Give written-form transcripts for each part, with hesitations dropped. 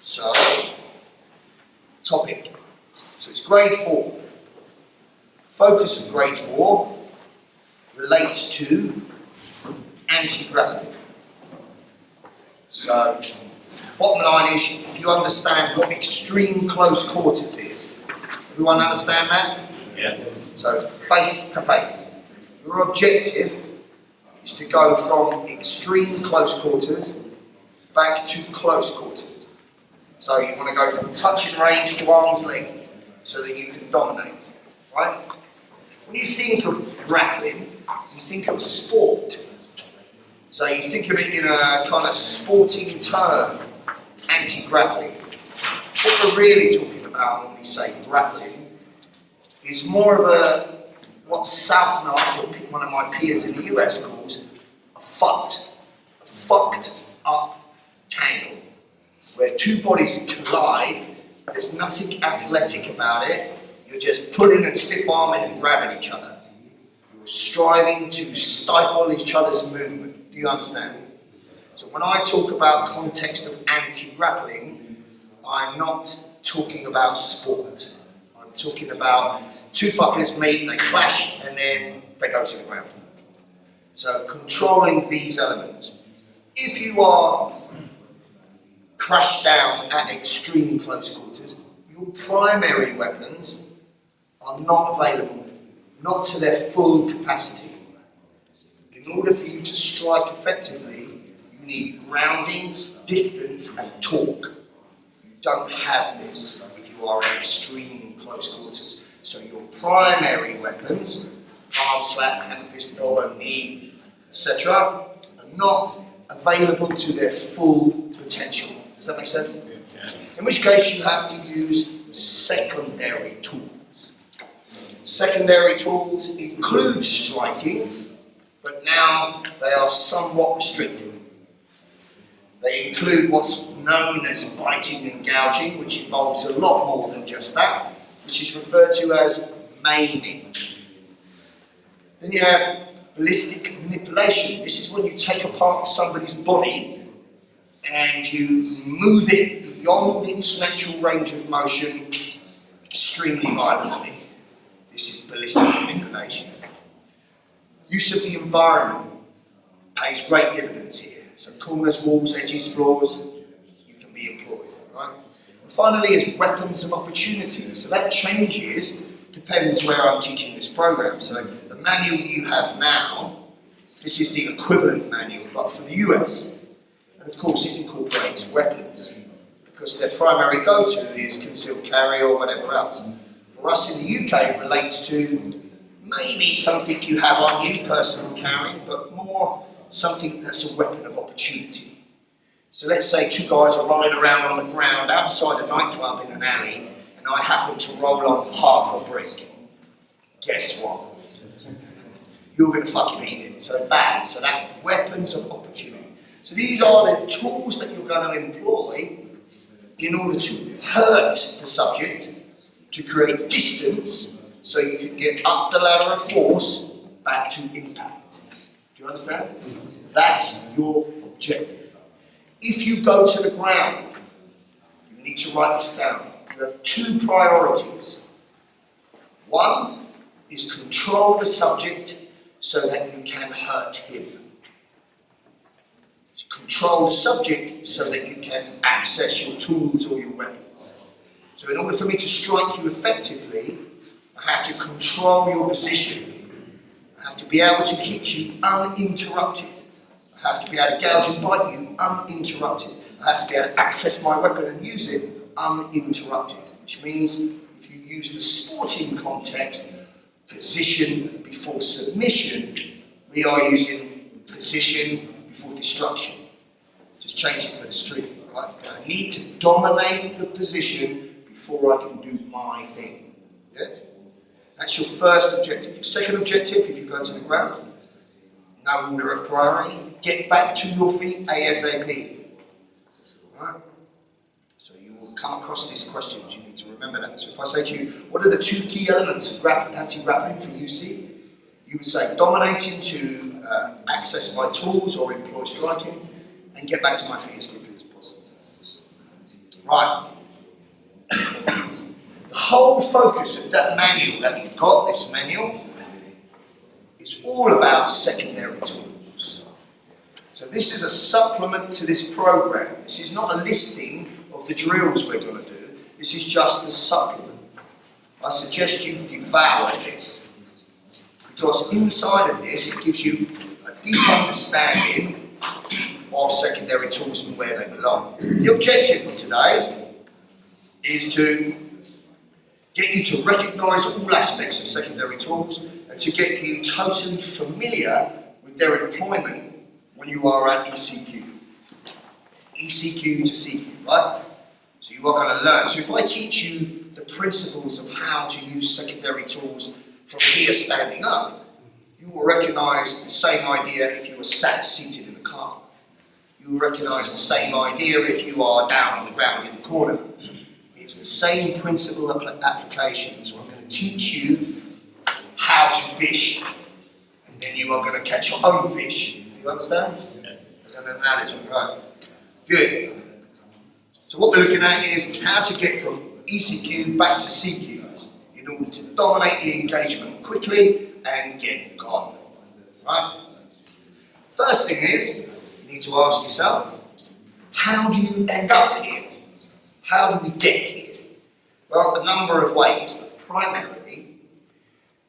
So, topic. So it's grade 4. Focus of grade 4 relates to anti-grappling. So, bottom line is, if you understand what extreme close quarters is, everyone understand that? Yeah. So, face to face. Your objective is to go from extreme close quarters back to close quarters. So you want to go from touching range to arm's length so that you can dominate, right? When you think of grappling, you think of sport. So you think of it in a kind of sporting term, anti-grappling. What we're really talking about when we say grappling is more of a, what Southknight, or one of my peers in the US, calls a fucked up tangle, where two bodies collide. There's nothing athletic about it. You're just pulling and stiff-arming and grabbing each other. You're striving to stifle each other's movement. Do you understand? So when I talk about context of anti-grappling, I'm not talking about sport. I'm talking about two fuckers meet, they clash, and then they go to the ground. So controlling these elements. If you are crashed down at extreme close quarters, your primary weapons are not available, not to their full capacity. In order for you to strike effectively, you need grounding, distance, and torque. You don't have this if you are at extreme close quarters. So your primary weapons, arm slap, hand fist, elbow, knee, etc., are not available to their full potential. Does that make sense? Yeah. In which case you have to use secondary tools. Secondary tools include striking, but now they are somewhat restricted. They include what's known as biting and gouging, which involves a lot more than just that, which is referred to as maiming. Then you have ballistic manipulation. This is when you take apart somebody's body and you move it beyond its natural range of motion extremely violently. This is ballistic manipulation. Use of the environment pays great dividends here. So corners, walls, edges, floors, you can be employed, right? And finally is weapons of opportunity. So that changes, depends where I'm teaching this program. So the manual you have now, this is the equivalent manual, but for the US. And of course it incorporates weapons, because their primary go-to is concealed carry or whatever else. For us in the UK, it relates to maybe something you have on you, personal carry, but more something that's a weapon of opportunity. So let's say two guys are rolling around on the ground outside a nightclub in an alley, and I happen to roll on half a brick. Guess what? You're going to fucking eat it. So that weapons of opportunity. So these are the tools that you're going to employ in order to hurt the subject, to create distance, so you can get up the ladder of force back to impact. Do you understand? That's your objective. If you go to the ground, you need to write this down. There are two priorities. One is control the subject so that you can hurt him. Control the subject so that you can access your tools or your weapons. So in order for me to strike you effectively, I have to control your position. I have to be able to hit you uninterrupted. I have to be able to gouge and bite you uninterrupted. I have to be able to access my weapon and use it uninterrupted. Which means, if you use the sporting context, position before submission, we are using position before destruction. Just change it for the street, right? I need to dominate the position before I can do my thing. Yeah? That's your first objective. Second objective, if you go to the ground, no order of priority, get back to your feet ASAP. Right? So you will come across these questions, you need to remember that. So if I say to you, what are the two key elements of anti-grappling for UC? You would say dominating to access my tools or employ striking, and get back to my feet as quickly as possible. Right. The whole focus of that manual that you've got, this manual, is all about secondary tools. So this is a supplement to this program. This is not a listing of the drills we're going to do. This is just a supplement. I suggest you devour this, because inside of this it gives you a deep understanding of secondary tools and where they belong. The objective of today is to get you to recognise all aspects of secondary tools and to get you totally familiar with their employment when you are at ECQ. ECQ to CQ, right? So you are going to learn. So if I teach you the principles of how to use secondary tools from here standing up, you will recognise the same idea if you were sat seated in a car. You will recognise the same idea if you are down on the ground in the corner. It's the same principle application. So I'm going to teach you how to fish, and then you are going to catch your own fish. Do you understand? As an analogy, right? Good. So what we're looking at is how to get from ECQ back to CQ in order to dominate the engagement quickly and get gone. Right? First thing is, you need to ask yourself, how do you end up here? How do we get here? Well, a number of ways, but primarily,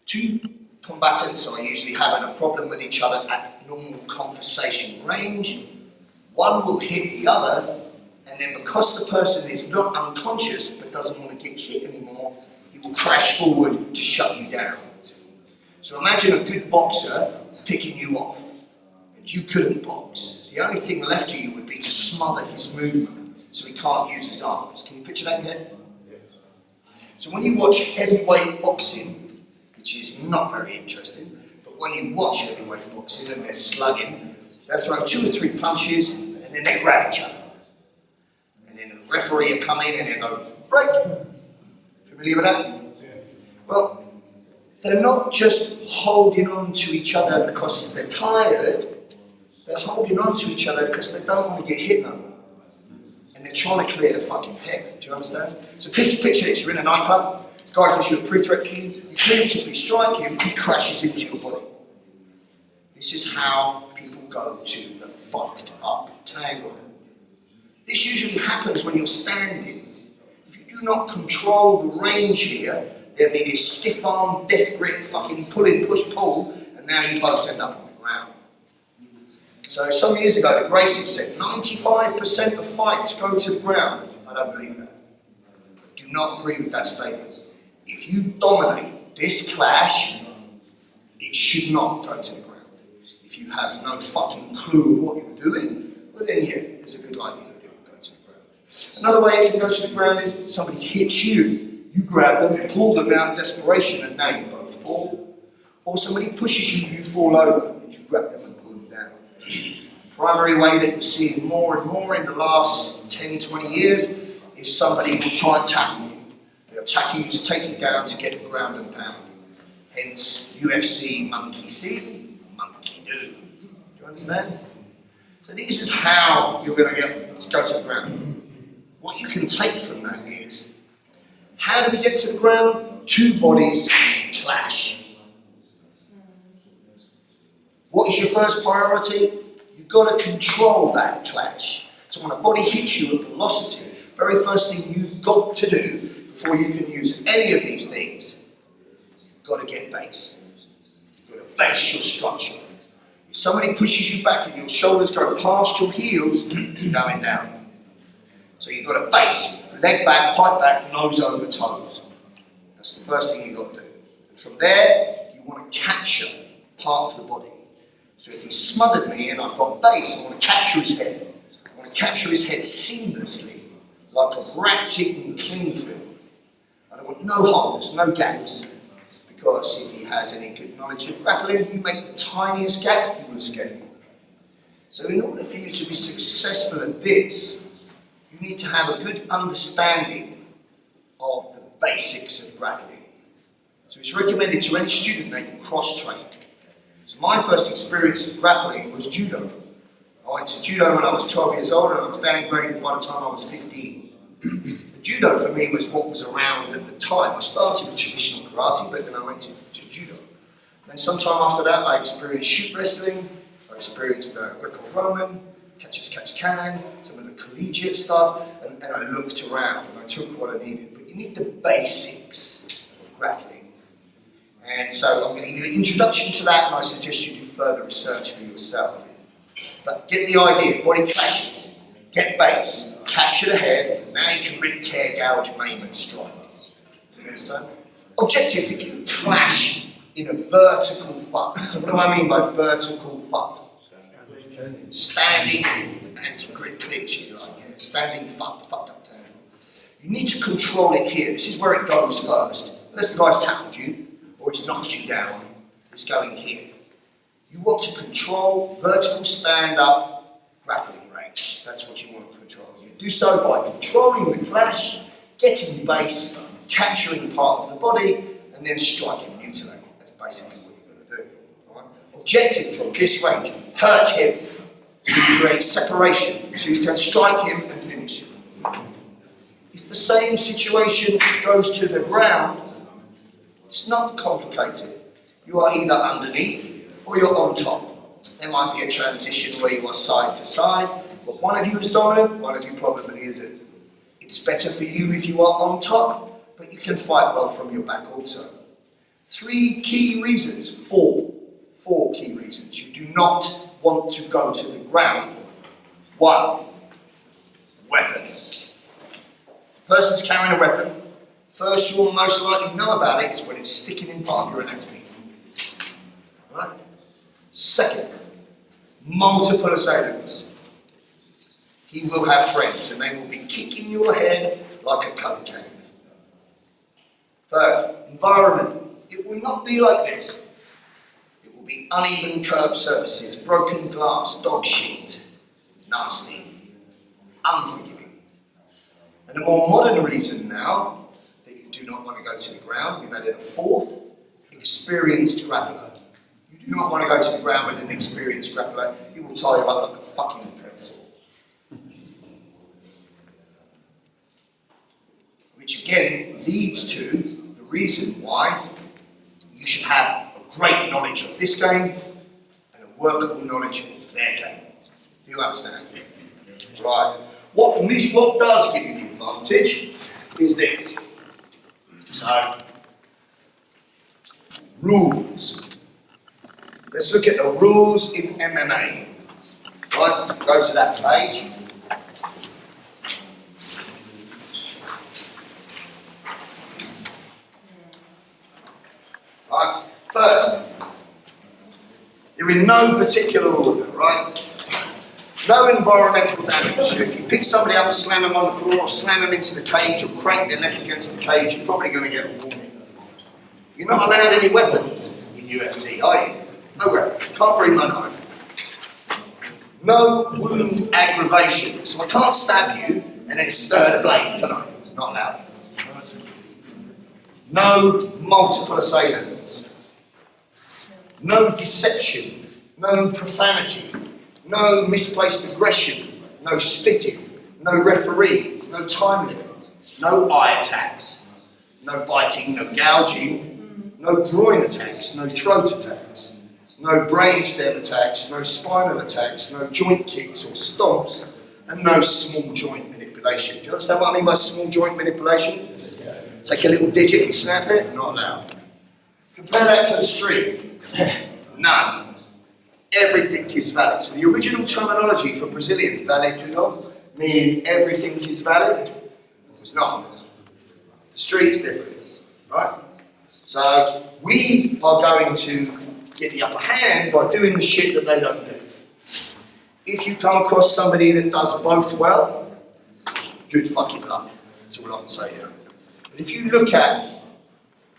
two combatants are usually having a problem with each other at normal conversation range. One will hit the other, and then because the person is not unconscious but doesn't want to get hit anymore, he will crash forward to shut you down. So imagine a good boxer picking you off, and you couldn't box. The only thing left to you would be to smother his movement so he can't use his arms. Can you picture that in your head? So when you watch heavyweight boxing, which is not very interesting, but when you watch heavyweight boxing and they're slugging, they'll throw 2 or 3 punches and then they grab each other. And then the referee will come in and they'll go, break. Familiar with that? Well, they're not just holding on to each other because they're tired, they're holding on to each other because they don't want to get hit no more. And they're trying to clear the fucking head. Do you understand? So picture this, you're in a nightclub, this guy gives you a pre-threat cue, you preemptively strike him, he crashes into your body. This is how people go to the fucked up tangle. This usually happens when you're standing. If you do not control the range here, there'll be this stiff arm, death grip, fucking pulling, push, pull, and now you both end up on the ground. So some years ago, the Gracies said 95% of fights go to the ground. I don't believe that. I do not agree with that statement. If you dominate this clash, it should not go to the ground. If you have no fucking clue of what you're doing, well then yeah, there's a good likelihood it will go to the ground. Another way it can go to the ground is somebody hits you, you grab them, pull them out in desperation, and now you both fall. Or somebody pushes you, you fall over, and you grab them and pull them down. Primary way that you're seeing more and more in the last 10, 20 years is somebody will try and tackle you. They'll tackle you to take you down to get the ground and pound. Hence UFC monkey see, monkey do. Do you understand? So this is how you're going to go to the ground. What you can take from that is, how do we get to the ground? 2 bodies clash. What is your first priority? You've got to control that clash. So when a body hits you at velocity, the very first thing you've got to do before you can use any of these things, you've got to get base. You've got to base your structure. If somebody pushes you back and your shoulders go past your heels, you're going down. So you've got to base, leg back, pipe back, nose over toes. That's the first thing you've got to do. And from there, you want to capture part of the body. So if he smothered me and I've got base, I want to capture his head. I want to capture his head seamlessly, like a rat-eaten cling film. I don't want no holes, no gaps, because if he has any good knowledge of grappling, you make the tiniest gap, he will escape. So in order for you to be successful at this, you need to have a good understanding of the basics of grappling. So it's recommended to any student that you cross-train. So my first experience of grappling was judo. I went to judo when I was 12 years old and I was downgraded by the time I was 15. Judo for me was what was around at the time. I started with traditional karate, but then I went to judo. And then sometime after that, I experienced shoot wrestling, I experienced Greco-Roman, catch as catch can, some of the collegiate stuff, and I looked around and I took what I needed. But you need the basics of grappling. And so I'm going to give you an introduction to that, and I suggest you do further research for yourself. But get the idea, body clashes, get base, capture the head, now you can rip, tear, gouge, maim and strike. Do you understand? Objective, if you clash in a vertical fight. So what do I mean by vertical fight? Standing anti-grip clinch, standing fucked up down. You need to control it here. This is where it goes first. Unless the guy's tackled you, or he's knocked you down, it's going here. You want to control vertical stand-up grappling range. That's what you want to control. You do so by controlling the clash, getting base, capturing part of the body, and then striking, mutilating. That's basically what you're going to do. Right? Objective from this range, hurt him to create separation, so you can strike him and finish him. If the same situation goes to the ground, it's not complicated. You are either underneath or you're on top. There might be a transition where you are side to side, but one of you is dominant, one of you probably isn't. It's better for you if you are on top, but you can fight well from your back also. Four key reasons you do not want to go to the ground. 1, weapons. The person's carrying a weapon. First you will most likely know about it is when it's sticking in part of your anatomy. Right? Second, multiple assailants. He will have friends and they will be kicking your head like a coke can. Third, environment. It will not be like this. It will be uneven curb surfaces, broken glass, dog shit, nasty, unforgiving. And a more modern reason now that you do not want to go to the ground, we've added a 4th, experienced grappler. You do not want to go to the ground with an experienced grappler. He will tie you up like a fucking pencil. Which again leads to the reason why you should have a great knowledge of this game and a workable knowledge of their game. Do you understand? Right. What does give you the advantage is this. So, rules. Let's look at the rules in MMA. Right, go to that page. Right, first, you're in no particular order, right? No environmental damage. So if you pick somebody up and slam them on the floor, or slam them into the cage, or crank their neck against the cage, you're probably going to get a warning. You're not allowed any weapons in UFC, are you? No weapons. Can't bring none home. No wound aggravation. So I can't stab you and then stir the blade, can I? Not allowed. No multiple assailants. No deception. No profanity. No misplaced aggression. No spitting. No referee. No time limit. No eye attacks. No biting. No gouging. No groin attacks. No throat attacks. No brainstem attacks. No spinal attacks. No joint kicks or stomps. And no small joint manipulation. Do you understand what I mean by small joint manipulation? Take a little digit and snap it? Not allowed. Compare that to the street. None. Everything is valid. So the original terminology for Brazilian, vale tudo, meaning everything is valid, was not. The street's different, right? So we are going to get the upper hand by doing the shit that they don't do. If you come across somebody that does both well, good fucking luck. That's all I can say here. But if you look at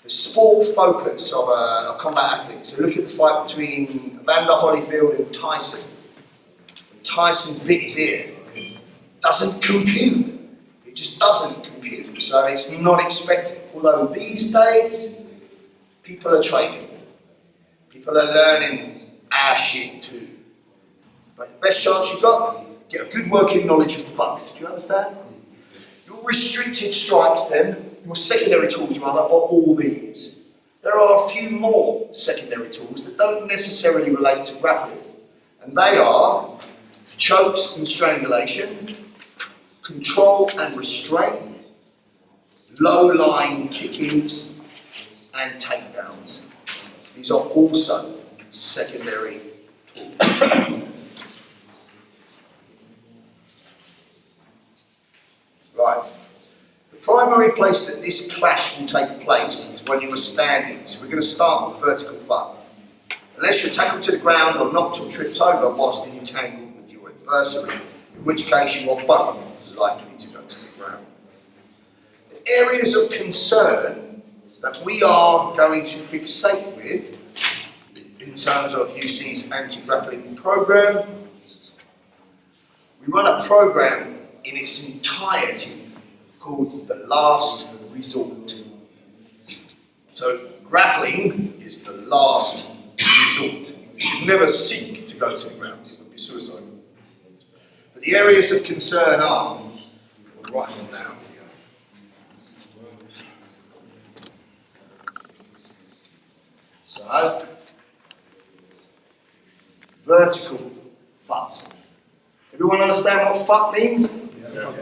the sport focus of a combat athlete, so look at the fight between Evander Holyfield and Tyson. When Tyson bit his ear, it doesn't compute. It just doesn't compute. So it's not expected. Although these days, people are training. People are learning our shit too. But the best chance you've got, get a good working knowledge of both. Do you understand? You're restricted strikes then, your secondary tools rather, are all these. There are a few more secondary tools that don't necessarily relate to grappling, and they are chokes and strangulation, control and restraint, low line kicking, and takedowns. These are also secondary tools. Right. The primary place that this clash will take place is when you are standing. So we're going to start with vertical fuck. Unless you're tackled to the ground or knocked or tripped over whilst entangled with your adversary, in which case you are both likely to go to the ground. The areas of concern that we are going to fixate with in terms of UC's anti-grappling program, we run a program in its entirety called the last resort. So grappling is the last resort. You should never seek to go to the ground, it would be suicide. But the areas of concern are, we'll write them down for you. So, vertical fuck. Everyone understand what fuck means? Yeah.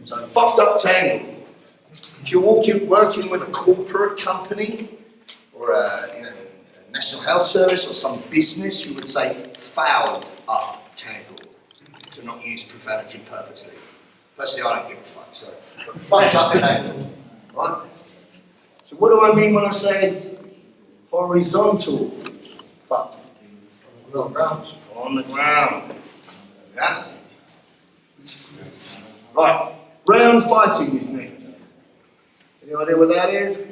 So fucked up tangle. If you're working with a corporate company or a National Health Service or some business, you would say fouled up tangle, to not use profanity purposely. Personally, I don't give a fuck, so but fucked up tangle, right? So what do I mean when I say horizontal fuck? On the ground. On the ground. Yeah. Right. Round fighting is next. Any idea what that is?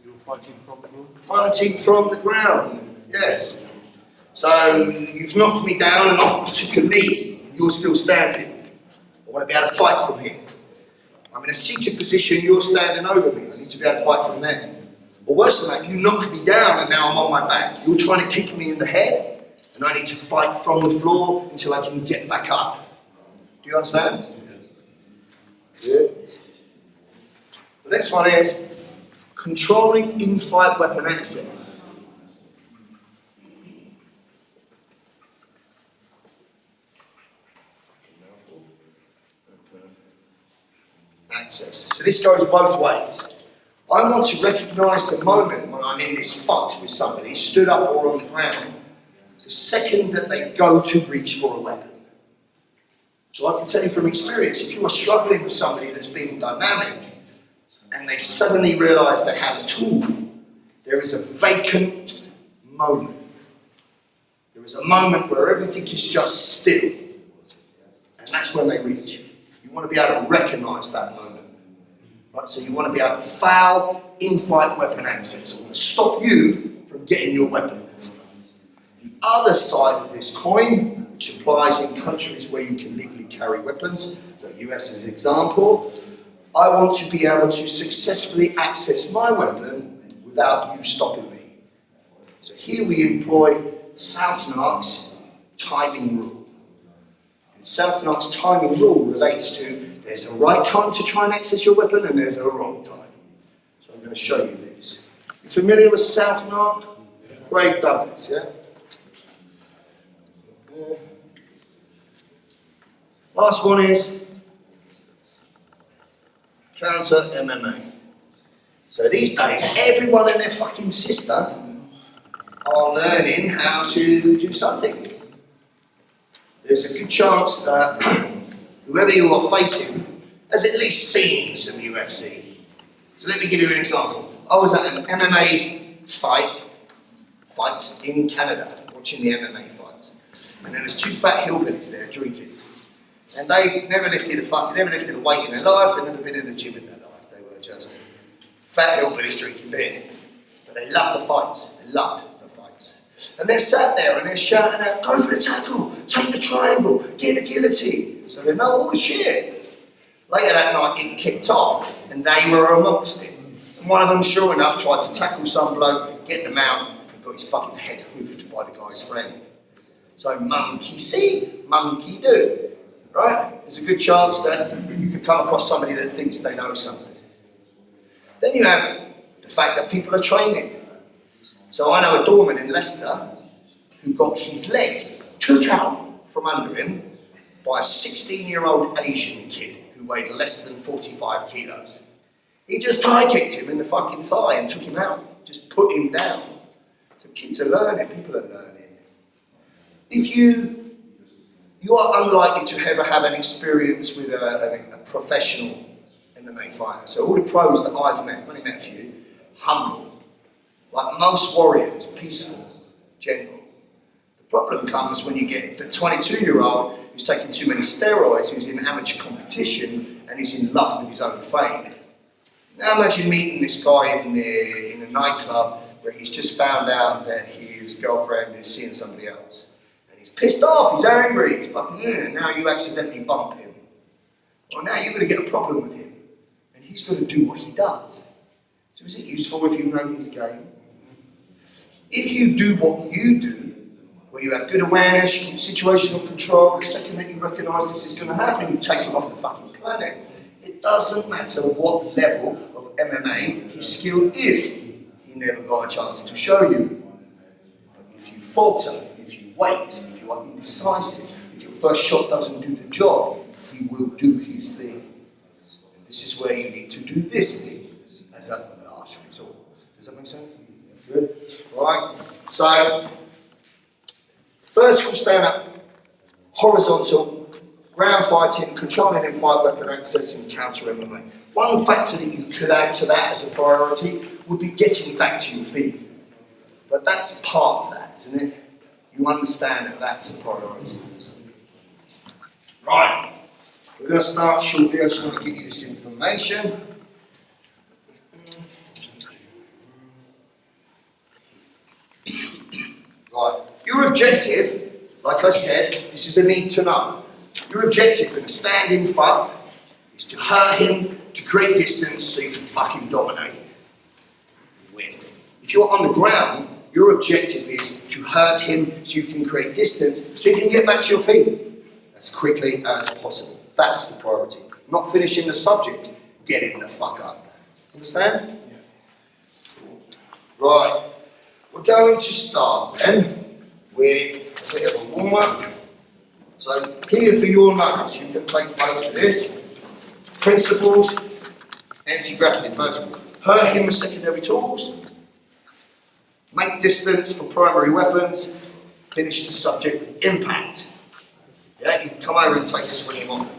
You're fighting from the ground? Fighting from the ground, yes. So you've knocked me down and I took a knee, and you're still standing. I want to be able to fight from here. I'm in a seated position, you're standing over me. I need to be able to fight from there. Or worse than that, you knocked me down and now I'm on my back. You're trying to kick me in the head, and I need to fight from the floor until I can get back up. Do you understand? Yeah. The next one is controlling in-fight weapon access. Access. So this goes both ways. I want to recognise the moment when I'm in this fight with somebody, stood up or on the ground, the second that they go to reach for a weapon. So I can tell you from experience, if you are struggling with somebody that's been dynamic and they suddenly realise they have a tool, there is a vacant moment. There is a moment where everything is just still, and that's when they reach. You want to be able to recognise that moment. Right? So you want to be able to foul in-fight weapon access. I want to stop you from getting your weapon. The other side of this coin, which applies in countries where you can legally carry weapons, so US as an example, I want to be able to successfully access my weapon without you stopping me. So here we employ Southwark's timing rule. And Southwark's timing rule relates to there's a right time to try and access your weapon and there's a wrong time. So I'm going to show you this. You familiar with Southwark? Craig Douglas, yeah? Last one is counter MMA. So these days, everyone and their fucking sister are learning how to do something. There's a good chance that whoever you are facing has at least seen some UFC. So let me give you an example. I was at an MMA fights in Canada, watching the MMA fights. And there was two fat hillbillies there drinking. And they never lifted a weight in their life, they'd never been in a gym in their life. They were just fat hillbillies drinking beer. But they loved the fights. They loved the fights. And they're sat there and they're shouting out, go for the tackle, take the triangle, get the guillotine. So they know all the shit. Later that night it kicked off and they were amongst it. And one of them, sure enough, tried to tackle some bloke, get them out, and got his fucking head hoofed by the guy's friend. So monkey see, monkey do. Right? there's a good chance that you could come across somebody that thinks they know something. Then you have the fact that people are training. So I know a doorman in Leicester who got his legs took out from under him by a 16-year-old Asian kid who weighed less than 45 kilos. He just high kicked him in the fucking thigh and took him out, just put him down. So kids are learning, people are learning. If you are unlikely to ever have an experience with a professional MMA fighter. So all the pros that I've met, I've only met a few, humble, like most warriors, peaceful, gentle. The problem comes when you get the 22-year-old who's taking too many steroids, who's in amateur competition, and he's in love with his own fame. Now imagine meeting this guy in a nightclub where he's just found out that his girlfriend is seeing somebody else. And he's pissed off, he's angry, he's fucking and now you accidentally bump him. Well, now you're going to get a problem with him. And he's going to do what he does. So is it useful if you know his game? If you do what you do, where you have good awareness, you keep situational control, the second that you recognise this is going to happen, you take him off the fucking planet. It doesn't matter what level of MMA his skill is. He never got a chance to show you. But if you falter, if you wait, if you are indecisive, if your first shot doesn't do the job, he will do his thing. And this is where you need to do this thing as a last resort. Does that make sense? Good. Right. So, vertical stand-up, horizontal, ground fighting, controlling and fight weapon access and counter MMA. One factor that you could add to that as a priority would be getting back to your feet. But that's part of that, isn't it? You understand that that's a priority. Right. We're going to start shortly. I just want to give you this information. Right. Your objective, like I said, this is a need to know. Your objective in a standing fight is to hurt him, to create distance so you can fucking dominate. Win. If you're on the ground, your objective is to hurt him so you can create distance so you can get back to your feet as quickly as possible. That's the priority. Not finishing the subject, getting the fuck up. Understand? Yeah. Right. We're going to start then with a bit of a warm-up. So here for your notes, you can take notes of this. Principles, anti-grappling vertical. Hurt him with secondary tools. Make distance for primary weapons. Finish the subject with impact. Yeah, you can come over and take this when you want.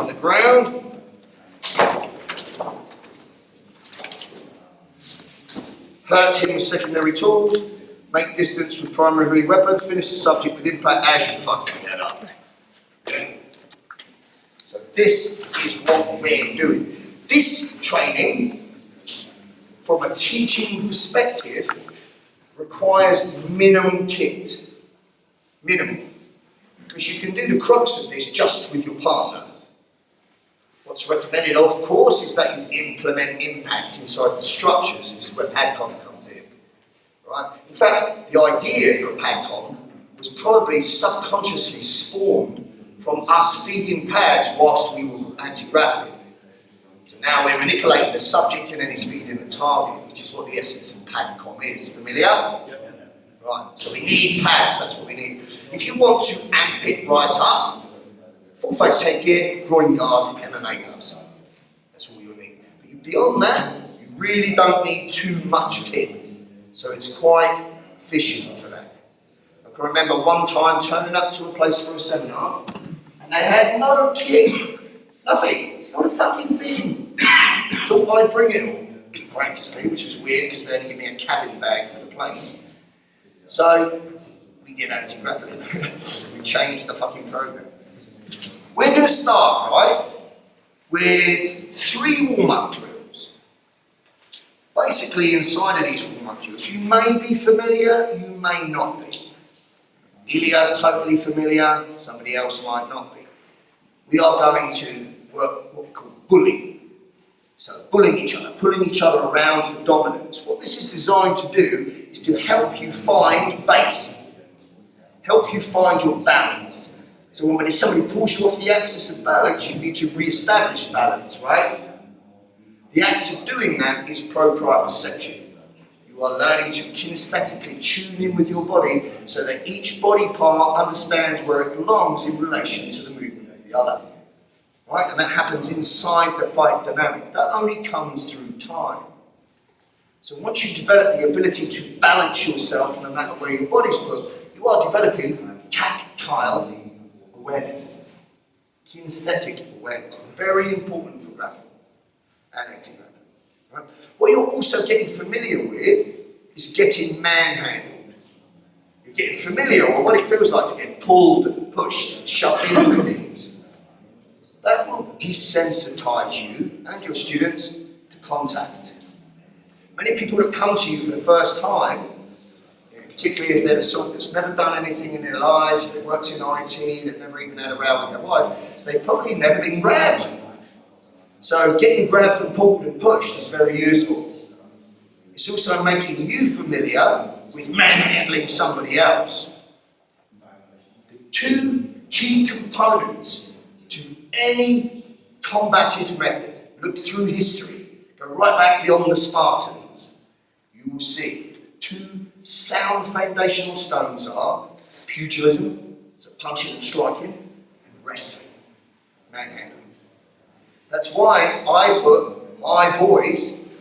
On the ground. Hurt him with secondary tools. Make distance with primary weapons. Finish the subject with impact as you fucking get up. Okay. So this is what we're doing. This training, from a teaching perspective, requires minimum kit. Minimum. Because you can do the crux of this just with your partner. What's recommended, of course, is that you implement impact inside the structures. This is where PADCOM comes in. Right? In fact, the idea for PADCOM was probably subconsciously spawned from us feeding pads whilst we were anti-grappling. So now we're manipulating the subject and then he's feeding the target, which is what the essence of PADCOM is. Familiar? Right, so we need pads, that's what we need. If you want to amp it right up, full face headgear, groin guard, MMA gloves. That's all you'll need. But beyond that, you really don't need too much kit. So it's quite efficient for that. I can remember one time turning up to a place for a seminar, and they had no kit, nothing, not a fucking thing. Thought I'd bring it all, practically, which was weird because they only gave me a cabin bag for the plane. So, we did anti-grappling. We changed the fucking program. We're going to start, right, with 3 warm-up drills. Basically, inside of these warm-up drills, you may be familiar, you may not be. Ilya's totally familiar, somebody else might not be. We are going to work what we call bullying. So bullying each other, pulling each other around for dominance. What this is designed to do is to help you find base, help you find your balance, So when somebody pulls you off the axis of balance, you need to re-establish balance, right? The act of doing that is proprioception. You are learning to kinesthetically tune in with your body so that each body part understands where it belongs in relation to the movement of the other. Right? And that happens inside the fight dynamic. That only comes through time. So once you develop the ability to balance yourself, no matter where your body's put, you are developing tactile awareness, kinesthetic awareness. Very important for grappling and anti-grappling. Right? What you're also getting familiar with is getting manhandled. You're getting familiar with what it feels like to get pulled and pushed and shoved into things. That will desensitize you and your students to contact. Many people that come to you for the first time, particularly if they're the sort that's never done anything in their life, they've worked in IT, they've never even had a row with their wife, they've probably never been grabbed. So getting grabbed and pulled and pushed is very useful. It's also making you familiar with manhandling somebody else. The two key components to any combative method, look through history, go right back beyond the Spartans, you will see the two sound foundational stones are pugilism, so punching and striking, and wrestling, manhandling. That's why I put my boys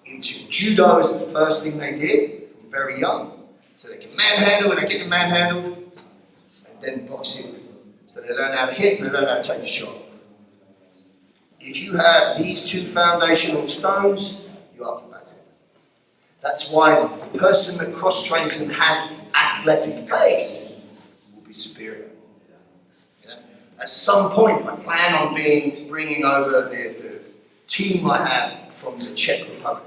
into judo as the first thing they did from very young, so they can manhandle when they get them manhandled, and then boxing. So they learn how to hit and they learn how to take a shot. If you have these two foundational stones, you are combative. That's why the person that cross-trains and has athletic base will be superior. Yeah? At some point, I plan on bringing over the team I have from the Czech Republic.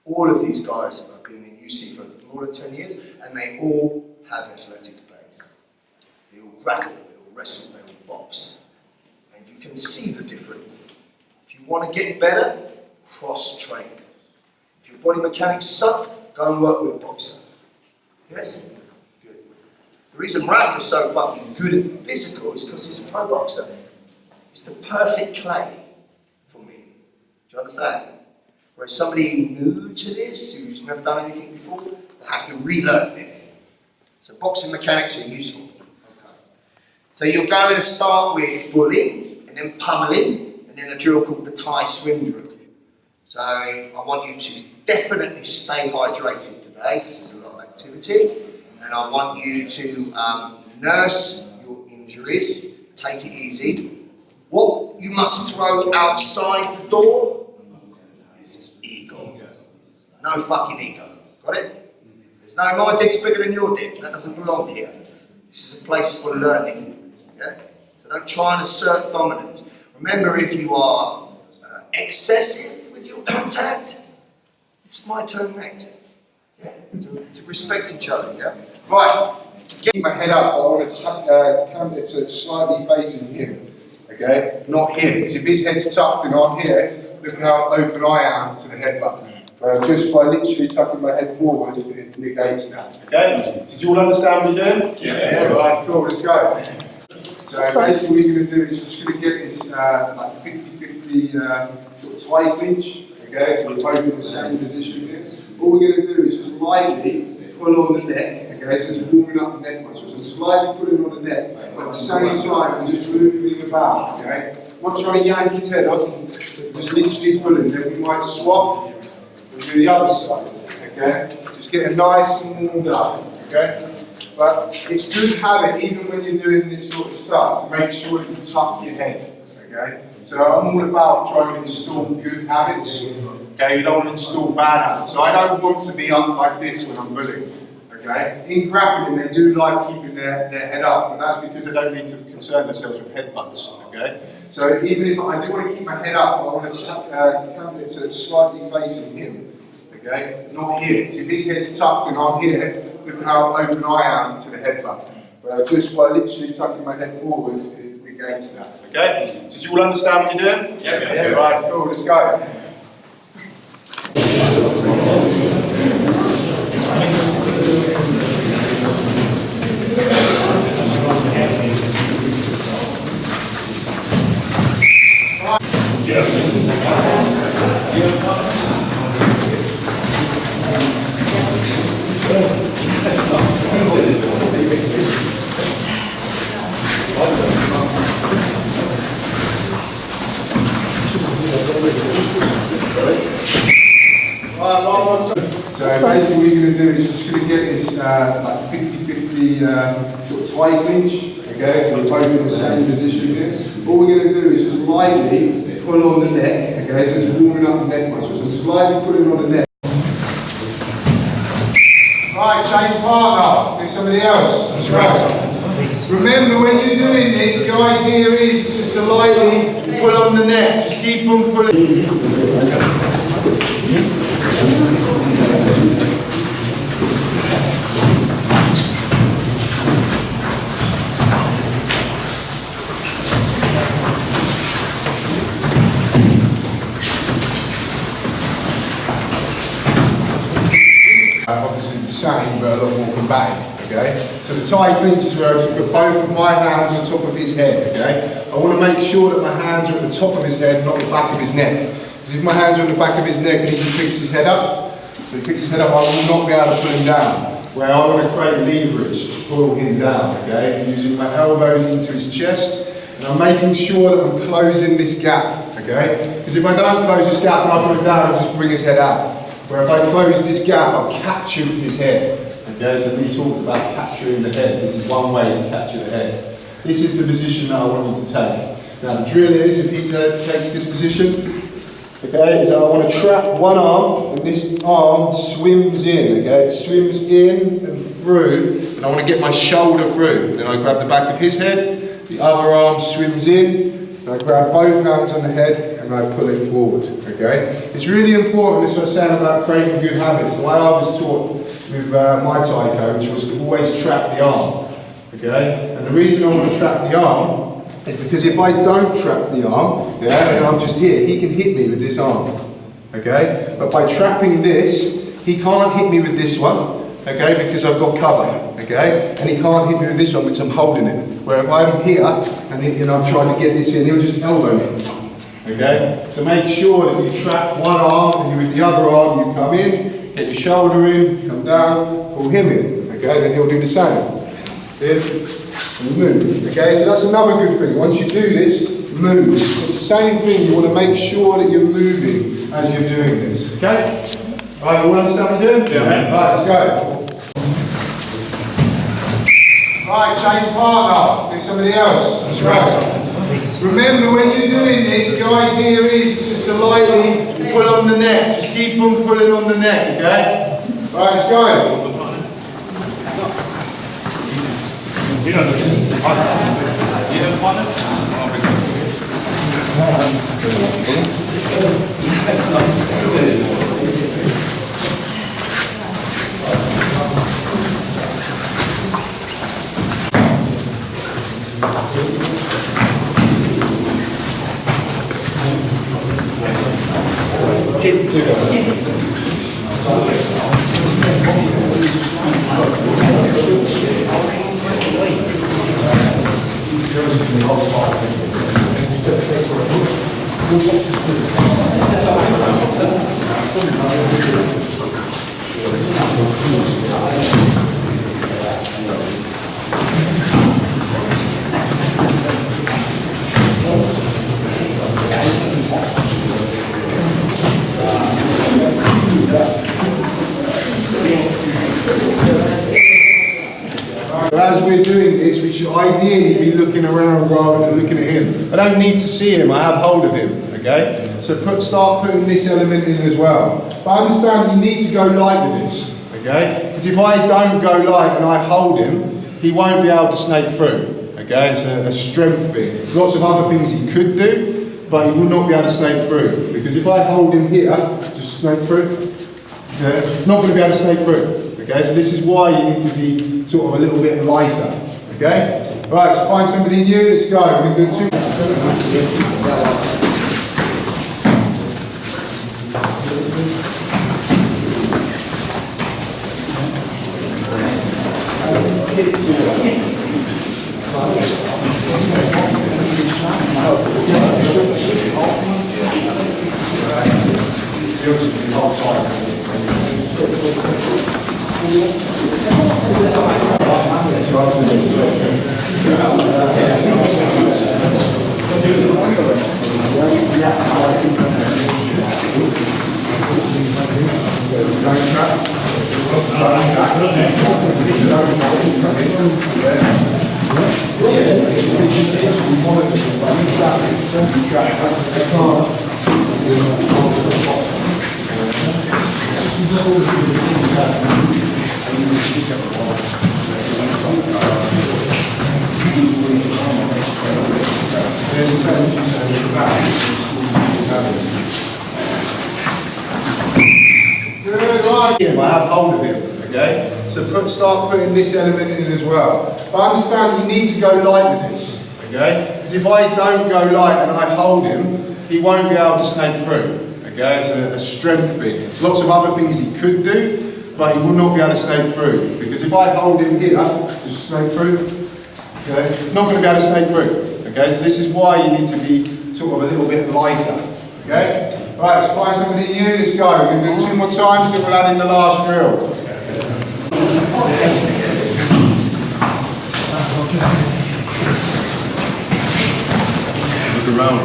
All of these guys have been in UC for more than 10 years, and they all have athletic base. They all grapple, they all wrestle, they all box. And you can see the difference. If you want to get better, cross-train. If your body mechanics suck, go and work with a boxer. Yes? Good. The reason Raf is so fucking good at the physical is because he's a pro boxer. It's the perfect clay for me. Do you understand? Whereas somebody new to this, who's never done anything before, will have to relearn this. So boxing mechanics are useful. Okay. So you're going to start with bullying, and then pummeling, and then a drill called the Thai swim drill. So I want you to definitely stay hydrated today, because there's a lot of activity, and I want you to nurse your injuries, take it easy. What you must throw outside the door is ego. No fucking ego. Got it? There's no my dick's bigger than your dick. That doesn't belong here. This is a place for learning. Yeah? So don't try and assert dominance. Remember, if you are excessive with your contact, it's my turn next. Yeah? To respect each other. Yeah? Right. Keep my head up, I want to come it to slightly facing him. Okay? Not here. Because if his head's tucked and I'm here, look how open I am to the headbutt. Just by literally tucking my head forward, it negates that. Okay? Did you all understand what you're doing? Yeah. Right, cool, let's go. So basically what you're going to do is just going to get this like 50-50 sort of tie clinch. Okay, so we're both in the same position here. All we're going to do is just lightly pull on the neck. Okay, so it's warming up the neck muscles. So slightly pulling on the neck, but at the same time, we're just moving about. Okay, not trying to yank his head off, just literally pulling. Then we might swap and do the other side. Okay, just get a nice and warmed up. Okay, but it's good habit even when you're doing this sort of stuff to make sure that you tuck your head. Okay, so I'm all about trying to install good habits. Okay, you don't want to install bad habits. So I don't want to be up like this when I'm bullying. Okay, in grappling they do like keeping their head up, and that's because they don't need to concern themselves with headbutts. Okay, so even if I do want to keep my head up, I want to come it to slightly facing him. Okay, not here. Because if his head's tucked and I'm here, look how open I am to the headbutt. But just by literally tucking my head forward, it negates that. Okay, did you all understand what you're doing? Yeah. Right, cool. Let's go. So basically what you're going to do is you're just going to get this like 50-50 sort of tie clinch, okay, so we're both in the same position here. All we're going to do is just lightly pull on the neck, okay, so it's warming up the neck muscles, so slightly pulling on the neck. Right, change partner, get somebody else, that's right. Remember when you're doing this, the idea is just to lightly pull on the neck, just keep on pulling. Obviously the same, but a lot more combative, okay? So the tie clinch is where I just put both of my hands on top of his head, okay? I want to make sure that my hands are at the top of his head, not the back of his neck. Because if my hands are on the back of his neck and he just picks his head up, so he picks his head up, I will not be able to pull him down. Where I want to create leverage to pull him down, okay? Using my elbows into his chest, and I'm making sure that I'm closing this gap, okay? Because if I don't close this gap and I pull him down, I'll just bring his head out. Where if I close this gap, I'll capture his head. Okay, so we talked about capturing the head. This is one way to capture the head. This is the position that I want you to take. Now the drill is, if he takes this position, okay, is I want to trap one arm, and this arm swims in, okay? It swims in and through, and I want to get my shoulder through. Then I grab the back of his head, the other arm swims in, and I grab both hands on the head, and I pull it forward, okay? It's really important, this is what I was saying about creating good habits. The way I was taught with my Thai coach was to always trap the arm, okay? And the reason I want to trap the arm is because if I don't trap the arm, yeah, and I'm just here, he can hit me with this arm, okay? But by trapping this, he can't hit me with this one, okay, because I've got cover, okay? And he can't hit me with this one because I'm holding it. Where if I'm here, and I'm trying to get this in, he'll just elbow me. Okay, so make sure that you trap one arm and with the other arm you come in, get your shoulder in, come down, pull him in. Okay, then he'll do the same. In and move. Okay, so that's another good thing. Once you do this, move. It's the same thing. You want to make sure that you're moving as you're doing this. Okay? Right, you all understand what you're doing? Yeah. Right, let's go. Right, change partner. Get somebody else. That's right. Remember when you're doing this, the idea is just to lightly pull on the neck. Just keep on pulling on the neck, okay? Right, let's go. As we're doing this, we should ideally be looking around rather than looking at him. I don't need to see him, I have hold of him, okay? So start putting this element in as well. But understand you need to go light with this, okay? Because if I don't go light and I hold him, he won't be able to snake through, okay? It's a strength thing. There's lots of other things he could do, but he will not be able to snake through. Because if I hold him here, just snake through, yeah, he's not going to be able to snake through. Okay, so this is why you need to be sort of a little bit lighter. Okay? Right, so find somebody new, let's go. We're going to do two. just literally monitor them, but you track it, you track it. They Good, right. I have hold of him, okay? So start putting this element in as well. But understand you need to go light with this, okay? Because if I don't go light and I hold him, he won't be able to snake through, okay? It's a strength thing. There's lots of other things he could do, but he will not be able to snake through. Because if I hold him here, just snake through, okay? It's not going to be able to snake through, okay? So this is why you need to be sort of a little bit lighter, okay? Right, let's find somebody new, let's go. We're going to do 2 more times, then we'll add in the last drill. Look around.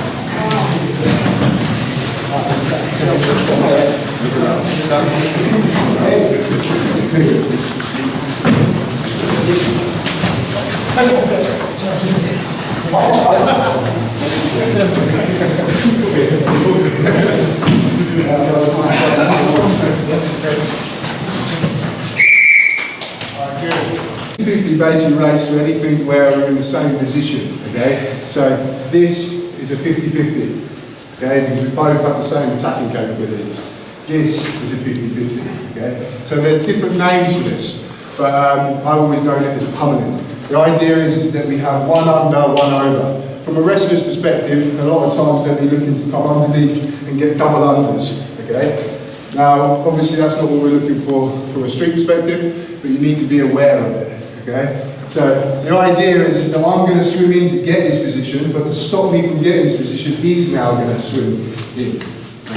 Basically relates to anything where we're in the same position, okay? So this is a 50-50, okay? Because we both have the same attacking capabilities. This is a 50-50, okay? So there's different names for this, but I've always known it as pummeling. The idea is that we have one under, one over. From a wrestler's perspective, a lot of times they'll be looking to come underneath and get double unders, okay? Now, obviously that's not what we're looking for from a street perspective, but you need to be aware of it. Okay? So the idea is that I'm going to swim in to get this position, but to stop me from getting this position, he's now going to swim in.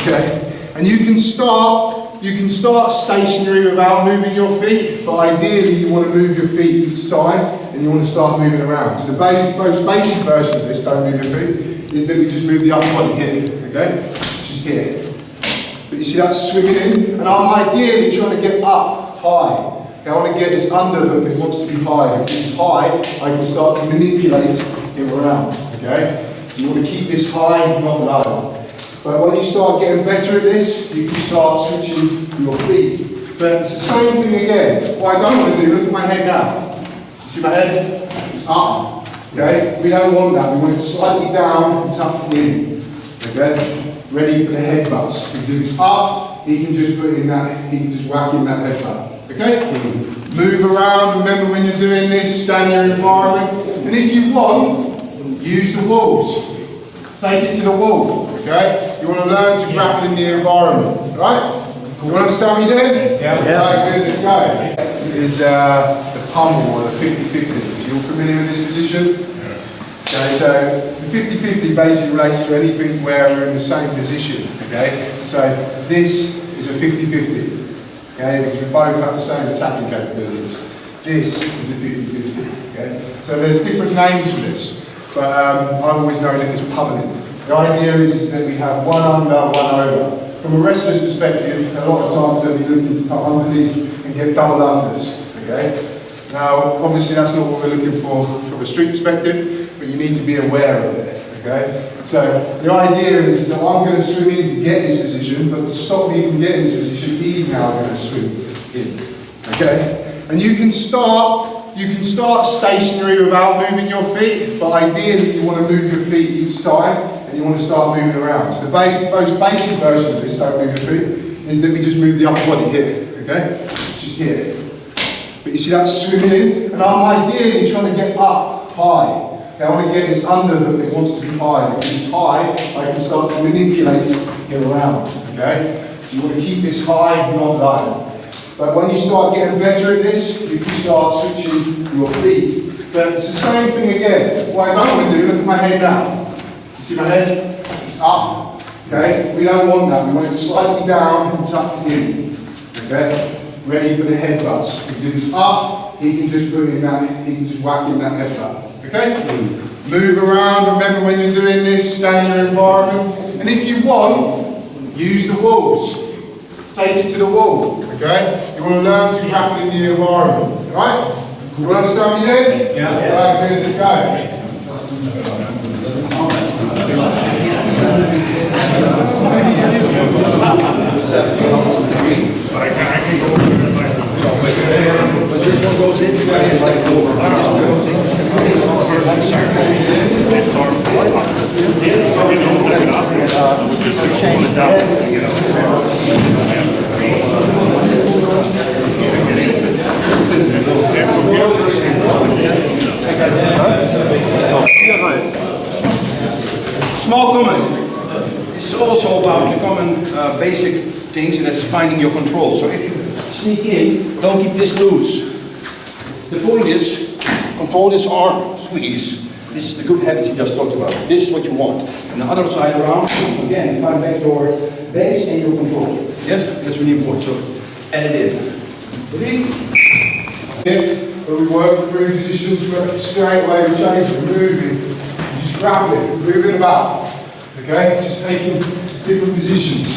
Okay? And you can start stationary without moving your feet, but ideally you want to move your feet each time, and you want to start moving around. So the most basic version of this, don't move your feet, is that we just move the upper body here. Okay? It's just here. But you see that's swimming in, and I'm ideally trying to get up high. I want to get this underhook and it wants to be high. Because if it's high, I can start to manipulate him around, okay? So you want to keep this high, not low. But when you start getting better at this, you can start switching your feet. But it's the same thing again. What I don't want to do, look at my head now. You see my head? It's up, okay? We don't want that. We want it slightly down and tucked in, okay? Ready for the headbutts. Because if it's up, he can just put in that, he can just whack in that headbutt. Okay? Move around, remember when you're doing this, scan your environment. And if you want, use the walls. Take it to the wall, okay? You want to learn to grapple in the environment, right? You want to understand what you're doing? Yeah. Right, good, let's go. It is the pummel or the 50-50. You're familiar with this position? Okay, so the 50-50 basically relates to anything where we're in the same position, okay? So this is a 50-50. Okay, because we both have the same attacking capabilities. This is a 50-50, okay? So there's different names for this, but I've always known it as pummeling. The idea is that we have one under, one over. From a wrestler's perspective, a lot of times they'll be looking to come underneath and get double unders, okay? Now, obviously that's not what we're looking for from a street perspective, but you need to be aware of it, okay? So the idea is that I'm going to swim in to get this position, but to stop me from getting this position, he's now going to swim in. Okay? And you can start stationary without moving your feet, but ideally you want to move your feet each time, and you want to start moving around. So the most basic version of this, don't move your feet, is that we just move the upper body here. Okay? It's just here. But you see that's swimming in, and I'm ideally trying to get up high. Okay, I want to get this underhook that wants to be high. Because if it's high, I can start to manipulate him around. Okay? So you want to keep this high, not low. But when you start getting better at this, you can start switching your feet. But it's the same thing again. What I don't want to do, look at my head now. You see my head? It's up. Okay? We don't want that. We want it slightly down and tucked in. Okay? Ready for the headbutts. Because if it's up, he can just put in that, he can just whack in that headbutt. Okay? Move around, remember when you're doing this, scan your environment. And if you want, use the walls. Take it to the wall. Okay? You want to learn to grapple in the environment. Right? You want to understand what you're doing? Yeah. Right, good, let's go. This one goes in, you step forward. This one goes in, you step forward. One circle. Small comment. It's also about the common basic things, and that's finding your control. So if you sneak in, don't keep this loose. The point is, control this arm, squeeze. This is the good habit you just talked about. This is what you want. And the other side around, again, find back your base and your control. Yes, that's really important. So add it in. Ready? Where we work through positions, but straight away we change, we're moving, just grappling, moving about, okay, just taking different positions,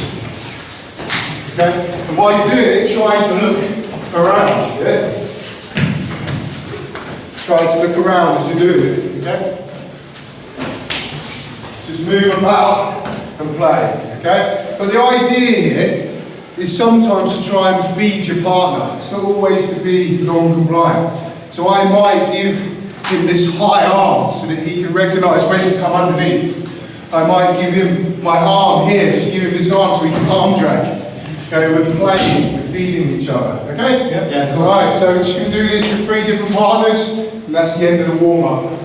okay, and while you're doing it, trying to look around, yeah, trying to look around as you're doing it, okay, just move about and play, okay, but the idea here is sometimes to try and feed your partner. It's not always to be non-compliant. So I might give him this high arm so that he can recognise when to come underneath. I might give him my arm here, just give him this arm so he can arm drag. Okay, we're playing, we're feeding each other. Okay? Yeah. Alright, so we're just going to do this with 3 different partners, and that's the end of the warm-up.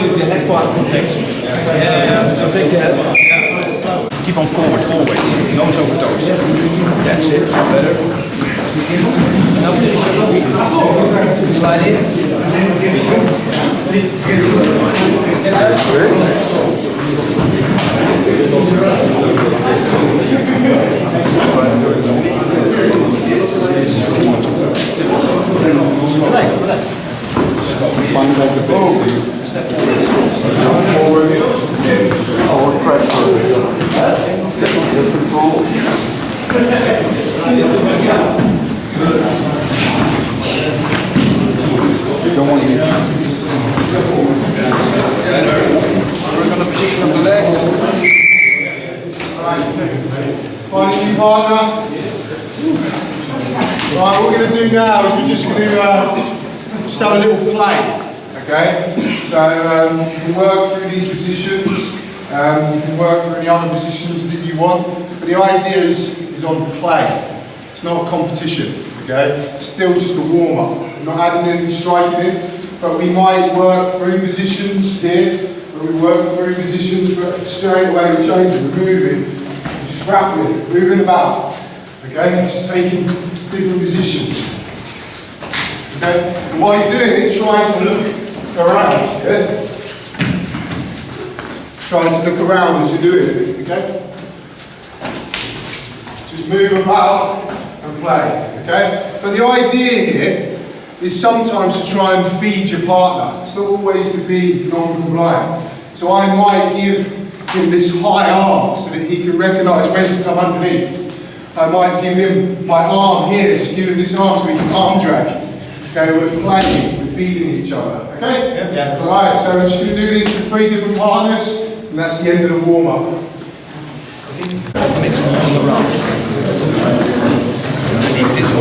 The head part protection. Yeah. Take the head part. Yeah. Keep on forward, nose over toes. That's it. Better. Now position. Slide in. Work on the position of the legs. Find a new partner. Right, what we're going to do now is we're just going to just have a little play. Okay? So you can work through these positions, you can work through any other positions that you want, but the idea is on play. It's not a competition. Okay? It's still just a warm-up. We're not adding any striking in, but we might work through positions here, where we work through positions, but straight away we're changing, we're moving, we're just grappling, moving about. Okay? Just taking different positions. Okay? And while you're doing it, trying to look around. Yeah? Trying to look around as you're doing it. Okay? Just move about and play. Okay? But the idea here is sometimes to try and feed your partner. It's not always to be non-compliant. So I might give him this high arm so that he can recognise when to come underneath. I might give him my arm here, just give him this arm so he can arm drag. Okay, we're playing, we're feeding each other. Okay? Yeah. Alright, so we're just going to do this with 3 different partners, and that's the end of the warm-up. Mix all around. Leave this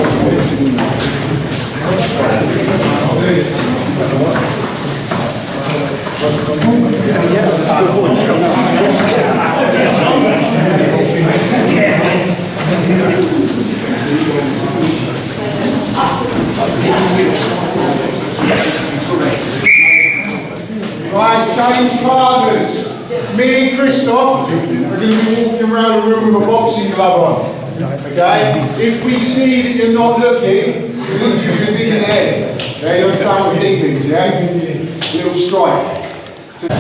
Right, change partners. Me and Christoph are going to be walking around the room with a boxing glove on. Okay? If we see that you're not looking, we're going to give you a dig in the head. Okay, you understand what dig means, yeah? A little strike. Good.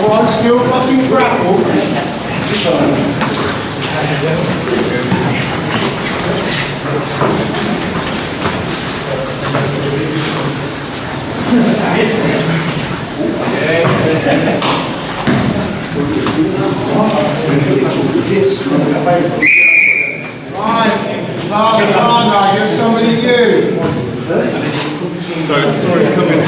Go on, still fucking grapple. Right, last round, I give somebody you. Sorry, coming.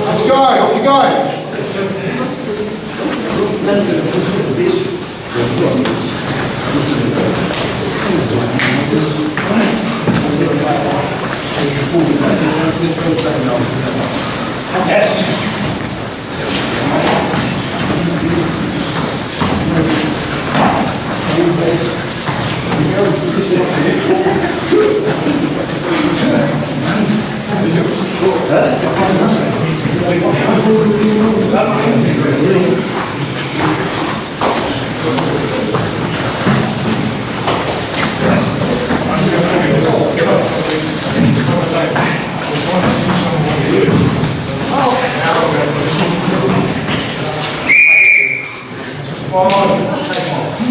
Let's go, off you go.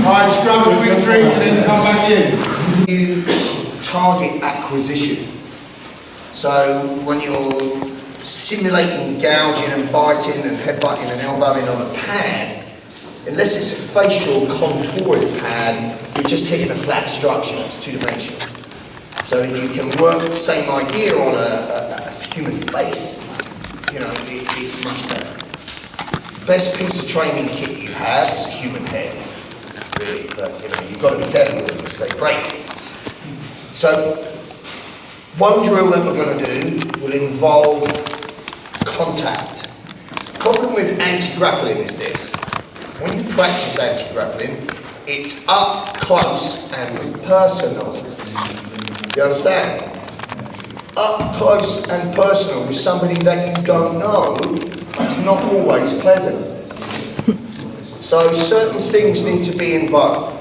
Right, just grab a quick drink and then come back in. You target acquisition. So when you're simulating gouging and biting and headbutting and elbowing on a pad, unless it's a facial contoured pad, you're just hitting a flat structure. It's two-dimensional. So if you can work the same idea on a human face, you know, it's much better. Best piece of training kit you have is a human head, really, but you know, you've got to be careful with them because they break. So, one drill that we're going to do will involve contact. The problem with anti-grappling is this. When you practice anti-grappling, it's up close and personal. You understand? Up close and personal with somebody that you don't know is not always pleasant. So certain things need to be involved.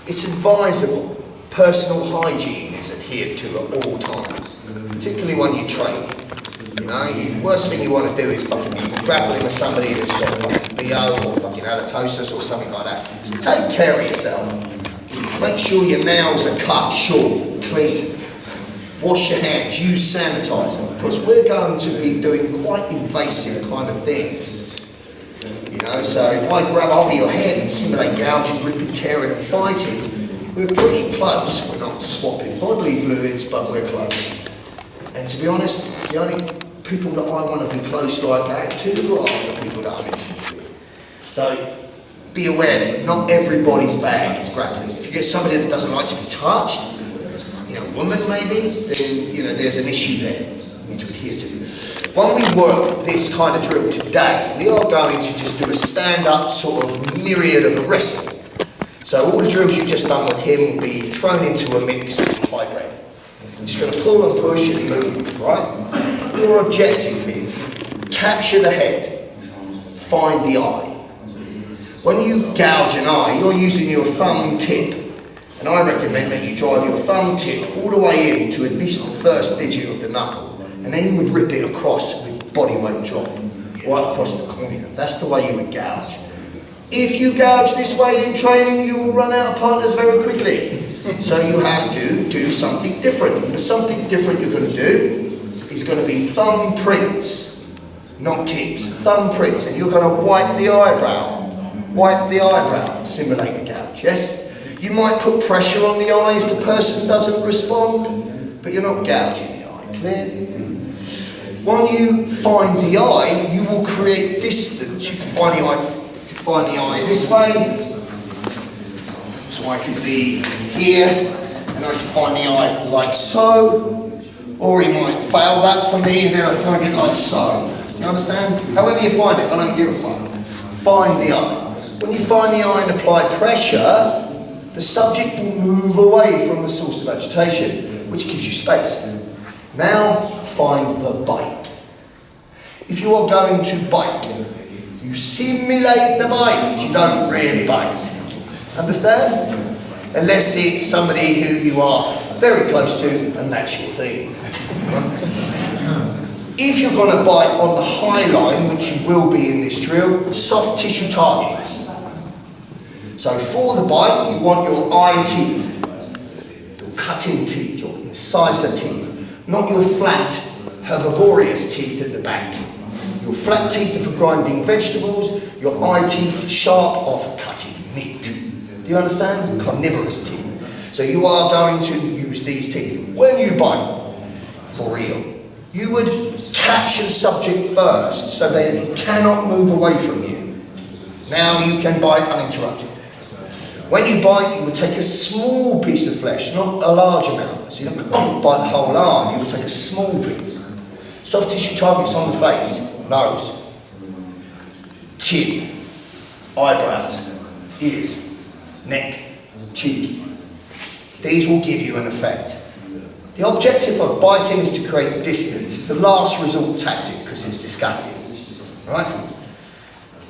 It's advisable. Personal hygiene is adhered to at all times, particularly when you train. You know, the worst thing you want to do is fucking grappling with somebody that's got fucking BO or fucking halitosis or something like that. So take care of yourself. Make sure your nails are cut short, clean. Wash your hands, use sanitizer, because we're going to be doing quite invasive kind of things. You know, so if I grab hold of your head and simulate gouging, ripping, tearing and biting, we're pretty close. We're not swapping bodily fluids, but we're close. And to be honest, the only people that I want to be close like that to are the people that I'm interviewing. So be aware that not everybody's bag is grappling. If you get somebody that doesn't like to be touched, you know, woman maybe, then you know there's an issue there you need to adhere to. When we work this kind of drill today, we are going to just do a stand-up sort of myriad of wrestling. So all the drills you've just done with him will be thrown into a mix of hybrid. I'm just going to pull and push and move, right? Your objective is capture the head, find the eye. When you gouge an eye, you're using your thumb tip. And I recommend that you drive your thumb tip all the way in to at least the first digit of the knuckle. And then you would rip it across with body weight drop, right across the cornea. That's the way you would gouge. If you gouge this way in training, you will run out of partners very quickly. So you have to do something different. And the something different you're going to do is going to be thumb prints, not tips. Thumb prints, and you're going to wipe the eyebrow. Wipe the eyebrow, simulate a gouge, yes? You might put pressure on the eye if the person doesn't respond, but you're not gouging the eye, clear? When you find the eye, you will create distance. You can find the eye this way, so I could be here, and I can find the eye like so, or he might fail that for me, and then I find it like so. You understand? However you find it, I don't give a fuck. Find the eye. When you find the eye and apply pressure, the subject will move away from the source of agitation, which gives you space. Now, find the bite. If you are going to bite, You simulate the bite, you don't really bite. Understand? Unless it's somebody who you are very close to and that's your thing. If you're going to bite on the high line, which you will be in this drill, soft tissue targets. So for the bite, you want your eye teeth, your cutting teeth, your incisor teeth, not your flat, herbivorous teeth at the back. Your flat teeth are for grinding vegetables, your eye teeth sharp of cutting meat. Do you understand? Carnivorous teeth. So you are going to use these teeth. When you bite, for real, you would catch the subject first so they cannot move away from you. Now you can bite uninterrupted. When you bite, you would take a small piece of flesh, not a large amount. So you don't bite the whole arm, you would take a small piece. Soft tissue targets on the face, nose, chin, eyebrows, ears, neck, cheek. These will give you an effect. The objective of biting is to create distance. It's a last resort tactic because it's disgusting, right?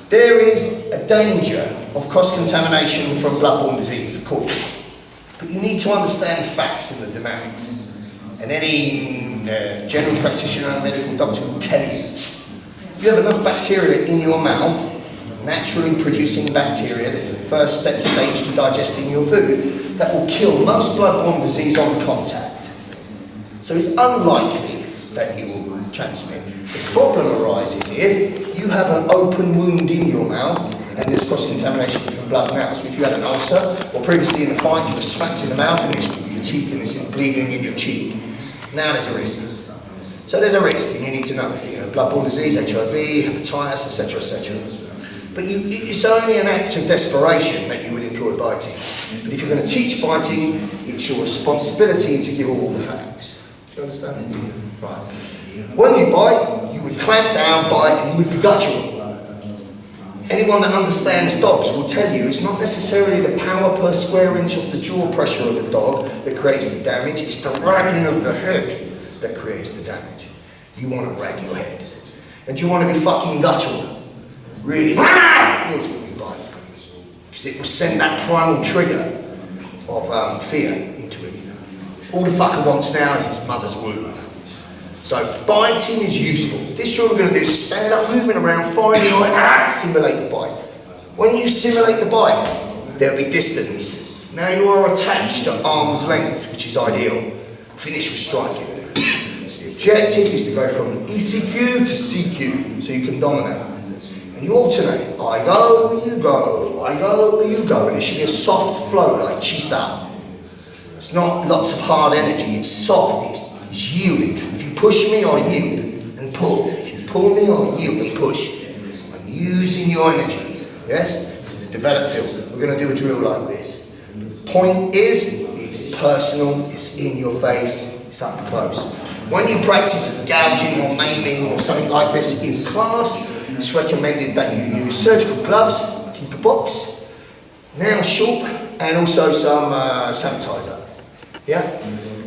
There is a danger of cross-contamination from bloodborne disease, of course. But you need to understand facts and the dynamics. And any general practitioner and medical doctor will tell you. You have enough bacteria in your mouth, naturally producing bacteria, that's the first stage to digesting your food, that will kill most bloodborne disease on contact. So it's unlikely that you will transmit. The problem arises if you have an open wound in your mouth and there's cross-contamination from blood now. So if you had an ulcer, or previously in a bite you were smacked in the mouth and your teeth and it's bleeding in your cheek, now there's a risk. So there's a risk and you need to know. Bloodborne disease, HIV, hepatitis, etc., etc. But it's only an act of desperation that you would employ biting. But if you're going to teach biting, it's your responsibility to give all the facts. Do you understand? Right. When you bite, you would clamp down, bite, and you would be guttural. Anyone that understands dogs will tell you it's not necessarily the power per square inch of the jaw pressure of the dog that creates the damage, it's the ragging of the head that creates the damage. You want to rag your head. And you want to be fucking guttural. Really, here's when you bite. Because it will send that primal trigger of fear into him. All the fucker wants now is his mother's womb. So biting is useful. This drill we're going to do is stand up, moving around, finding like simulate the bite. When you simulate the bite, there'll be distance. Now you are attached to arm's length, which is ideal. Finish with striking. So the objective is to go from ECQ to CQ, so you can dominate. And you alternate. I go, you go. I go, you go. And it should be a soft flow, like chisa. It's not lots of hard energy. It's soft. It's yielding. If you push me, I yield and pull. If you pull me, I yield and push. I'm using your energy. Yes? It's the developed field. We're going to do a drill like this. The point is, it's personal. It's in your face. It's up close. When you practice gouging or maiming or something like this in class, it's recommended that you use surgical gloves, keep a box, nail sharp, and also some sanitizer. Yeah?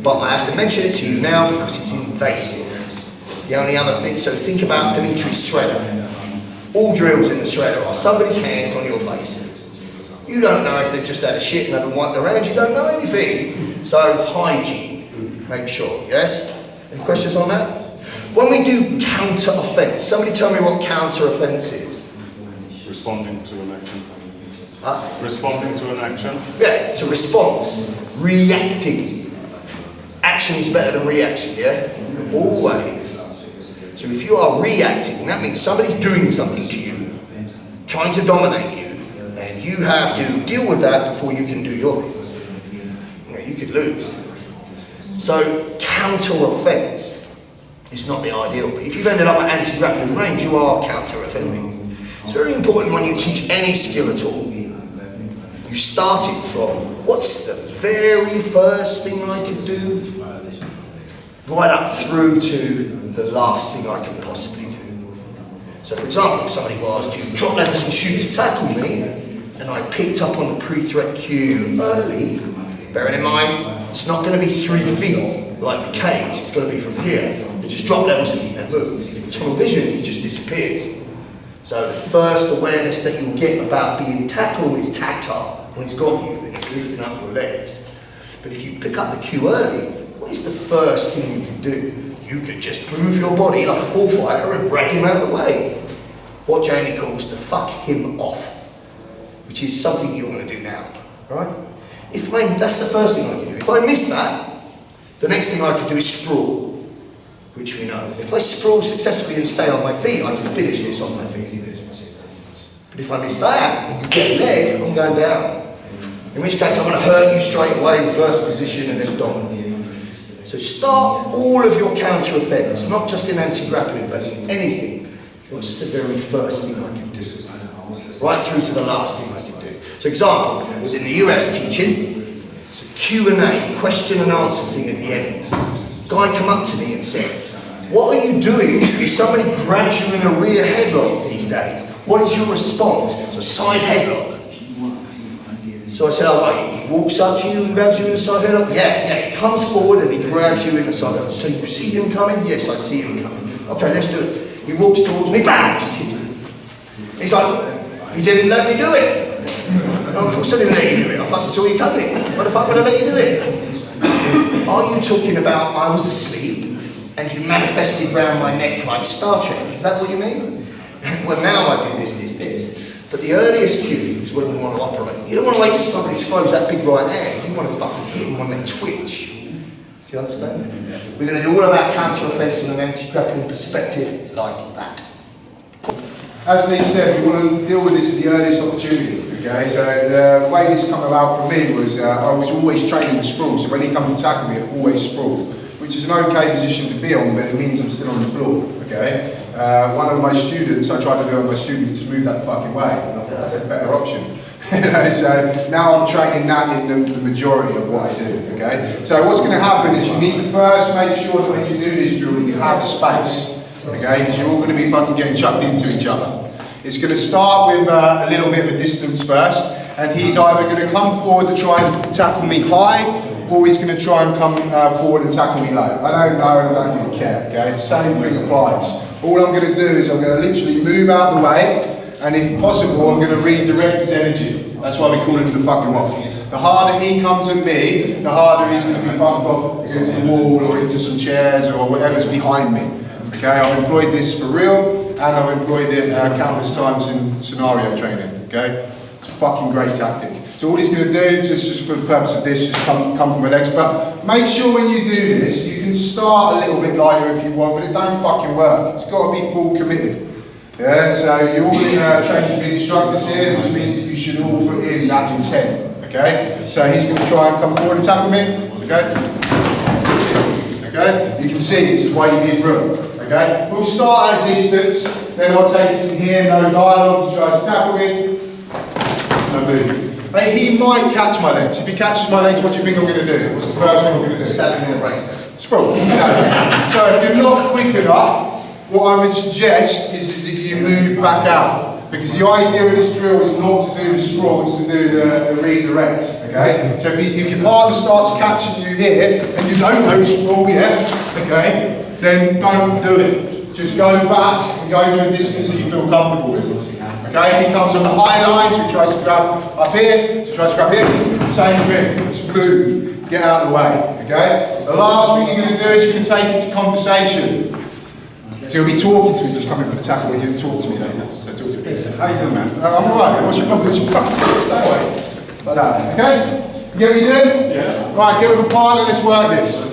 But I have to mention it to you now because it's invasive. The only other thing, so think about Dimitri's shredder. All drills in the shredder are somebody's hands on your face. You don't know if they've just had a shit and haven't wiped around, you don't know anything. So hygiene, make sure, yes? Any questions on that? When we do counter offence, somebody tell me what counter offence is. Responding to an action. Responding to an action? Yeah, it's a response. Reacting. Action is better than reaction, yeah? Always. So if you are reacting, that means somebody's doing something to you, trying to dominate you, and you have to deal with that before you can do your thing. You know, you could lose. So counter-offence is not the ideal, but if you've ended up at anti-grappling range, you are counter-offending. It's very important when you teach any skill at all. You start it from, what's the very first thing I could do? Right up through to the last thing I could possibly do. So for example, if somebody was to drop levels and shoot to tackle me, and I picked up on the pre-threat cue early, bearing in mind, it's not going to be 3 feet like the cage, it's going to be from here. You just drop levels and move. If you've tunnel vision, it just disappears. So the first awareness that you'll get about being tackled is tactile, when he's got you and he's lifting up your legs. But if you pick up the cue early, what is the first thing you can do? You could just move your body like a bullfighter and drag him out of the way. What Jamie calls to fuck him off, which is something you're going to do now, right? That's the first thing I can do. If I miss that, the next thing I can do is sprawl, which we know. If I sprawl successfully and stay on my feet, I can finish this on my feet. But if I miss that, you get a leg, I'm going down. In which case I'm going to hurt you straight away, reverse position and then dominate. So start all of your counter offence, not just in anti-grappling, but in anything. What's the very first thing I can do? Right through to the last thing I can do. So example, I was in the US teaching, it's a Q&A, question and answer thing at the end. Guy came up to me and said, what are you doing if somebody grabs you in a rear headlock these days? What is your response? It's a side headlock. So I said, oh wait, he walks up to you and grabs you in the side headlock? Yeah, he comes forward and he grabs you in the side headlock. So you see him coming? Yes, I see him coming. Okay, let's do it. He walks towards me, bam, just hits him. He's like, you didn't let me do it. Oh, of course I didn't let you do it. I fucking saw you coming. Why the fuck would I let you do it? Are you talking about I was asleep and you manifested round my neck like Star Trek? Is that what you mean? Well, now I do this. But the earliest cue is when we want to operate. You don't want to wait till somebody throws that big right hand. You want to fucking hit them when they twitch. Do you understand? We're going to do all of our counter-offence in an anti-grappling perspective like that. As Lee said, we want to deal with this at the earliest opportunity. Okay, so the way this came about for me was I was always training to sprawl. So when he comes to tackle me, I'd always sprawl, which is an okay position to be on, but it means I'm still on the floor. Okay. One of my students, I tried to do it with my students, just move that fucking way, and I thought that's a better option. So now I'm training that in the majority of what I do, okay? So what's going to happen is you need to first make sure that when you do this drill that you have space, okay? Because you're all going to be fucking getting chucked into each other. It's going to start with a little bit of a distance first, and he's either going to come forward to try and tackle me high, or he's going to try and come forward and tackle me low. I don't know, I don't really care, okay? The same thing applies. All I'm going to do is I'm going to literally move out of the way, and if possible, I'm going to redirect his energy. That's why we call him the fucking off. The harder he comes at me, the harder he's going to be fucked off against the wall or into some chairs or whatever's behind me. Okay, I've employed this for real, and I've employed it countless times in scenario training. Okay, it's a fucking great tactic. So all he's going to do, just for the purpose of this, just come from my legs. But make sure when you do this, you can start a little bit lighter if you want, but it don't fucking work. It's got to be full committed. Yeah, so you're all trained to be instructors here, which means that you should all put in that intent. Okay? So he's going to try and come forward and tackle me. Okay? Okay? You can see this is why you need room. Okay? We'll start at a distance, then I'll take it to here, no dialogue. He tries to tackle me. No move. He might catch my legs. If he catches my legs, what do you think I'm going to do? What's the first thing I'm going to do? Stab him in the brace. Sprawl. No. So if you're not quick enough, what I would suggest is that you move back out. Because the idea of this drill is not to do the sprawl, it's to do the redirect. Okay? So if your partner starts catching you here and you don't know sprawl yet, okay, then don't do it. Just go back and go to a distance that you feel comfortable with. Okay, if he comes on the high line, so he tries to grab up here, so he tries to grab here, same thing, just move, get out of the way, okay? The last thing you're going to do is you're going to take it to conversation. So you'll be talking to me, just come in for the tackle when you talk to me later. So talk to me. How you doing, man? I'm alright, what's your problem? What's your fucking stay away. Like that, okay? You get what you're doing? Yeah. Right, get with a partner, let's work this.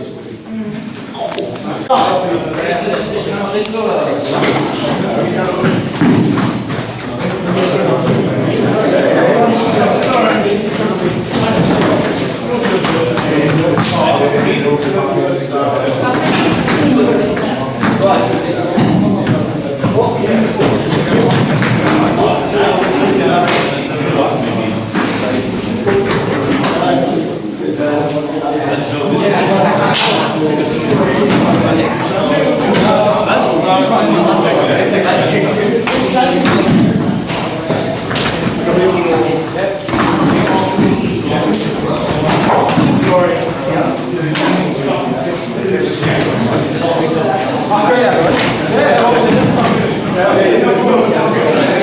Yeah.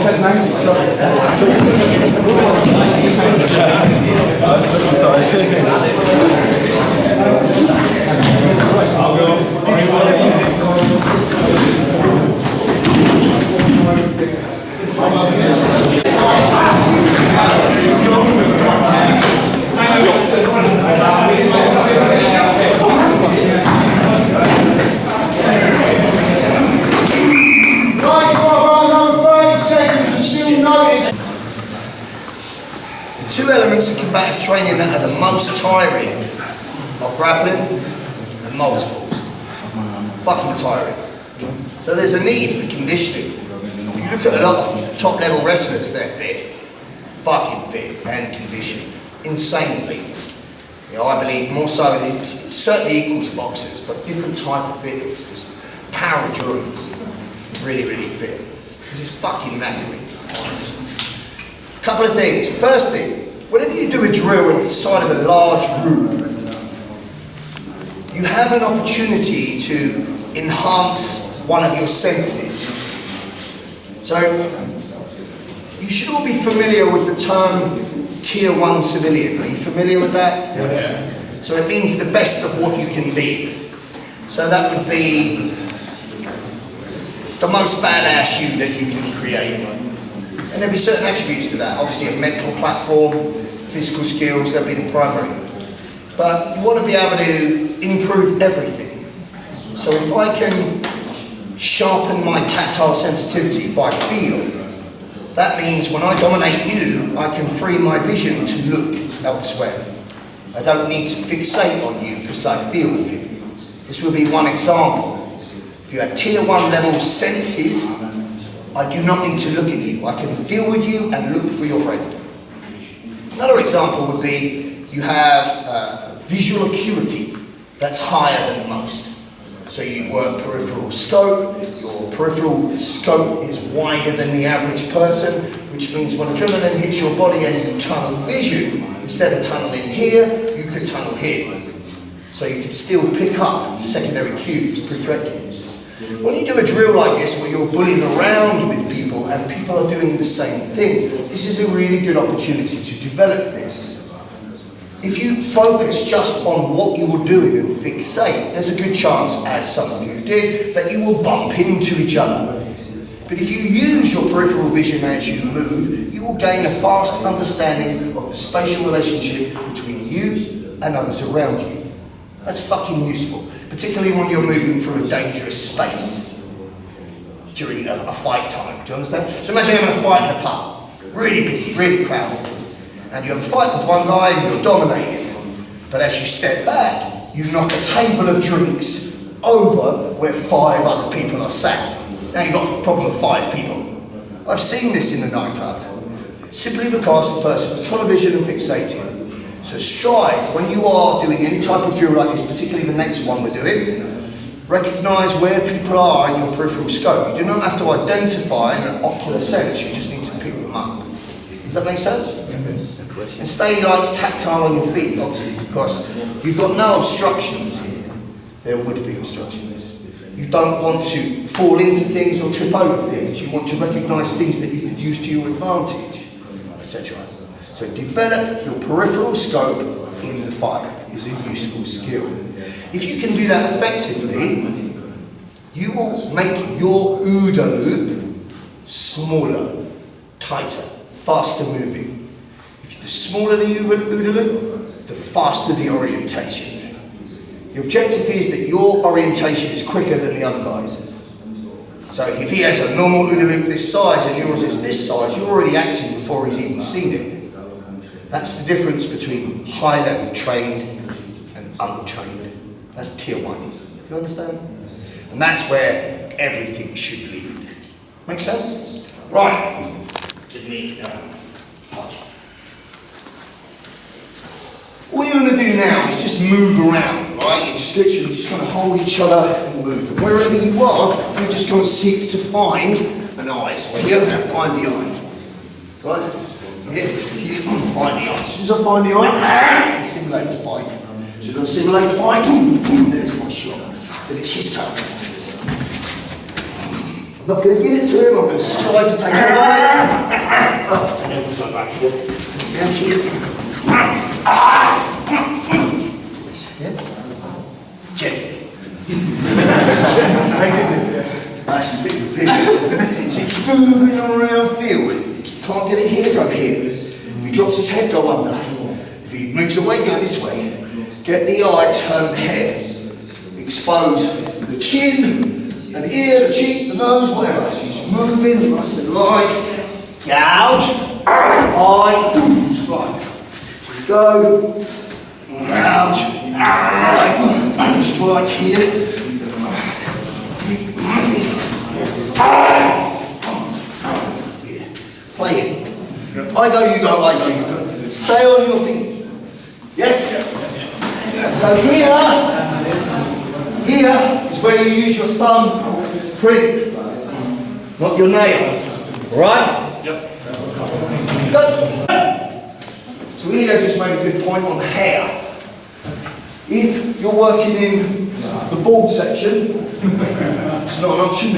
said 90. The two elements of combative training that are the most tiring are grappling and multiples. Fucking tiring. So there's a need for conditioning. If you look at a lot of top level wrestlers, they're fit. Fucking fit and conditioned. Insanely. You know, I believe more so, it's certainly equal to boxers, but different type of fitness, just power endurance. Really, really fit. This is fucking knackering. Couple of things. First thing, whenever you do a drill inside of a large group, you have an opportunity to enhance one of your senses. So, you should all be familiar with the term Tier 1 civilian. Are you familiar with that? Yeah. So it means the best of what you can be. So that would be the most badass you that you can create. And there'll be certain attributes to that. Obviously a mental platform, physical skills, they'll be the primary. But you want to be able to improve everything. So if I can sharpen my tactile sensitivity by feel, that means when I dominate you, I can free my vision to look elsewhere. I don't need to fixate on you because I feel you. This will be one example. If you have Tier 1 level senses, I do not need to look at you. I can deal with you and look for your friend. Another example would be you have visual acuity that's higher than most. So you work peripheral scope, your peripheral scope is wider than the average person, which means when adrenaline hits your body and you tunnel vision, instead of tunneling here, you could tunnel here. So you could still pick up secondary cues, pre-threat cues. When you do a drill like this where you're bullying around with people and people are doing the same thing, this is a really good opportunity to develop this. If you focus just on what you're doing and fixate, there's a good chance, as some of you did, that you will bump into each other. But if you use your peripheral vision as you move, you will gain a fast understanding of the spatial relationship between you and others around you. That's fucking useful, particularly when you're moving through a dangerous space during a fight time. Do you understand? So imagine having a fight in a pub, really busy, really crowded. And you have a fight with one guy and you're dominating. But as you step back, you knock a table of drinks over where 5 other people are sat. Now you've got a problem with 5 people. I've seen this in the nightclub. Simply because the person was tunnel vision and fixating. So strive, when you are doing any type of drill like this, particularly the next one we're doing, recognise where people are in your peripheral scope. You do not have to identify in an ocular sense, you just need to pick them up. Does that make sense? And stay like tactile on your feet, obviously, because you've got no obstructions here. There would be obstructions. You don't want to fall into things or trip over things. You want to recognise things that you could use to your advantage, etc. So develop your peripheral scope in the fight is a useful skill. If you can do that effectively, you will make your OODA loop smaller, tighter, faster moving. The smaller the OODA loop, the faster the orientation. The objective is that your orientation is quicker than the other guys. So if he has a normal OODA loop this size and yours is this size, you're already acting before he's even seen it. That's the difference between high level trained and untrained. That's Tier 1. Do you understand? And that's where everything should lead. Make sense? Right. All you're going to do now is just move around, right? You're just literally just going to hold each other and move. And wherever you are, you're just going to seek to find an eye. So here, find the eye. Right? Here, find the eye. As soon as I find the eye, simulate the bite. So you're going to simulate the bite, boom, boom, there's my shot. Then it's his turn. not going to give it to him, I'm going to try to take it away. And then we'll go back here. Down here. Yeah. Gently. Nice and big. So it's moving around field. If you can't get it here, go here. If he drops his head, go under. If he moves away, go this way. Get the eye, turn the head. Expose the chin, and ear, the cheek, the nose, whatever. So he's moving, nice and light. Gouge, eye, strike. Go, gouge, eye, strike here. Here. Play it. I go, you go, I go, you go. Stay on your feet. Yes? So here is where you use your thumb print, not your nail. Alright? Yep. Go. So Leo just made a good point on hair. If you're working in the bald section, it's not an option.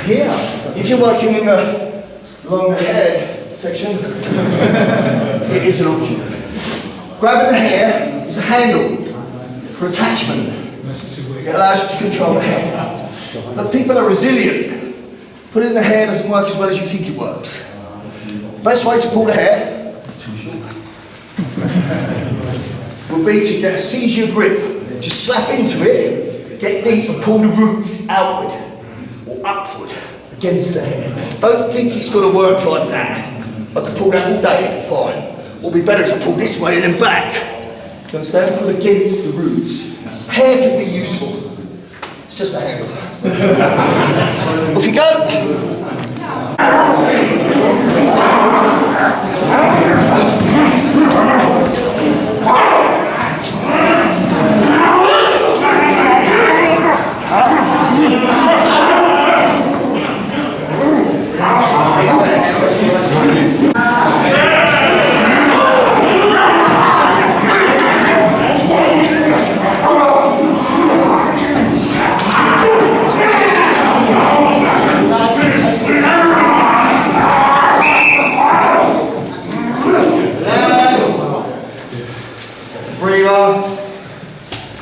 Here. If you're working in the longer haired section, it is an option. Grabbing the hair is a handle for attachment. It allows you to control the hair. But people are resilient. Putting the hair doesn't work as well as you think it works. Best way to pull the hair, it's too short, will be to get a seizure grip. Just slap into it, get deep and pull the roots outward or upward against the hair. Don't think it's going to work like that. I could pull that all day, it'd be fine. It would be better to pull this way and then back. You understand? Pull against the roots. Hair can be useful. It's just a handle. Off you go.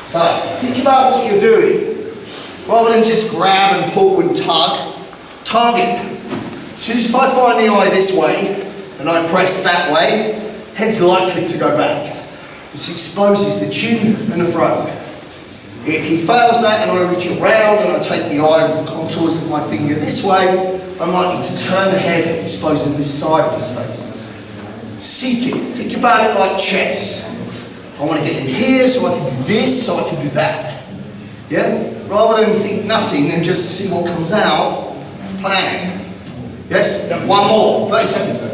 So, think about what you're doing. Rather than just grab and pull and tug, target. As soon as I find the eye this way, and I press that way, head's likely to go back. Which exposes the chin and the throat. If he fails that and I reach around and I take the eye with the contours of my finger this way, I'm likely to turn the head, exposing this side of his face. Seek it. Think about it like chess. I want to get in here so I can do this, so I can do that. Yeah? Rather than think nothing and just see what comes out, plan. Yes? One more. 30 seconds.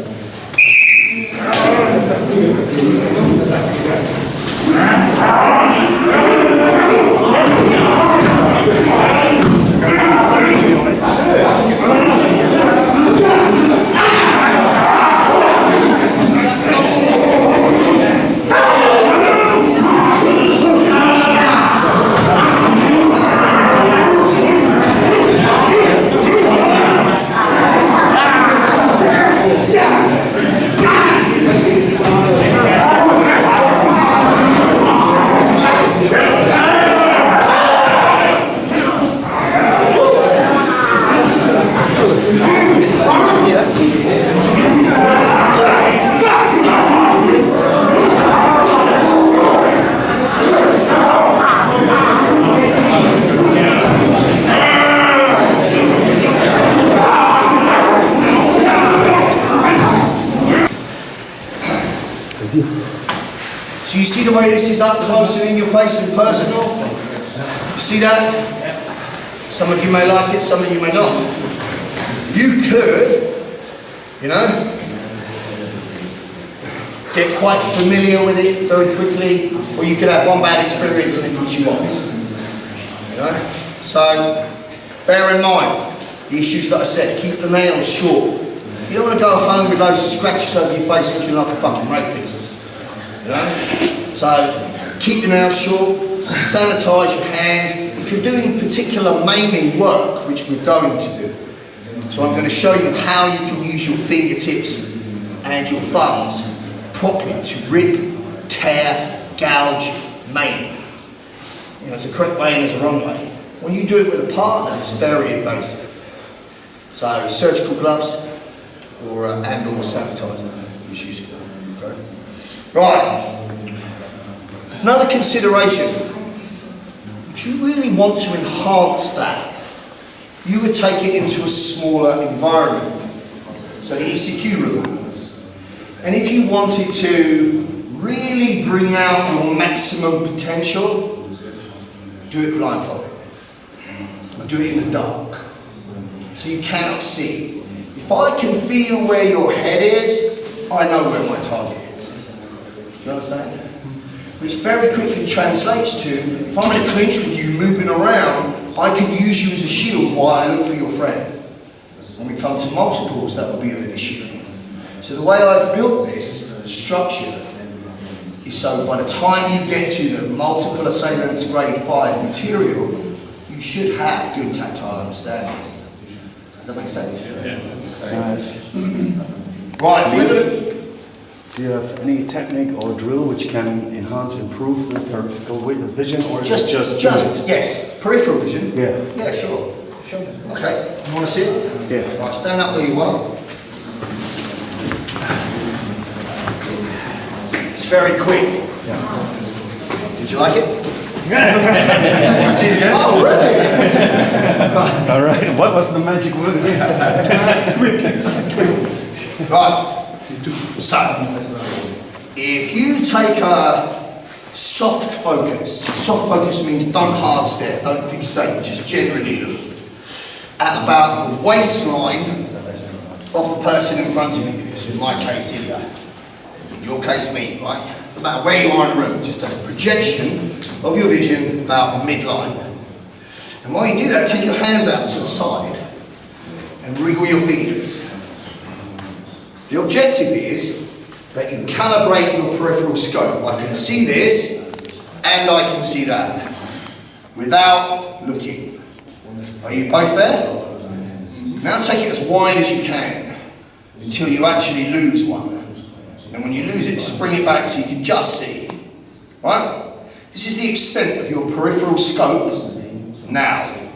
So you see the way this is up close and in your face and personal? You see that? Some of you may like it, some of you may not. You could, you know, get quite familiar with it very quickly, or you could have one bad experience and it puts you off. You know? So, bear in mind the issues that I said. Keep the nails short. You don't want to go home with loads of scratches over your face looking like a fucking rapist. You know? So, keep your nails short, sanitise your hands. if you're doing particular maiming work, which we're going to do, so I'm going to show you how you can use your fingertips and your thumbs properly to rip, tear, gouge, maim. You know, there's a correct way and there's a wrong way. When you do it with a partner, it's very invasive. So surgical gloves or and or sanitizer is useful. Okay. Right. Another consideration. If you really want to enhance that, you would take it into a smaller environment. So the ECQ room. And if you wanted to really bring out your maximum potential, do it blindfolded. Or do it in the dark. So you cannot see. If I can feel where your head is, I know where my target is. Do you understand? Which very quickly translates to, if I'm in a clinch with you moving around, I can use you as a shield while I look for your friend. When we come to multiples, that will be an issue. So the way I've built this structure is so by the time you get to the multiple assailants grade 5 material, you should have good tactile understanding. Does that make sense? Yes. Right, we're going to... Do you have any technique or drill which can enhance, improve the peripheral vision, or is it just yes, peripheral vision. Yeah. Yeah, sure. Okay, you want to see it? Yeah. Right, stand up where you are. It's very quick. Yeah. Did you like it? See it again? Oh, really? All right. What was the magic word? Right. So, if you take a soft focus means don't hard stare, don't fixate, just generally look at about the waistline of the person in front of you. So in my case here, in your case me, right? About where you are in the room, just a projection of your vision about midline. And while you do that, take your hands out to the side and wriggle your fingers. The objective is that you calibrate your peripheral scope. I can see this and I can see that without looking. Are you both there? Now take it as wide as you can until you actually lose one. And when you lose it, just bring it back so you can just see. Right? This is the extent of your peripheral scope now,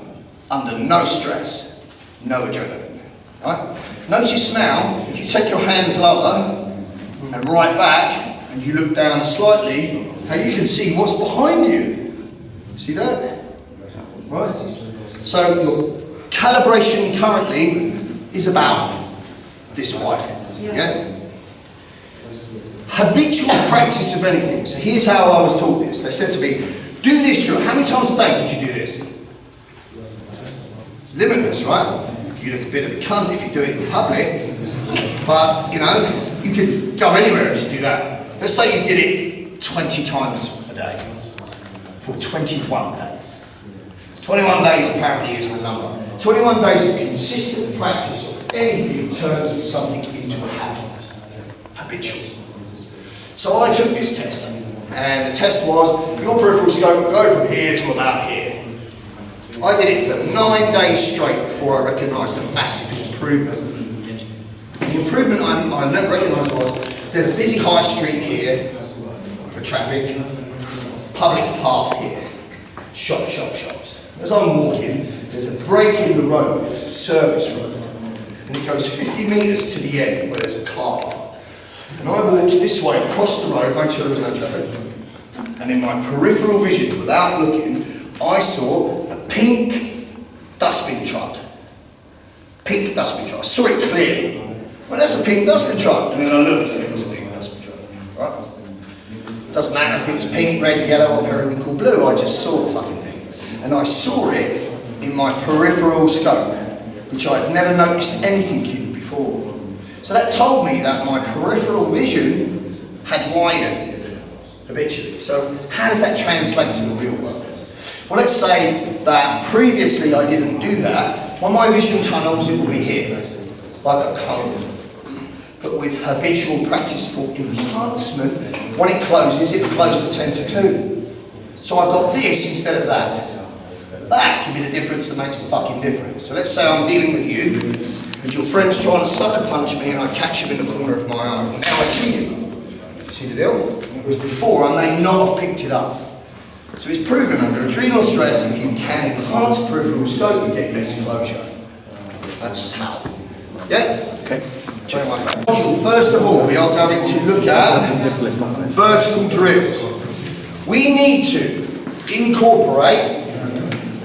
under no stress, no adrenaline. Right? Notice now, if you take your hands lower and right back, and you look down slightly, how you can see what's behind you. See that? Right? So your calibration currently is about this wide. Yeah? Habitual practice of anything. So here's how I was taught this. They said to me, do this drill. How many times a day could you do this? Limitless, right? You look a bit of a cunt if you do it in public, but you know, you could go anywhere and just do that. Let's say you did it 20 times a day for 21 days. 21 days apparently is the number. 21 days of consistent practice of anything turns something into a habit, habitual. So I took this test, and the test was your peripheral scope will go from here to about here. I did it for 9 days straight before I recognised a massive improvement. The improvement I recognised was there's a busy high street here for traffic, public path here, shops. As I'm walking, there's a break in the road, it's a service road, and it goes 50 metres to the end where there's a car park. And I walked this way across the road, made sure there was no traffic, and in my peripheral vision, without looking, I saw a pink dustbin truck. Pink dustbin truck. I saw it clearly. Well, that's a pink dustbin truck. And then I looked and it was a pink dustbin truck. Right? Doesn't matter if it was pink, red, yellow, or periwinkle blue. I just saw the fucking thing. And I saw it in my peripheral scope, which I'd never noticed anything in before. So that told me that my peripheral vision had widened habitually. So how does that translate to the real world? Well, let's say that previously I didn't do that. Well, my vision tunnels, it will be here, like a cone. But with habitual practice for enhancement, when it closes, it'll close to 10 to 2. So I've got this instead of that. But that can be the difference that makes the fucking difference. So let's say I'm dealing with you, and your friend's trying to sucker punch me, and I catch him in the corner of my eye. Now I see him. See the deal? Whereas before, I may not have picked it up. So it's proven under adrenal stress, if you can enhance peripheral scope, you get less closure. That's how. Yeah? Okay. First of all, we are going to look at vertical drills. We need to incorporate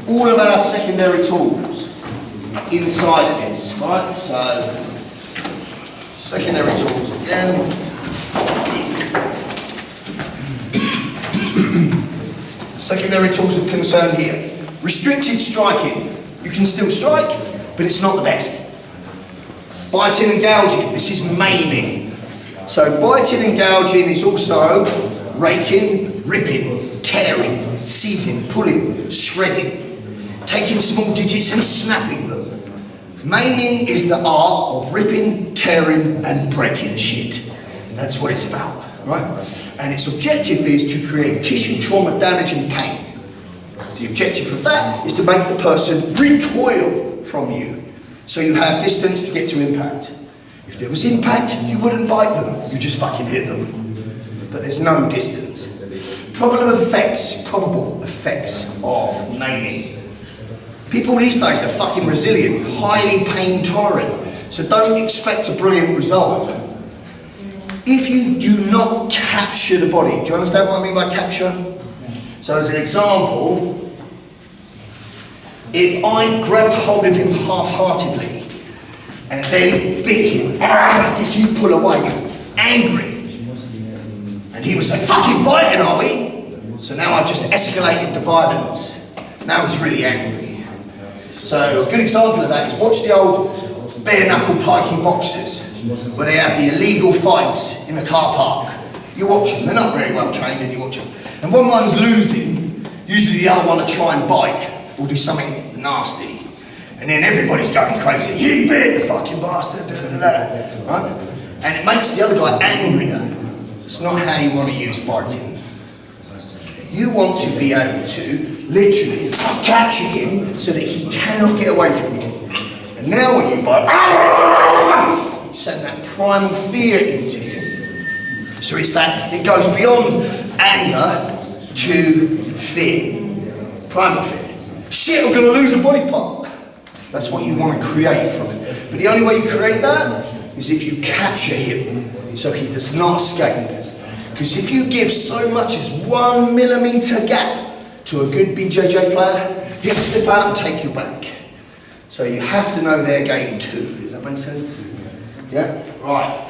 all of our secondary tools inside of this, right? So, secondary tools again. Secondary tools of concern here. Restricted striking. You can still strike, but it's not the best. Biting and gouging, this is maiming. So biting and gouging is also raking, ripping, tearing, seizing, pulling, shredding, taking small digits and snapping them. Maiming is the art of ripping, tearing and breaking shit. That's what it's about, right? And its objective is to create tissue trauma, damage and pain. The objective of that is to make the person recoil from you. So you have distance to get to impact. If there was impact, you wouldn't bite them, you just fucking hit them. But there's no distance. Probable effects of maiming. People these days are fucking resilient, highly pain tolerant, so don't expect a brilliant result. If you do not capture the body, do you understand what I mean by capture? So as an example, if I grabbed hold of him half-heartedly and then bit him, as you pull away, angry, and he was like, fucking biting, are we? So now I've just escalated the violence. Now he's really angry. So a good example of that is watch the old bare-knuckle pikey boxers, where they have the illegal fights in the car park. You watch them, they're not very well trained, and you watch them. And when one's losing, usually the other one will try and bite, or do something nasty. And then everybody's going crazy. You bit the fucking bastard, right? And it makes the other guy angrier. It's not how you want to use biting. You want to be able to literally capture him so that he cannot get away from you. And now when you bite, you send that primal fear into him. So it's that, it goes beyond anger to fear. Primal fear. Shit, I'm going to lose a body part. That's what you want to create from it. But the only way you create that is if you capture him so he does not escape. Because if you give so much as 1 millimetre gap to a good BJJ player, he'll slip out and take you back. So you have to know their game too. Does that make sense? Yeah? Right.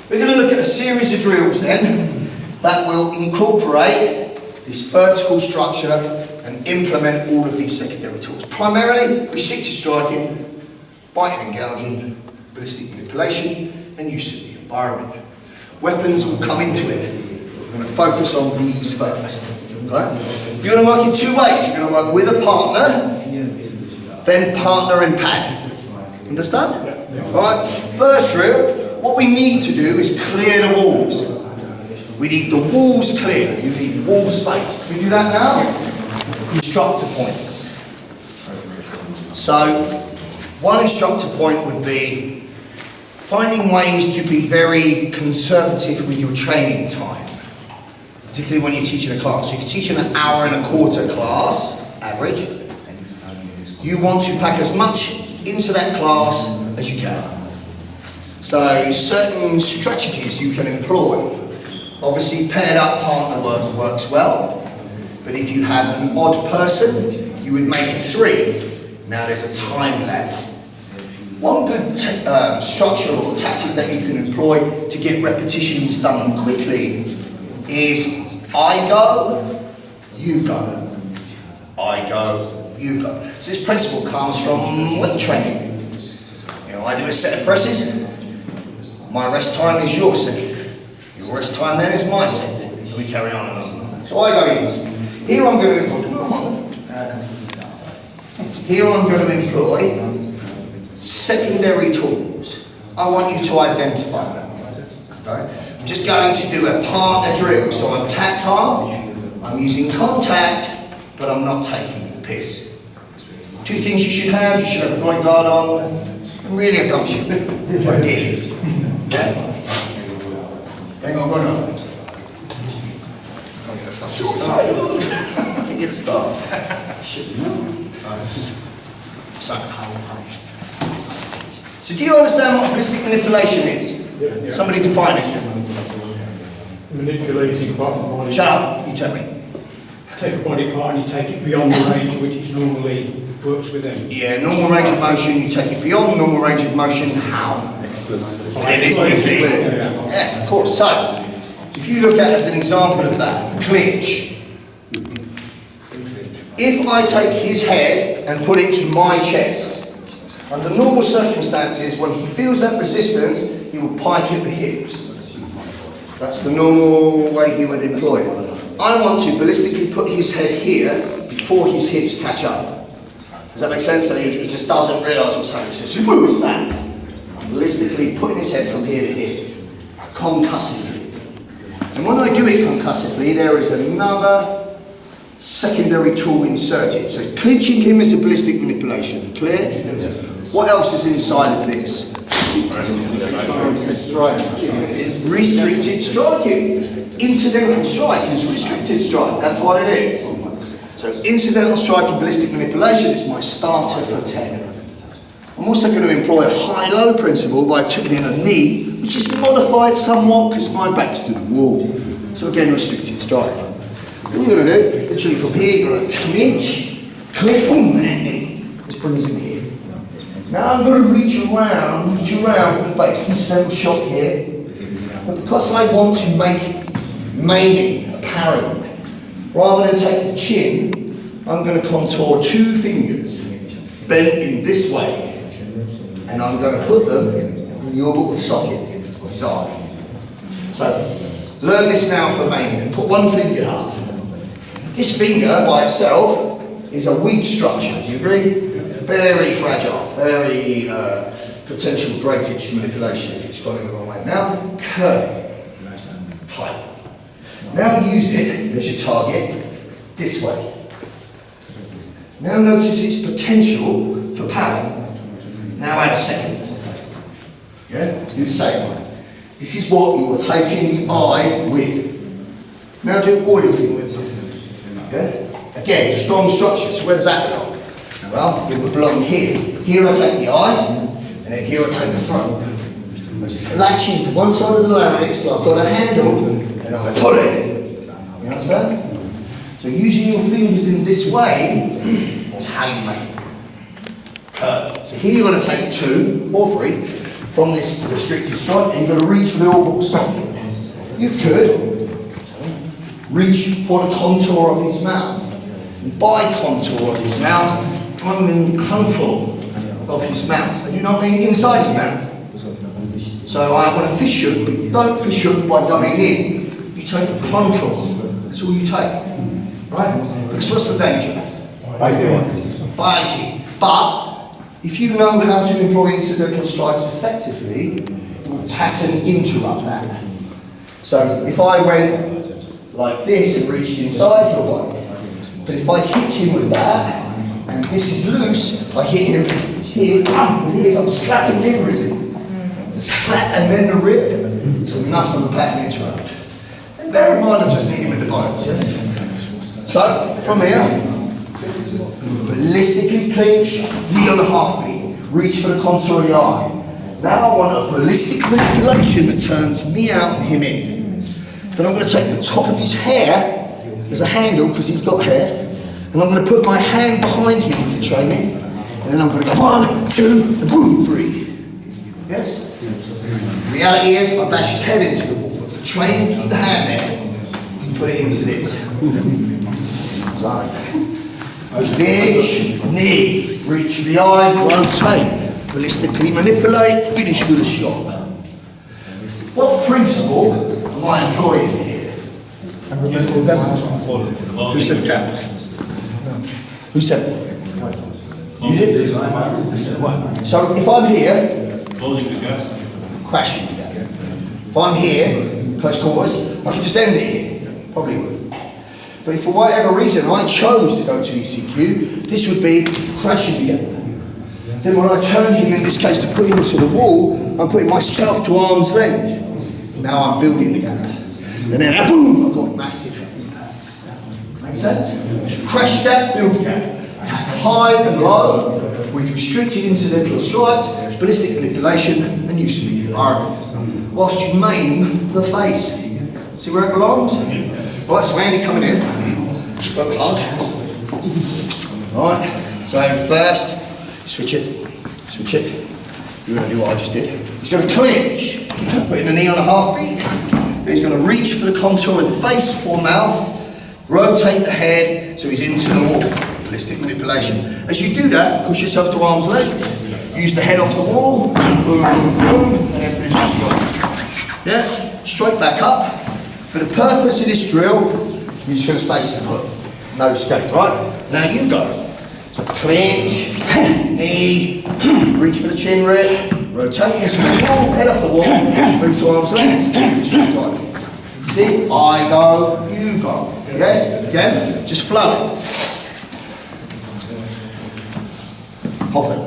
We're going to look at a series of drills then that will incorporate this vertical structure and implement all of these secondary tools. Primarily, restricted striking, biting and gouging, ballistic manipulation, and use of the environment. Weapons will come into it. We're going to focus on these first. Okay? You're going to work in two ways. You're going to work with a partner, then partner and pad. Understand? Alright, first drill, what we need to do is clear the walls. We need the walls clear. You need wall space. Can we do that now? Instructor points. So, one instructor point would be finding ways to be very conservative with your training time, particularly when you're teaching a class. So if you're teaching an hour and a quarter class, average, you want to pack as much into that class as you can. So certain strategies you can employ. Obviously paired up partner work works well, but if you have an odd person, you would make it 3. Now there's a time lag. One good structure or tactic that you can employ to get repetitions done quickly is I go, you go. I go, you go. So this principle comes from weight training. You know, I do a set of presses. My rest time is your set. Your rest time then is my set. And we carry on and on. So I go in. Here I'm going to employ. Here I'm going to employ secondary tools. I want you to identify them. Okay? I'm just going to do a partner drill. So I'm tactile. I'm using contact, but I'm not taking the piss. Two things you should have a groin guard on, and really a gum shoe, ideally. Yeah? Hang on, go on. I think it's start. So do you understand what ballistic manipulation is? Somebody define it. Manipulating body. Shut up, you tell me. Take a body part and you take it beyond the range which it normally works within. Yeah, normal range of motion, you take it beyond normal range of motion, how? Realistically. Yes, of course. So, if you look at as an example of that, clinch. If I take his head and put it to my chest, under normal circumstances, when he feels that resistance, he will pike at the hips. That's the normal way he would employ it. I want to ballistically put his head here before his hips catch up. Does that make sense? So he just doesn't realise what's happening. So he moves back. Ballistically putting his head from here to here. Concussively. And when I do it concussively, there is another secondary tool inserted. So clinching him is a ballistic manipulation. Clear? What else is inside of this? Restricted striking. Incidental strike is restricted strike. That's what it is. So incidental strike and ballistic manipulation is my starter for 10. I'm also going to employ a high-low principle by tucking in a knee, which is modified somewhat because my back's to the wall. So again, restricted strike. What are you going to do? Literally from here, you're going to clinch, boom, and knee. This brings him here. Now I'm going to reach around for the face, incidental shot here. But because I want to make maiming apparent, rather than take the chin, I'm going to contour two fingers bent in this way, and I'm going to put them in the orbital socket of his eye. So, learn this now for maiming. Put one finger up. This finger by itself is a weak structure, do you agree? Very fragile, very potential breakage manipulation if it's gone in the wrong way. Now, curve it, tight. Now use it as your target this way. Now notice its potential for power. Now add a second. Yeah? Do the same one. This is what you are taking the eye with. Now do all your fingers. Okay? Again, strong structure. So where does that belong? Well, it would belong here. Here I take the eye, and then here I take the throat. Latch into one side of the larynx, so I've got a handle, and I pull it. You understand? So using your fingers in this way is how you make it. Curve. So here you're going to take 2 or 3 from this restricted strike, and you're going to reach for the orbital socket. You could reach for the contour of his mouth. And by contour of his mouth, I mean contour of his mouth. I do not mean inside his mouth. So I want to fish hook, but you don't fish hook by going in. You take the contour. That's all you take. Right? Because what's the danger? Biting. But if you know how to employ incidental strikes effectively, it will pattern interrupt that. So if I went like this and reached inside, you're right. But if I hit him with that, and this is loose, I hit him here, I'm slapping the rib. Slap and then the rib. So enough of a pattern interrupt. And bear in mind I'm just hitting him with the bites, yes? So, from here, ballistically clinch, knee on a half beat, reach for the contour of the eye. Now I want a ballistic manipulation that turns me out and him in. Then I'm going to take the top of his hair as a handle, because he's got hair, and I'm going to put my hand behind him for training, and then I'm going to go 1, 2, and boom, 3. Yes? The reality is, I bash his head into the wall, but for training, keep the hand there, and put it into this. So, clinch, knee, reach for the eye, rotate, ballistically manipulate, finish with a shot. What principle am I employing here? Who said cap? Who said it? You did? So if I'm here, crashing together. If I'm here, close quarters, I can just end it here. Probably would. But if for whatever reason I chose to go to ECQ, this would be crashing again. Then when I turn him, in this case, to put him into the wall, I'm putting myself to arm's length. Now I'm building the gap. And then, boom, I've got massive. Make sense? Crash step, build gap. Attack high and low, with restricted incidental strikes, ballistic manipulation, and use of the environment. Whilst you maim the face. See where it belongs? Right, so Andy coming in. Work hard. Right, so first, switch it. You're going to do what I just did. He's going to clinch, putting the knee on a half beat. Then he's going to reach for the contour of the face or mouth, rotate the head so he's into the wall. Ballistic manipulation. As you do that, push yourself to arm's length. Use the head off the wall, boom, boom, boom, and then finish the strike. Yeah, straight back up. For the purpose of this drill, you're just going to stay put. No escape, right? Now you go. So clinch, knee, reach for the chin rib, rotate into the wall, head off the wall, move to arm's length, finish the strike. See? I go, you go. Yes? Again, just flow it. Hold it.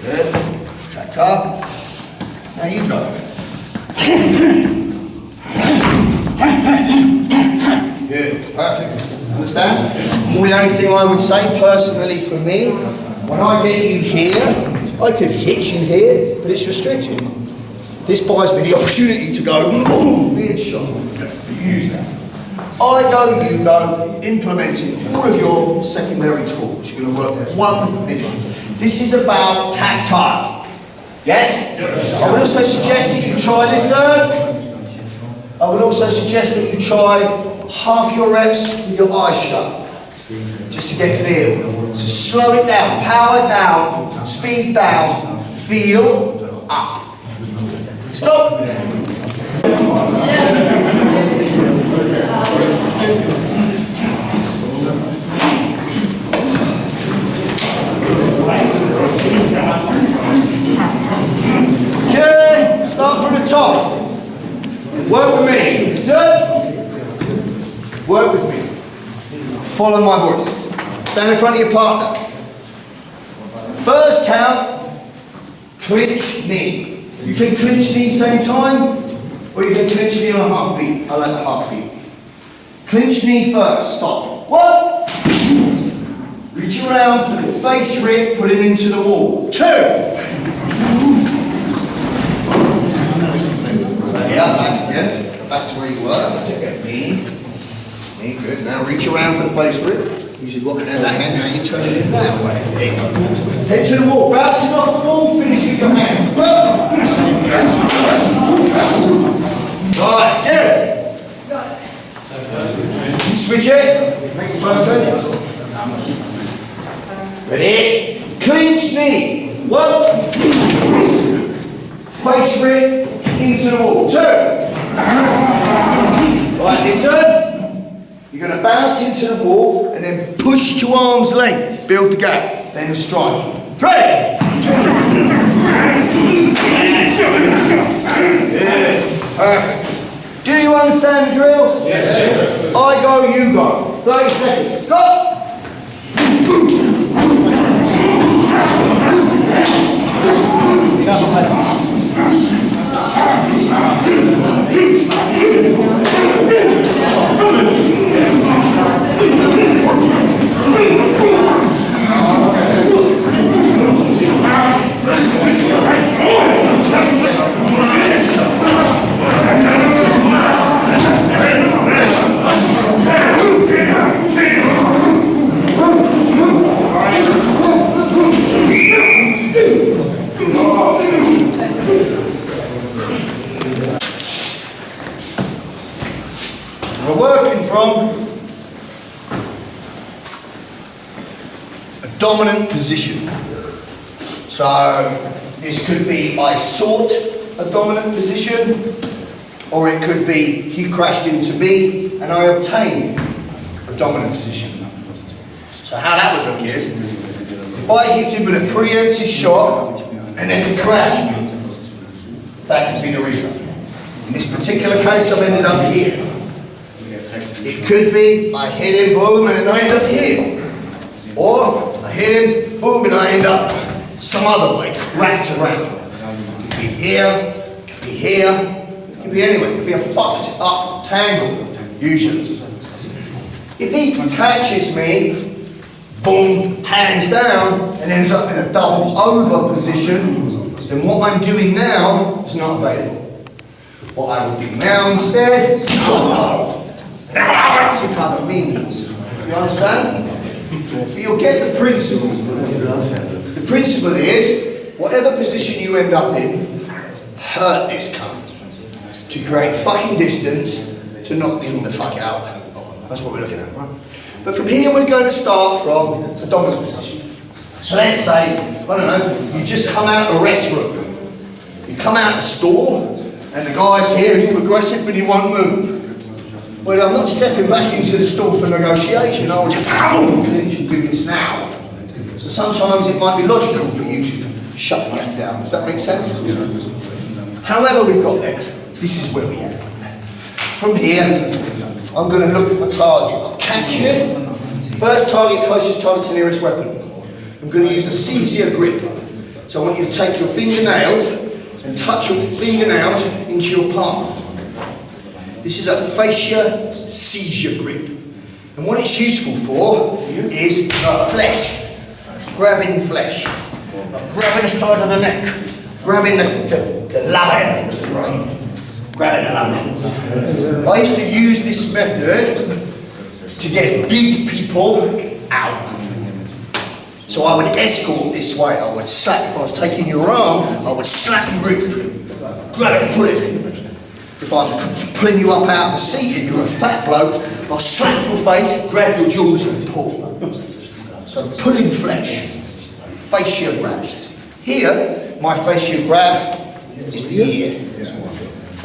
Good. Back up. Now you go. Good. Perfect. Understand? The only thing I would say personally for me, when I get you here, I could hit you here, but it's restricted. This buys me the opportunity to go, boom, big shot. Use that. I go, you go, implementing all of your secondary tools. You're going to work 1 minute. This is about tactile. Yes? I would also suggest that you try this, sir. I would also suggest that you try half your reps with your eyes shut, just to get feel. So slow it down, power down, speed down, feel up. Stop. Okay, start from the top. Work with me. Listen. Work with me. Follow my voice. Stand in front of your partner. First count, clinch knee. You can clinch knee same time, or you can clinch knee on a half beat. I like the half beat. Clinch knee first. Stop. 1. Reach around for the face rib, put it into the wall. 2. Yeah, back again. Back to where you were. Knee. Knee, good. Now reach around for the face rib. Usually what that hand, now you turn it that way. There you go. Head to the wall. Bouncing off the wall, finish with your hands. Right, yes. Switch it. Next person. Ready? Clinch knee. 1. Face rib into the wall. 2. Right, listen. You're going to bounce into the wall and then push to arm's length. Build the gap. Then strike. 3. Good. Perfect. Do you understand the drill? Yes, sir. I go, you go. 30 seconds. Go! We're working from a dominant position. So this could be I sought a dominant position, or it could be he crashed into me and I obtained a dominant position. So how that would look is, if I hit him with a preemptive shot and then he crashed me, that could be the reason. In this particular case, I've ended up here. It could be I hit him, boom, and then I end up here. Or I hit him, boom, and I end up some other way, wrapped around. It could be here, it could be here, it could be anywhere. It could be a fucked up tangle, usually. If he catches me, boom, hands down, and ends up in a double over position, then what I'm doing now is not available. What I will do now instead, that's the kind of means. You understand? But you'll get the principle. The principle is, whatever position you end up in, hurt this cunt. To create fucking distance, to knock him the fuck out. That's what we're looking at, right? But from here we're going to start from the dominant position. So let's say, I don't know, you just come out of a restroom. You come out of the store, and the guy's here who's progressive and he won't move. Well, I'm not stepping back into the store for negotiation, I will just do this now. So sometimes it might be logical for you to shut the gap down. Does that make sense? However we've got there, this is where we are. From here, I'm going to look for target. I've captured. First target, closest target to nearest weapon. I'm going to use a seizure grip. So I want you to take your fingernails and touch your fingernails into your palm. This is a fascia seizure grip. And what it's useful for is flesh. Grabbing flesh. Grabbing the side of the neck. Grabbing the lamina. Grabbing the lamina. I used to use this method to get big people out. So I would escort this way. I would slap, if I was taking your arm, I would slap you, grab it, pull it. If I was pulling you up out of the seat and you're a fat bloke, I'll slap your face, grab your jaws and pull. So pulling flesh, fascia grabs. Here, my fascia grab is the ear.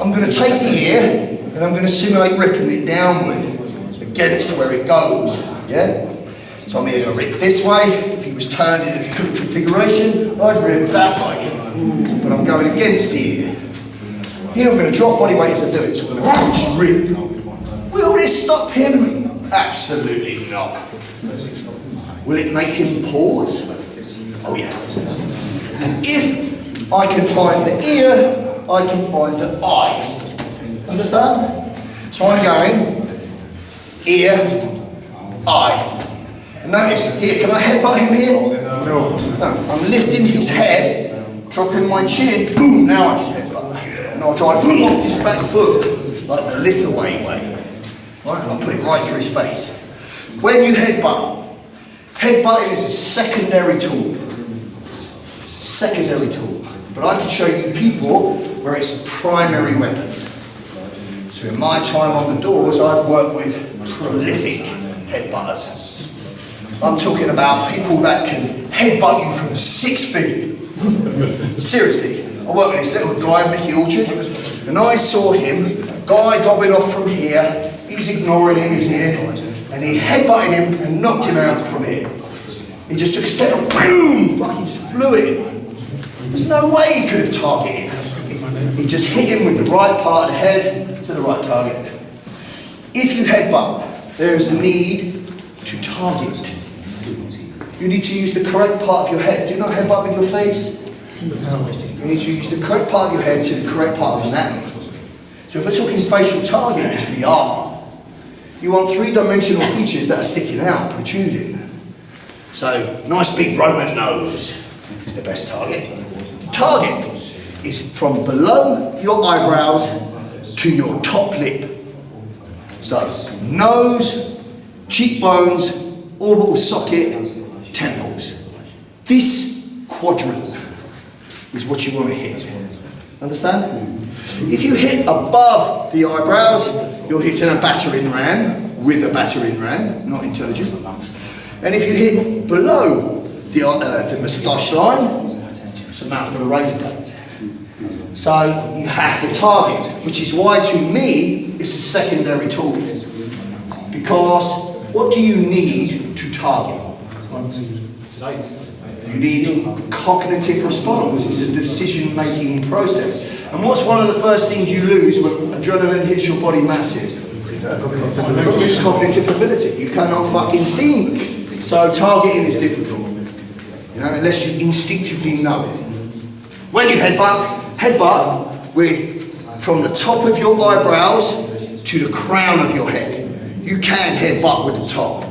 I'm going to take the ear and I'm going to simulate ripping it downward against where it goes. Yeah? So I'm either going to rip this way. If he was turned in a different configuration, I'd rip that way. But I'm going against the ear. Here I'm going to drop body weight as I do it. So I'm going to rip. Will this stop him? Absolutely not. Will it make him pause? Oh yes. And if I can find the ear, I can find the eye. Understand? So I'm going ear, eye. Notice here, can I headbutt him here? No. I'm lifting his head, dropping my chin, boom, now I can headbutt. And I'll try to pull off this back foot, like the Lithuanian way. Right, and I'll put it right through his face. When you headbutt, headbutting is a secondary tool. It's a secondary tool. But I can show you people where it's a primary weapon. So in my time on the doors, I've worked with prolific headbutters. I'm talking about people that can headbutt you from 6 feet. Seriously, I worked with this little guy, Mickey Orchard, and I saw him, guy gobbling off from here, he's ignoring him, he's here, and he headbutted him and knocked him out from here. He just took a step and boom, fucking just flew at him. There's no way he could have targeted him. He just hit him with the right part of the head to the right target. If you headbutt, there is a need to target. You need to use the correct part of your head. Do not headbutt with your face. You need to use the correct part of your head to the correct part of the anatomy. So if we're talking facial target, which we are, you want three-dimensional features that are sticking out, protruding. So, nice big Roman nose is the best target. Target is from below your eyebrows to your top lip. So, nose, cheekbones, orbital socket, temples. This quadrant is what you want to hit. Understand? If you hit above the eyebrows, you're hitting a battering ram with a battering ram, not intelligent. And if you hit below the moustache line, it's a mouthful of razor blades. So you have to target, which is why to me it's a secondary tool. Because what do you need to target? You need cognitive response. It's a decision-making process. And what's one of the first things you lose when adrenaline hits your body massive? Cognitive ability. You cannot fucking think. So targeting is difficult. You know, unless you instinctively know it. When you headbutt with from the top of your eyebrows to the crown of your head. You can headbutt with the top.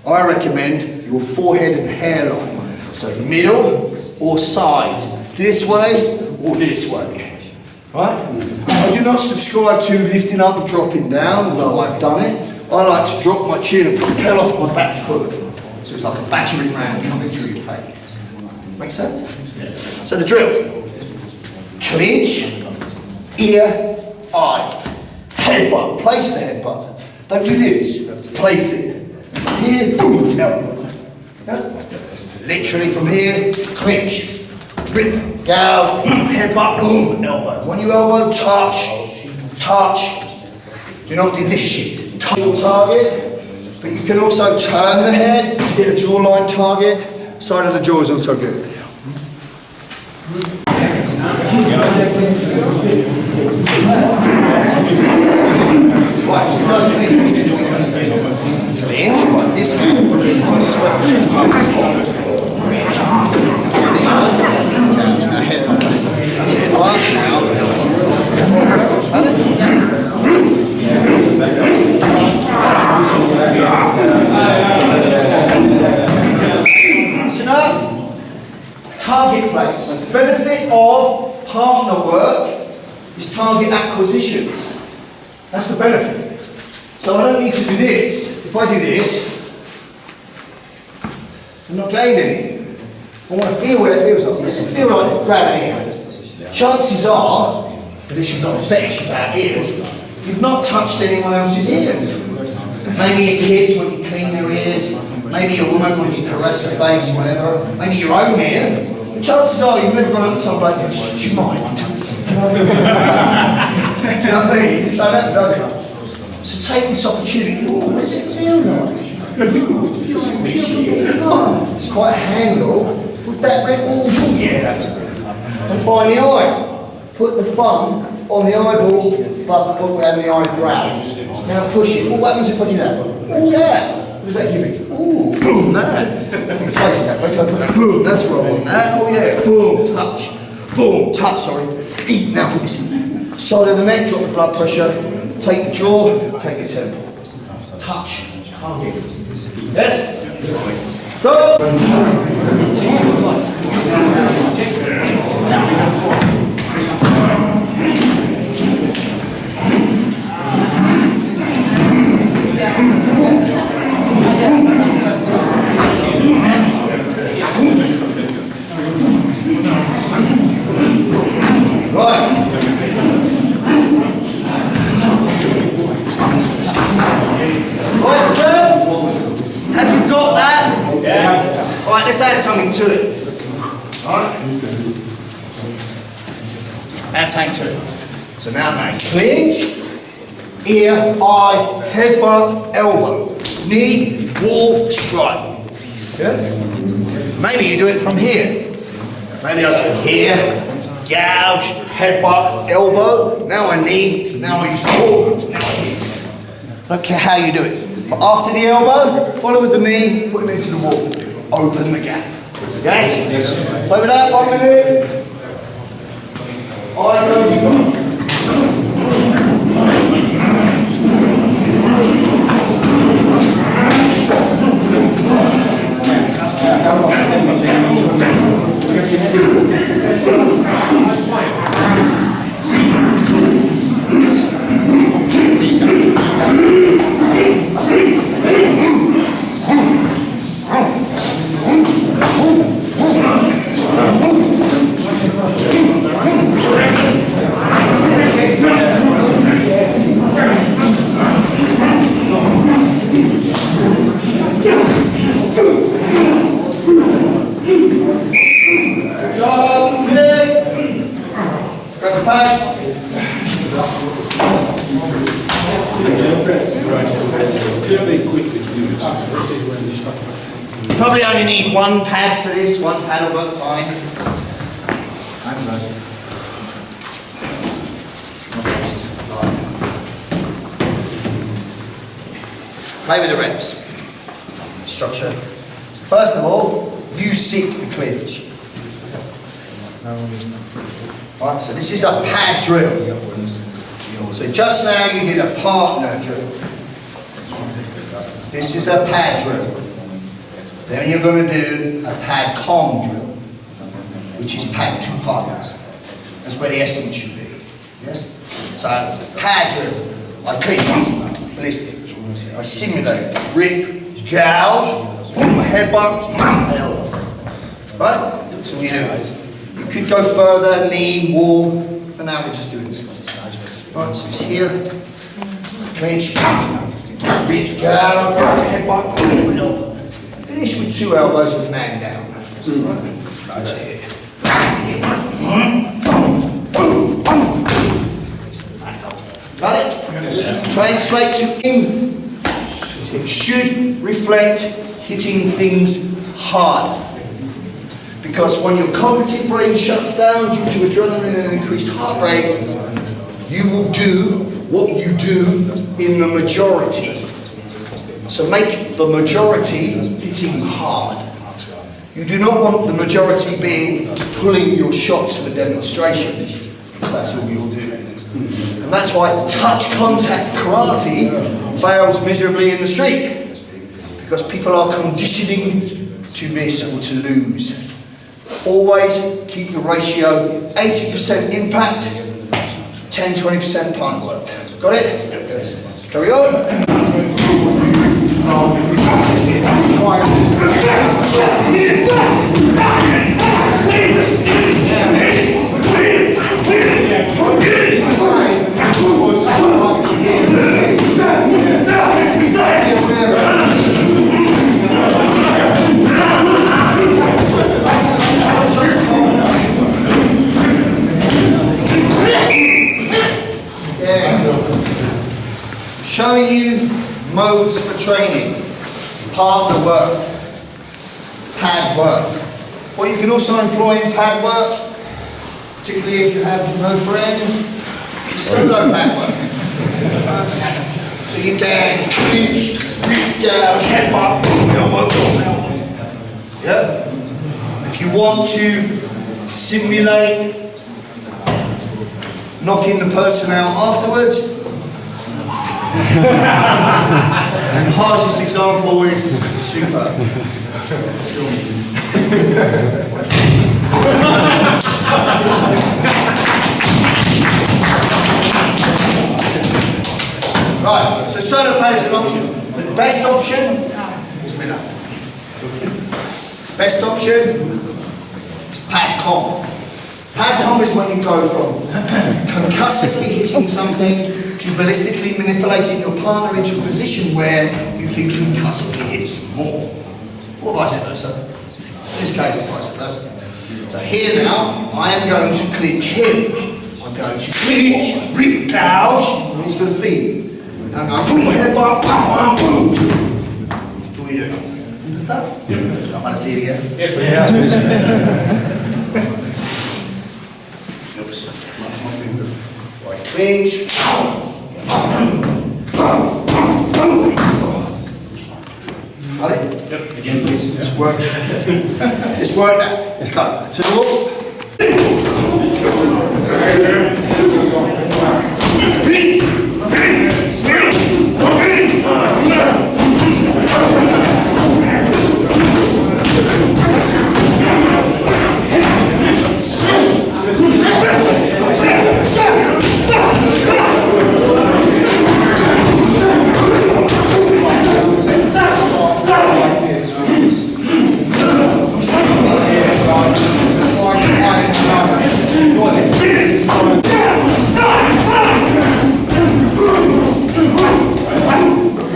I recommend your forehead and hairline. So middle or sides. This way or this way. Right? I do not subscribe to lifting up and dropping down, although I've done it. I like to drop my chin and propel off my back foot. So it's like a battering ram coming through your face. Make sense? So the drill. Clinch, ear, eye. Headbutt. Place the headbutt. Don't do this. Place it. Here, boom, elbow. Literally from here, clinch. Rip, gouge, headbutt, boom, elbow. When you elbow, touch. Do not do this shit. Touch your target, but you can also turn the head to get a jawline target. Side of the jaw is also good. Right, so just clinch like this hand. Now headbutt. Headbutt now. So now, target place. The benefit of partner work is target acquisition. That's the benefit. So I don't need to do this. If I do this, I'm not gained anything. I want to feel what it feels like. It doesn't feel like gravity. Chances are, but this should not affect you about ears, you've not touched anyone else's ears. Maybe your kids when you clean their ears, maybe a woman when you caress her face, whatever, maybe your own ear. Chances are you've never gone up to somebody and goes, do you mind? Do you know what I mean? So that's does it. So take this opportunity. Oh, what does it feel like? It's quite a handle. Put that red ball, yeah. And find the eye. Put the thumb on the eyeball, but and the eyebrow. Now push it. What happens if I do that? Oh, yeah. What does that give me? Ooh, boom, that. Place that. Where can I put that? Boom, that's what I want. That. Oh, yeah. Boom, touch. Boom, touch, sorry. Eat. Now put this in. Side of the neck, drop the blood pressure. Take the jaw, take the temple. Touch. Target. Yes? Go! Right. Right, sir? Have you got that? Yeah. Alright, let's add something to it. Alright? Add something to it. So now clinch, ear, eye, headbutt, elbow, knee, wall, strike. Good? Maybe you do it from here. Maybe I go here, gouge, headbutt, elbow, now a knee, now I use the wall, now here. I don't care how you do it. But after the elbow, follow with the knee, put him into the wall. Open the gap. Yes? Play with that, 1 minute. I go, you go. You probably only need one pad for this, one pad will work fine. Play with the reps. Structure. First of all, you seek the clinch. Right, so this is a pad drill. So just now you did a partner drill. This is a pad drill. Then you're going to do a pad com drill, which is pad 2 partners. That's where the essence should be. Yes? So pad drill. I clinch, ballistic. I simulate, rip, gouge, headbutt, elbow. Right? So we do this. You could go further, knee, wall. For now we're just doing this. Right, so it's here. Clinch, rip, gouge, headbutt, elbow. Finish with 2 elbows and man down. Got it? Translate to English. It should reflect hitting things hard. Because when your cognitive brain shuts down due to adrenaline and increased heart rate, you will do what you do in the majority. So make the majority hitting hard. You do not want the majority being pulling your shots for demonstration, because that's all you'll do. And that's why touch contact karate fails miserably in the street, because people are conditioning to miss or to lose. Always keep the ratio 80% impact, 10-20% punt work. Got it? Carry on. Showing you modes for training, partner work, pad work. What you can also employ in pad work, particularly if you have no friends, is solo pad work. So you can reach, gouge, headbutt, elbow. Yep. If you want to simulate knocking the person out afterwards, and Harsh's example is super. Right, so solo pad is an option. The best option is Miller. Best option is pad com. Pad com is when you go from concussively hitting something to ballistically manipulating your partner into a position where you can concussively hit some more. Or vice versa. In this case, vice versa. So here now, I am going to clinch him. I'm going to clinch, rip, gouge, and he's going to feed. And I'm going boom, headbutt, bam, boom. What do we do? Understand? Yeah. I want to see it again. Right, clinch. Got it? Yep. It's worked. It's worked now. Let's go. To the wall.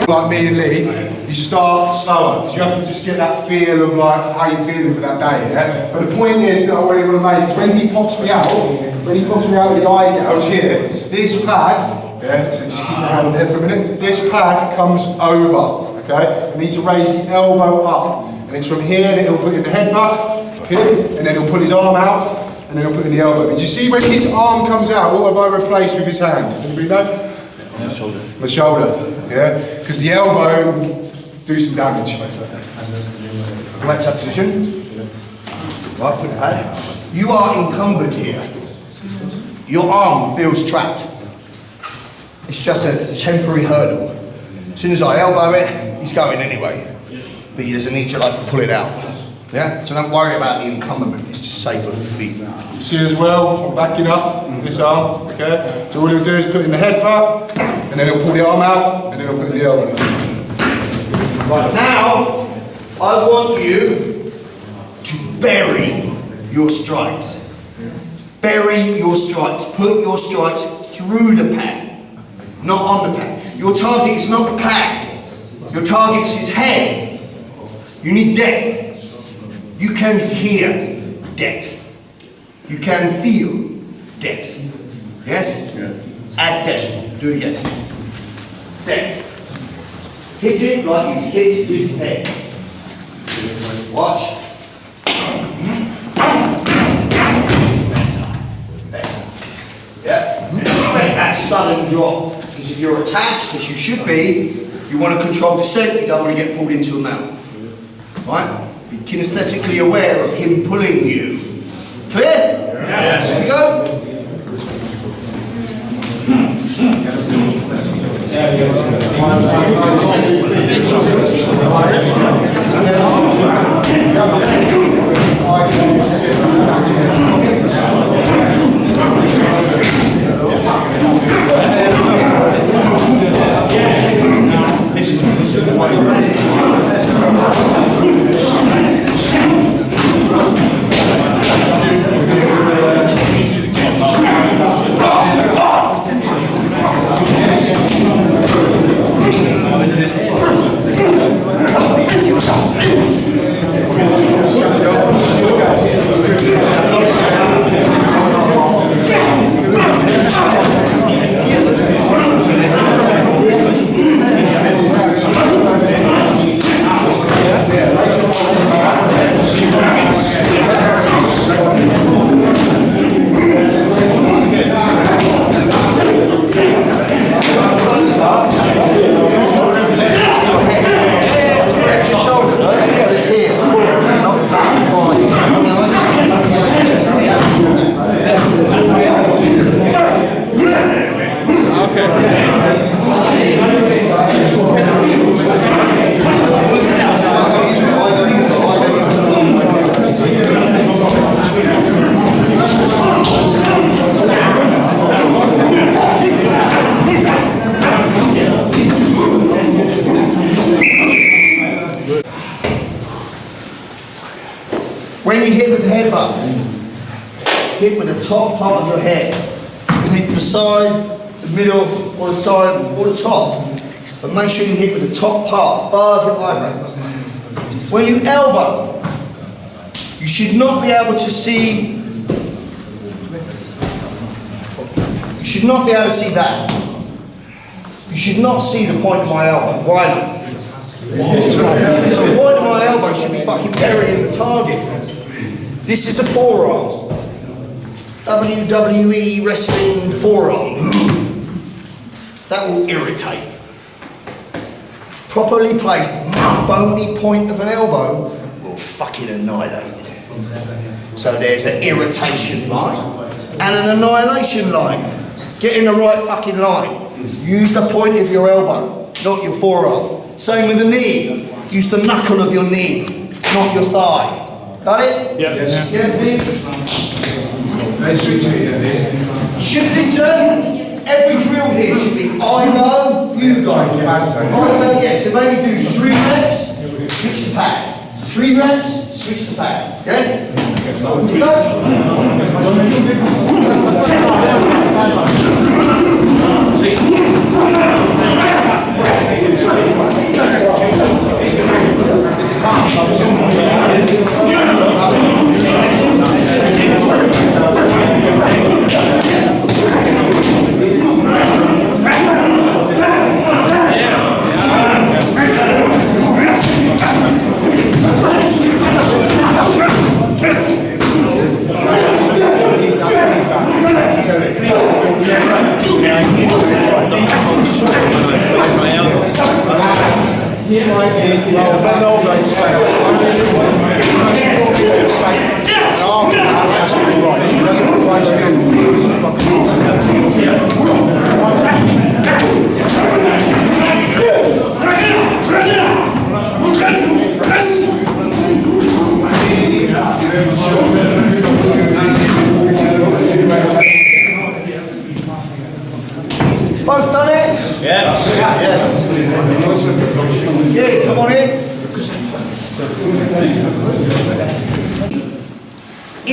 Like me and Lee, you start slower, because you have to just get that feel of like how you're feeling for that day, yeah? But the point is that I really want to make is when he pops me out of the eye gouge here, this pad, yeah, so just keep your hand on the head for a minute, this pad comes over, okay? I need to raise the elbow up, and it's from here that he'll put in the headbutt, here, and then he'll pull his arm out, and then he'll put in the elbow. But you see when his arm comes out, what have I replaced with his hand? Anybody know? The shoulder. The shoulder, yeah? because the elbow will do some damage. Right up position. Right, put it out. You are encumbered here. Your arm feels trapped. It's just a temporary hurdle. As soon as I elbow it, he's going anyway. But he doesn't need to like pull it out. Yeah? So don't worry about the encumberment, it's just safer for the feet. You see as well, I'm backing up this arm, okay? So all he'll do is put in the headbutt, and then he'll pull the arm out, and then he'll put the elbow. Right, now, I want you to bury your strikes. Bury your strikes. Put your strikes through the pad, not on the pad. Your target is not the pad. Your target is his head. You need depth. You can hear depth. You can feel depth. Yes? Yeah. Add depth. Do it again. Depth. Hit it like you hit his head. Watch. Better. Yeah? Expect that sudden drop. Because if you're attached, as you should be, you want to control descent, you don't want to get pulled into a mount. Right? Be kinesthetically aware of him pulling you. Clear? Yes. There you go. When you hit with the headbutt, hit with the top part of your head. You can hit the side, the middle, or the side, or the top. But make sure you hit with the top part, above your eyebrow. When you elbow, you should not be able to see. You should not be able to see that. You should not see the point of my elbow. Why not? Because the point of my elbow should be fucking burying the target. This is a forearm. WWE wrestling forearm. That will irritate. Properly placed, bony point of an elbow will fucking annihilate. So there's an irritation line and an annihilation line. Get in the right fucking line. Use the point of your elbow, not your forearm. Same with the knee. Use the knuckle of your knee, not your thigh. Got it? Yes. Yeah, please. Should listen. Every drill here should be I go, you go. I go, yes. So maybe do 3 reps, switch the pad. 3 reps, switch the pad. Yes?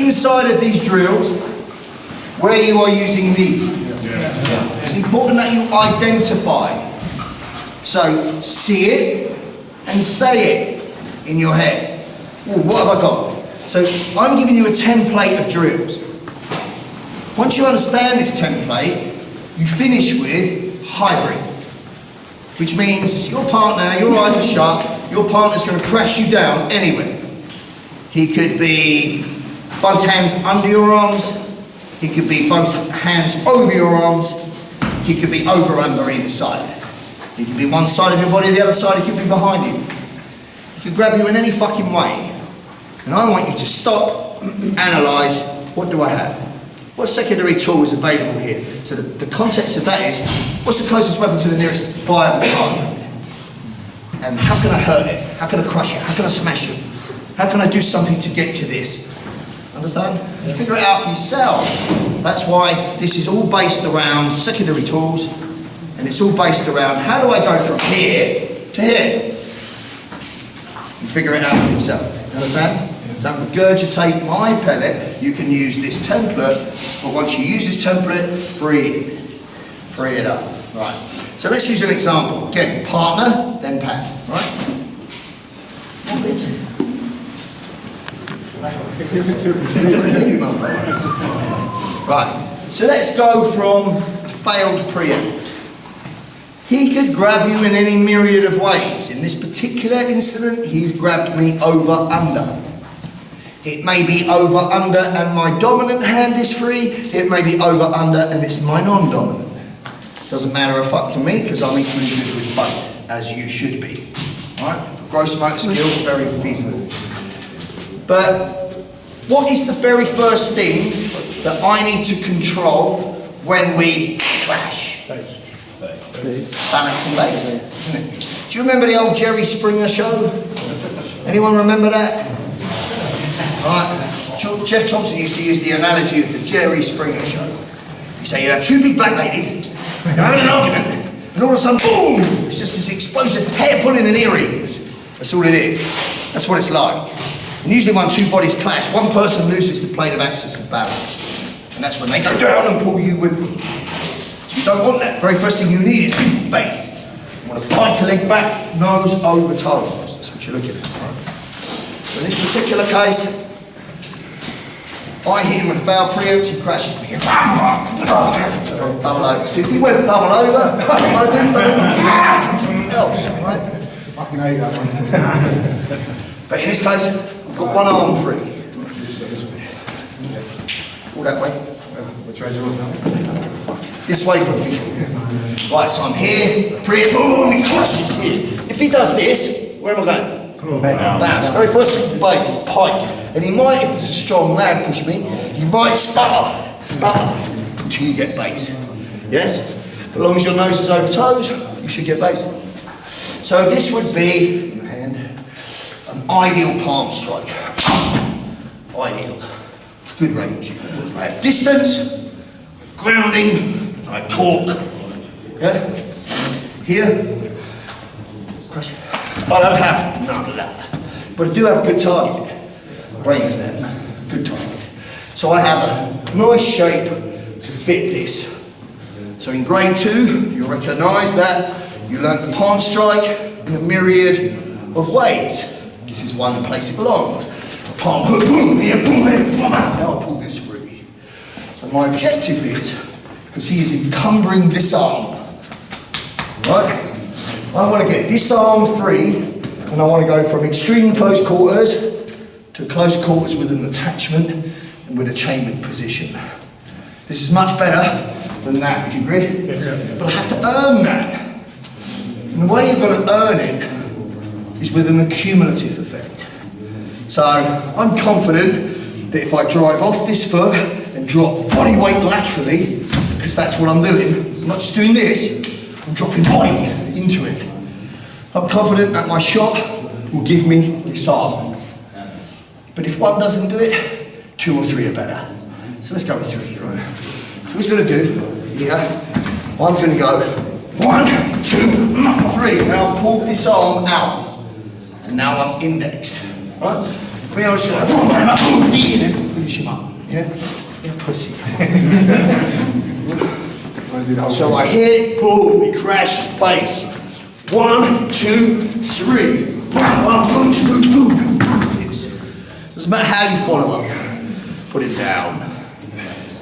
inside of these drills where you are using these. It's important that you identify. So see it and say it in your head. Ooh, what have I got? So I'm giving you a template of drills. Once you understand this template, you finish with hybrid, which means your partner, your eyes are shut, your partner's going to crash you down anywhere. He could be both hands under your arms, he could be both hands over your arms, he could be over under either side. He could be one side of your body, the other side, he could be behind you. He could grab you in any fucking way. And I want you to stop, analyse, what do I have? What secondary tool is available here? So the context of that is, what's the closest weapon to the nearest viable target? And how can I hurt it? How can I crush it? How can I smash it? How can I do something to get to this? Understand? You figure it out for yourself. That's why this is all based around secondary tools, and it's all based around how do I go from here to here? You figure it out for yourself. Understand? Don't regurgitate my pellet. You can use this template, but once you use this template, free it up. Right. So let's use an example. Again, partner, then pad. Right? One bit. Right. So let's go from failed preempt. He could grab you in any myriad of ways. In this particular incident, he's grabbed me over under. It may be over under and my dominant hand is free. It may be over under and it's my non-dominant. Doesn't matter a fuck to me because I'm equally good with both, as you should be. Right? For gross motor skill, very feasible. But what is the very first thing that I need to control when we clash? Balance and base, isn't it? Do you remember the old Jerry Springer show? Anyone remember that? Right. Jeff Thompson used to use the analogy of the Jerry Springer show. He said, you have two big black ladies, they're having an argument, and all of a sudden, boom! It's just this explosive hair pulling and earrings. That's all it is. That's what it's like. And usually when two bodies clash, one person loses the plane of axis of balance. And that's when they go down and pull you with them. You don't want that. The very first thing you need is base. You want to pike a leg back, nose over toes. That's what you're looking at. Right? So in this particular case, I hit him with a foul preempt, he crashes me. So double over. So if he went double over, I do something else, right? I can hate that one. But in this case, I've got one arm free. All that way. Which way do you want now? This way for a visual. Right, so I'm here, boom, he crashes here. If he does this, where am I going? Bounce. Very first base, pike. And he might, if it's a strong lad push me, he might stutter until you get base. Yes? As long as your nose is over toes, you should get base. So this would be, in your hand, an ideal palm strike. Ideal. Good range. I have distance, grounding, I have torque. Okay? Here, crush. I don't have none of that. But I do have a good target. Brainstem, good target. So I have a nice shape to fit this. So in grade 2, you'll recognise that you learnt the palm strike in a myriad of ways. This is one place it belongs. A palm hook, boom, here, boom, here, boom. Now I pull this free. So my objective is, because he is encumbering this arm, right? I want to get this arm free, and I want to go from extreme close quarters to close quarters with an attachment and with a chambered position. This is much better than that, would you agree? Yeah. But I have to earn that. And the way you're going to earn it is with an accumulative effect. So I'm confident that if I drive off this foot and drop body weight laterally, because that's what I'm doing, I'm not just doing this, I'm dropping weight into it. I'm confident that my shot will give me this arm. But if one doesn't do it, 2 or 3 are better. So let's go with 3, right? So what he's going to do here, I'm going to go 1, 2, 3. Now I've pulled this arm out. And now I'm indexed, right? I mean, I was like, oh man, I'm eating him. Finish him up. Yeah? Yeah, pussy. So I hit, boom, he crashed his face. 1, 2, 3. Boom, boom, boom, boom. Doesn't matter how you follow up. Put it down.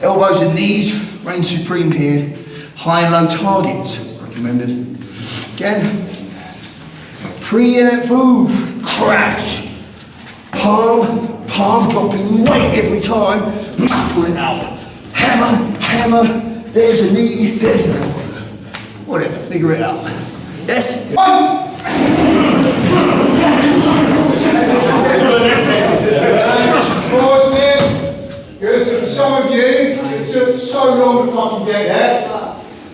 Elbows and knees, reign supreme here. High and low targets, recommended. Again. Move, crash. Palm dropping weight every time. Pull it out. Hammer. There's a knee, there's an elbow. Whatever, figure it out. Yes? Good, for some of you, it took so long to fucking get there.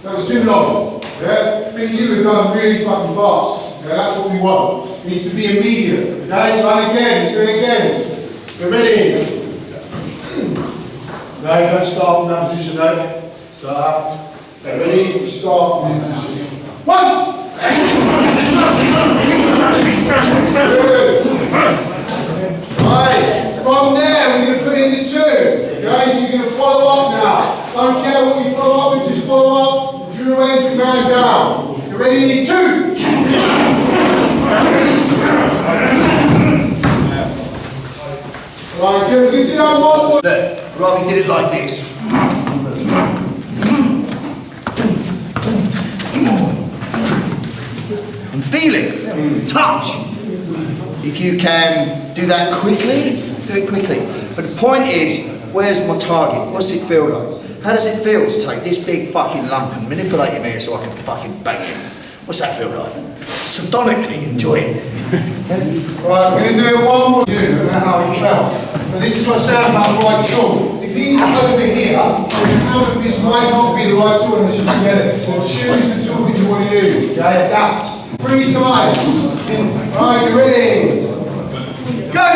That was too long. Yeah? I think you have done really fucking fast. Yeah, that's what we want. It needs to be immediate. Okay, so again, let's do it again. We're ready. No, don't start from that position, no. Start up. Okay, ready? Start from this position. 1! Good. Right, from there we're going to put in the 2. Okay, so you're going to follow up now. Don't care what you follow up with, just follow up. Drew ends with man down. You ready? 2! Right, good. We can do that one more. Look, Robbie did it like this. And feeling, touch. If you can do that quickly, do it quickly. But the point is, where's my target? What's it feel like? How does it feel to take this big fucking lump and manipulate him here so I can fucking bang him? What's that feel like? Sardonically enjoy it. Right, we're going to do it one more. I don't know how it felt. But this is what I said about the right tool. If he's over here, the count of this might not be the right tool unless you can get it. So choose the tool that you want to use. Okay, adapt. 3 times. Right, you ready? Go!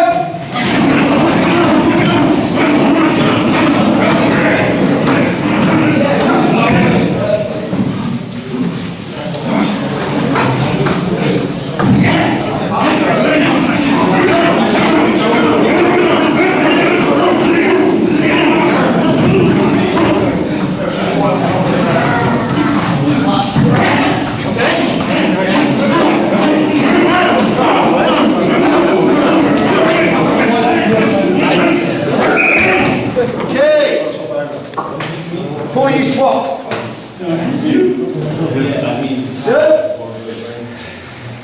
Before you swap.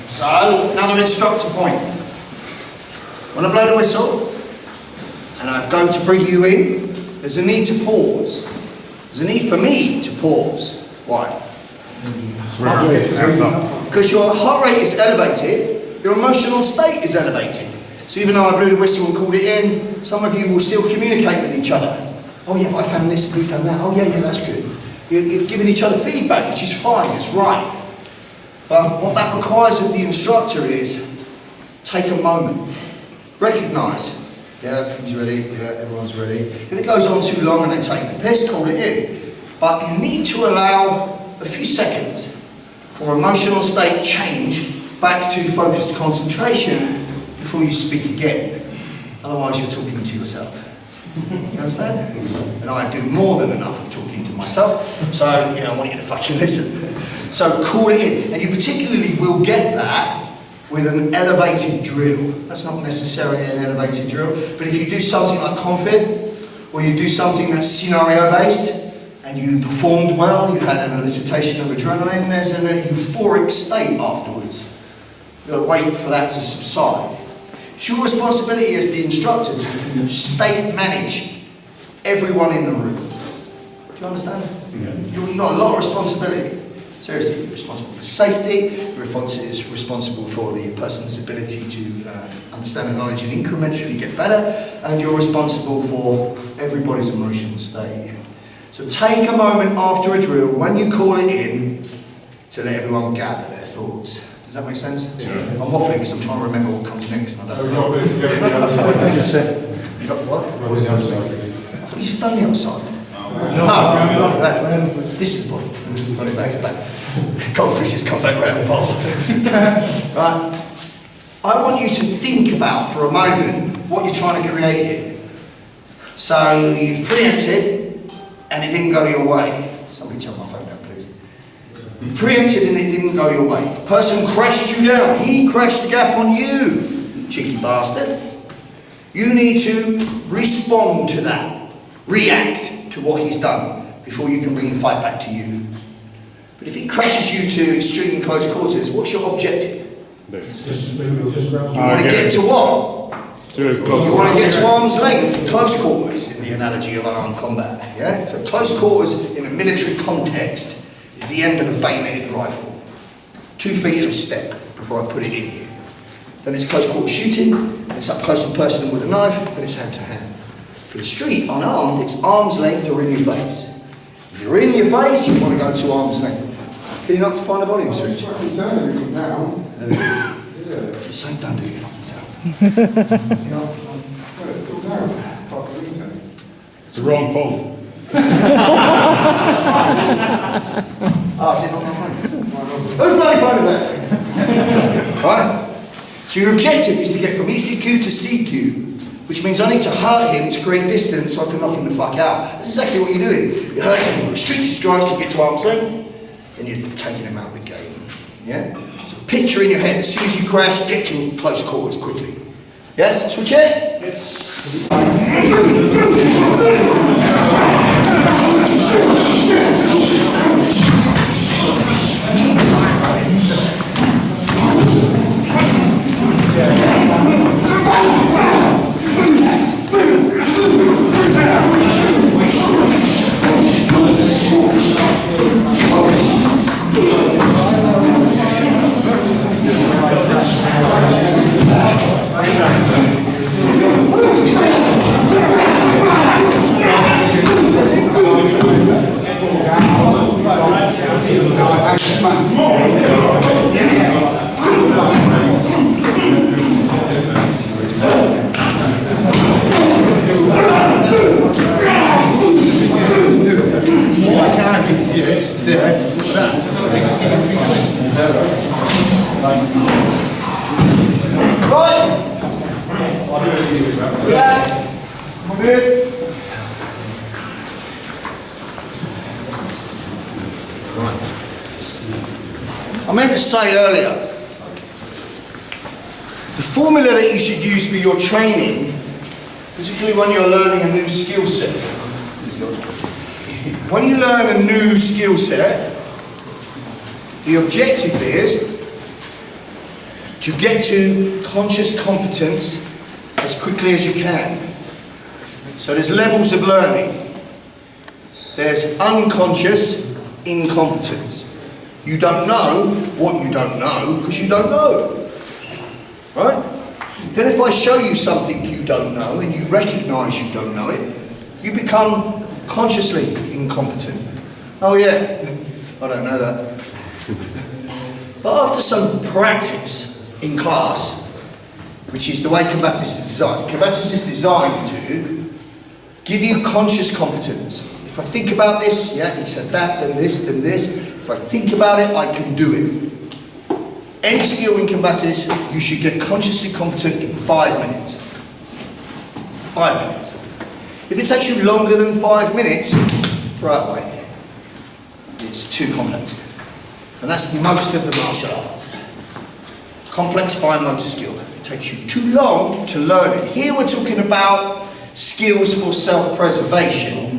So, another instructor point. When I blow the whistle and I go to bring you in, there's a need to pause. There's a need for me to pause. Why? Because your heart rate is elevated, your emotional state is elevated. So even though I blew the whistle and called it in, some of you will still communicate with each other. Oh yeah, but I found this, you found that. Oh yeah, that's good. You're giving each other feedback, which is fine, it's right. But what that requires of the instructor is, take a moment. Recognise, yeah, everything's ready, yeah, everyone's ready. If it goes on too long and they take the piss, call it in. But you need to allow a few seconds for emotional state change back to focused concentration before you speak again. Otherwise you're talking to yourself. You understand? And I do more than enough of talking to myself, so I want you to fucking listen. So call it in, and you particularly will get that with an elevated drill. That's not necessarily an elevated drill, but if you do something like confid, or you do something that's scenario-based, and you performed well, you had an elicitation of adrenaline, there's a euphoric state afterwards. You've got to wait for that to subside. It's your responsibility as the instructor to state manage everyone in the room. Do you understand? Yeah. You've got a lot of responsibility. Seriously, you're responsible for safety, you're responsible for the person's ability to understand the knowledge and incrementally get better, and you're responsible for everybody's emotional state. So take a moment after a drill, when you call it in, to let everyone gather their thoughts. Does that make sense? Yeah. I'm waffling because I'm trying to remember what comes next and I don't know. What did you just say? You got what? What was the other side? I thought you just done the other side. No. This is the point. Got it back to back. Goldfish has come back round the bowl. Right. I want you to think about for a moment what you're trying to create here. So you've preempted and it didn't go your way. Somebody turn my phone down, please. You preempted and it didn't go your way. Person crashed you down. He crashed the gap on you, cheeky bastard. You need to respond to that. React to what he's done before you can bring the fight back to you. But if he crashes you to extreme close quarters, what's your objective? You want to get to what? You want to get to arm's length, close quarters, in the analogy of unarmed combat. Yeah? So close quarters in a military context is the end of a bayoneted rifle. 2 feet of a step before I put it in here. Then it's close quarter shooting, then it's up close and personal with a knife, then it's hand to hand. For the street, unarmed, it's arm's length or in your face. If you're in your face, you want to go to arm's length. Can you not find a volume switch? You're saying don't do your fucking self. It's the wrong phone. Is it not my phone? Whose bloody phone is that? Right? So your objective is to get from ECQ to CQ, which means I need to hurt him to create distance so I can knock him the fuck out. That's exactly what you're doing. You're hurting him with restricted strikes to get to arm's length, and you're taking him out of the game. Yeah? So picture in your head, as soon as you crash, get to close quarters quickly. Yes? Switch it? Yes. I meant to say earlier, the formula that you should use for your training, particularly when you're learning a new skill set. When you learn a new skill set, the objective is to get to conscious competence as quickly as you can. So there's levels of learning. There's unconscious incompetence. You don't know what you don't know because you don't know. Right? Then if I show you something you don't know and you recognise you don't know it, you become consciously incompetent. Oh yeah, I don't know that. But after some practice in class, which is the way Combatis is designed, Combatis is designed to give you conscious competence. If I think about this, yeah, he said that, then this, then this. If I think about it, I can do it. Any skill in Combatis, you should get consciously competent in 5 minutes. 5 minutes. If it takes you longer than 5 minutes, throw it away. It's too complex. And that's most of the martial arts. Complex fine motor skill. It takes you too long to learn it. Here we're talking about skills for self-preservation.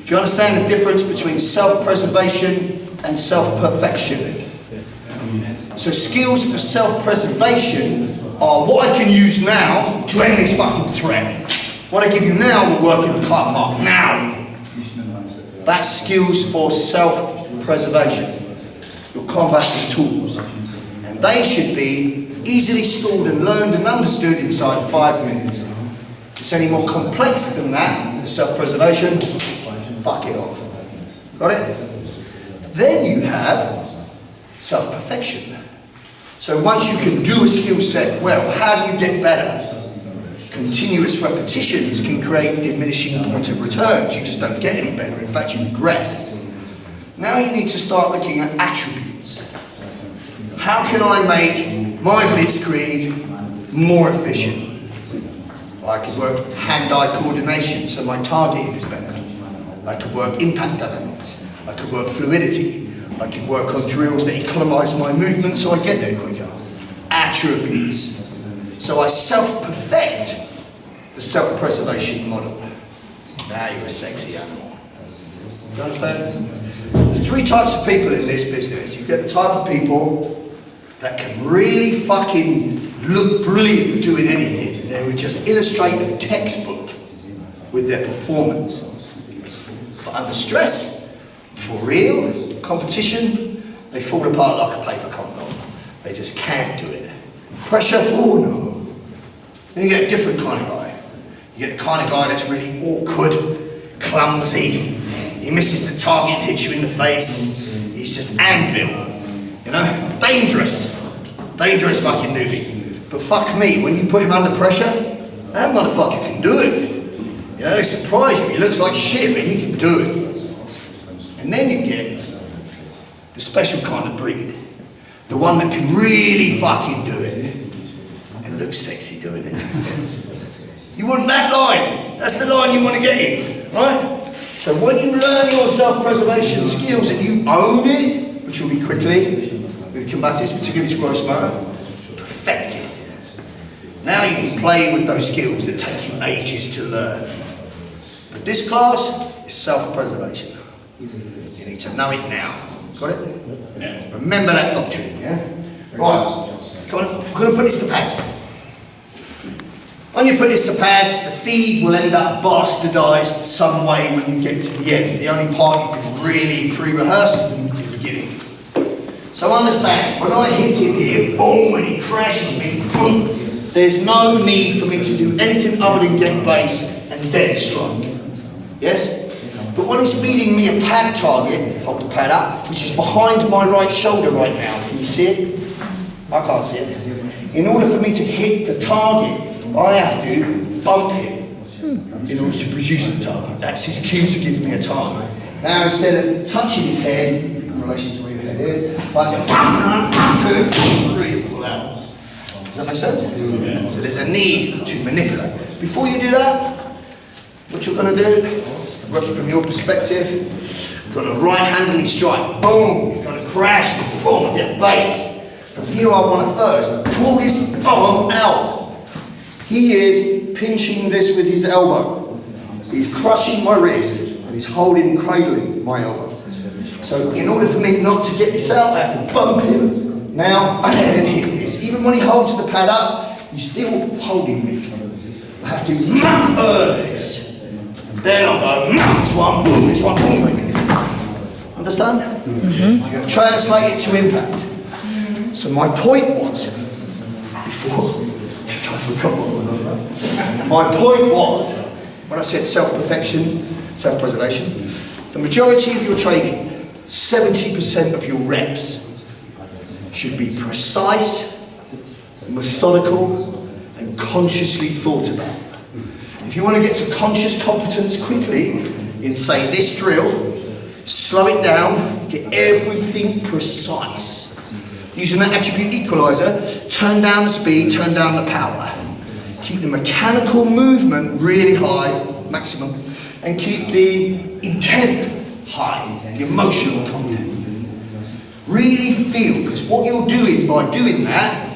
Do you understand the difference between self-preservation and self-perfection? So skills for self-preservation are what I can use now to end this fucking threat. What I give you now will work in the car park now. That's skills for self-preservation. Your combative tools. And they should be easily stored and learned and understood inside 5 minutes. If it's any more complex than that, the self-preservation, fuck it off. Got it? Then you have self-perfection. So once you can do a skill set well, how do you get better? Continuous repetitions can create diminishing point of returns. You just don't get any better. In fact, you regress. Now you need to start looking at attributes. How can I make my blitzkrieg more efficient? I could work hand-eye coordination, so my targeting is better. I could work impact dynamics. I could work fluidity. I could work on drills that economise my movement so I get there quicker. Attributes. So I self-perfect the self-preservation model. Now you're a sexy animal. You understand? There's three types of people in this business. You get the type of people that can really fucking look brilliant doing anything. They would just illustrate a textbook with their performance. But under stress, for real, competition, they fall apart like a paper condom. They just can't do it. Pressure, oh no. Then you get a different kind of guy. You get the kind of guy that's really awkward, clumsy. He misses the target and hits you in the face. He's just anvil. You know? Dangerous. Dangerous fucking newbie. But fuck me, when you put him under pressure, that motherfucker can do it. You know, they surprise you. He looks like shit, but he can do it. And then you get the special kind of breed. The one that can really fucking do it. And looks sexy doing it. You want that line. That's the line you want to get in, right? So when you learn your self-preservation skills and you own it, which will be quickly with combatives, particularly gross motor, perfect it. Now you can play with those skills that take you ages to learn. But this class is self-preservation. You need to know it now. Got it? Yeah. Remember that doctrine, yeah? Right. Come on, I'm going to put this to pads. When you put this to pads, the feed will end up bastardised some way when you get to the end. The only part you can really pre-rehearse is the beginning. So understand, when I hit him here, boom, and he crashes me, boom, there's no need for me to do anything other than get base and then strike. Yes? But when he's feeding me a pad target, hold the pad up, which is behind my right shoulder right now, can you see it? I can't see it. In order for me to hit the target, I have to bump him in order to produce the target. That's his cue to give me a target. Now instead of touching his head, in relation to where your head is, I go 1, 2, 3, pull out. Does that make sense? So there's a need to manipulate. Before you do that, what you're going to do, working from your perspective, you're going to right-handedly strike, boom, you're going to crash, boom, and get base. From here I want to first pull his arm out. He is pinching this with his elbow. He's crushing my wrist, and he's holding, cradling my elbow. So in order for me not to get this out, I have to bump him. Now I can hit this. Even when he holds the pad up, he's still holding me. I have to this. Then I'll go, this one, boom, maybe this one. Understand? Mm-hmm. Translate it to impact. So my point was, before, because I forgot what was on that. My point was, when I said self-perfection, self-preservation, the majority of your training, 70% of your reps, should be precise, methodical, and consciously thought about. If you want to get to conscious competence quickly in, say, this drill, slow it down, get everything precise. Using that attribute equalizer, turn down the speed, turn down the power. Keep the mechanical movement really high, maximum, and keep the intent high, the emotional content. Really feel, because what you're doing by doing that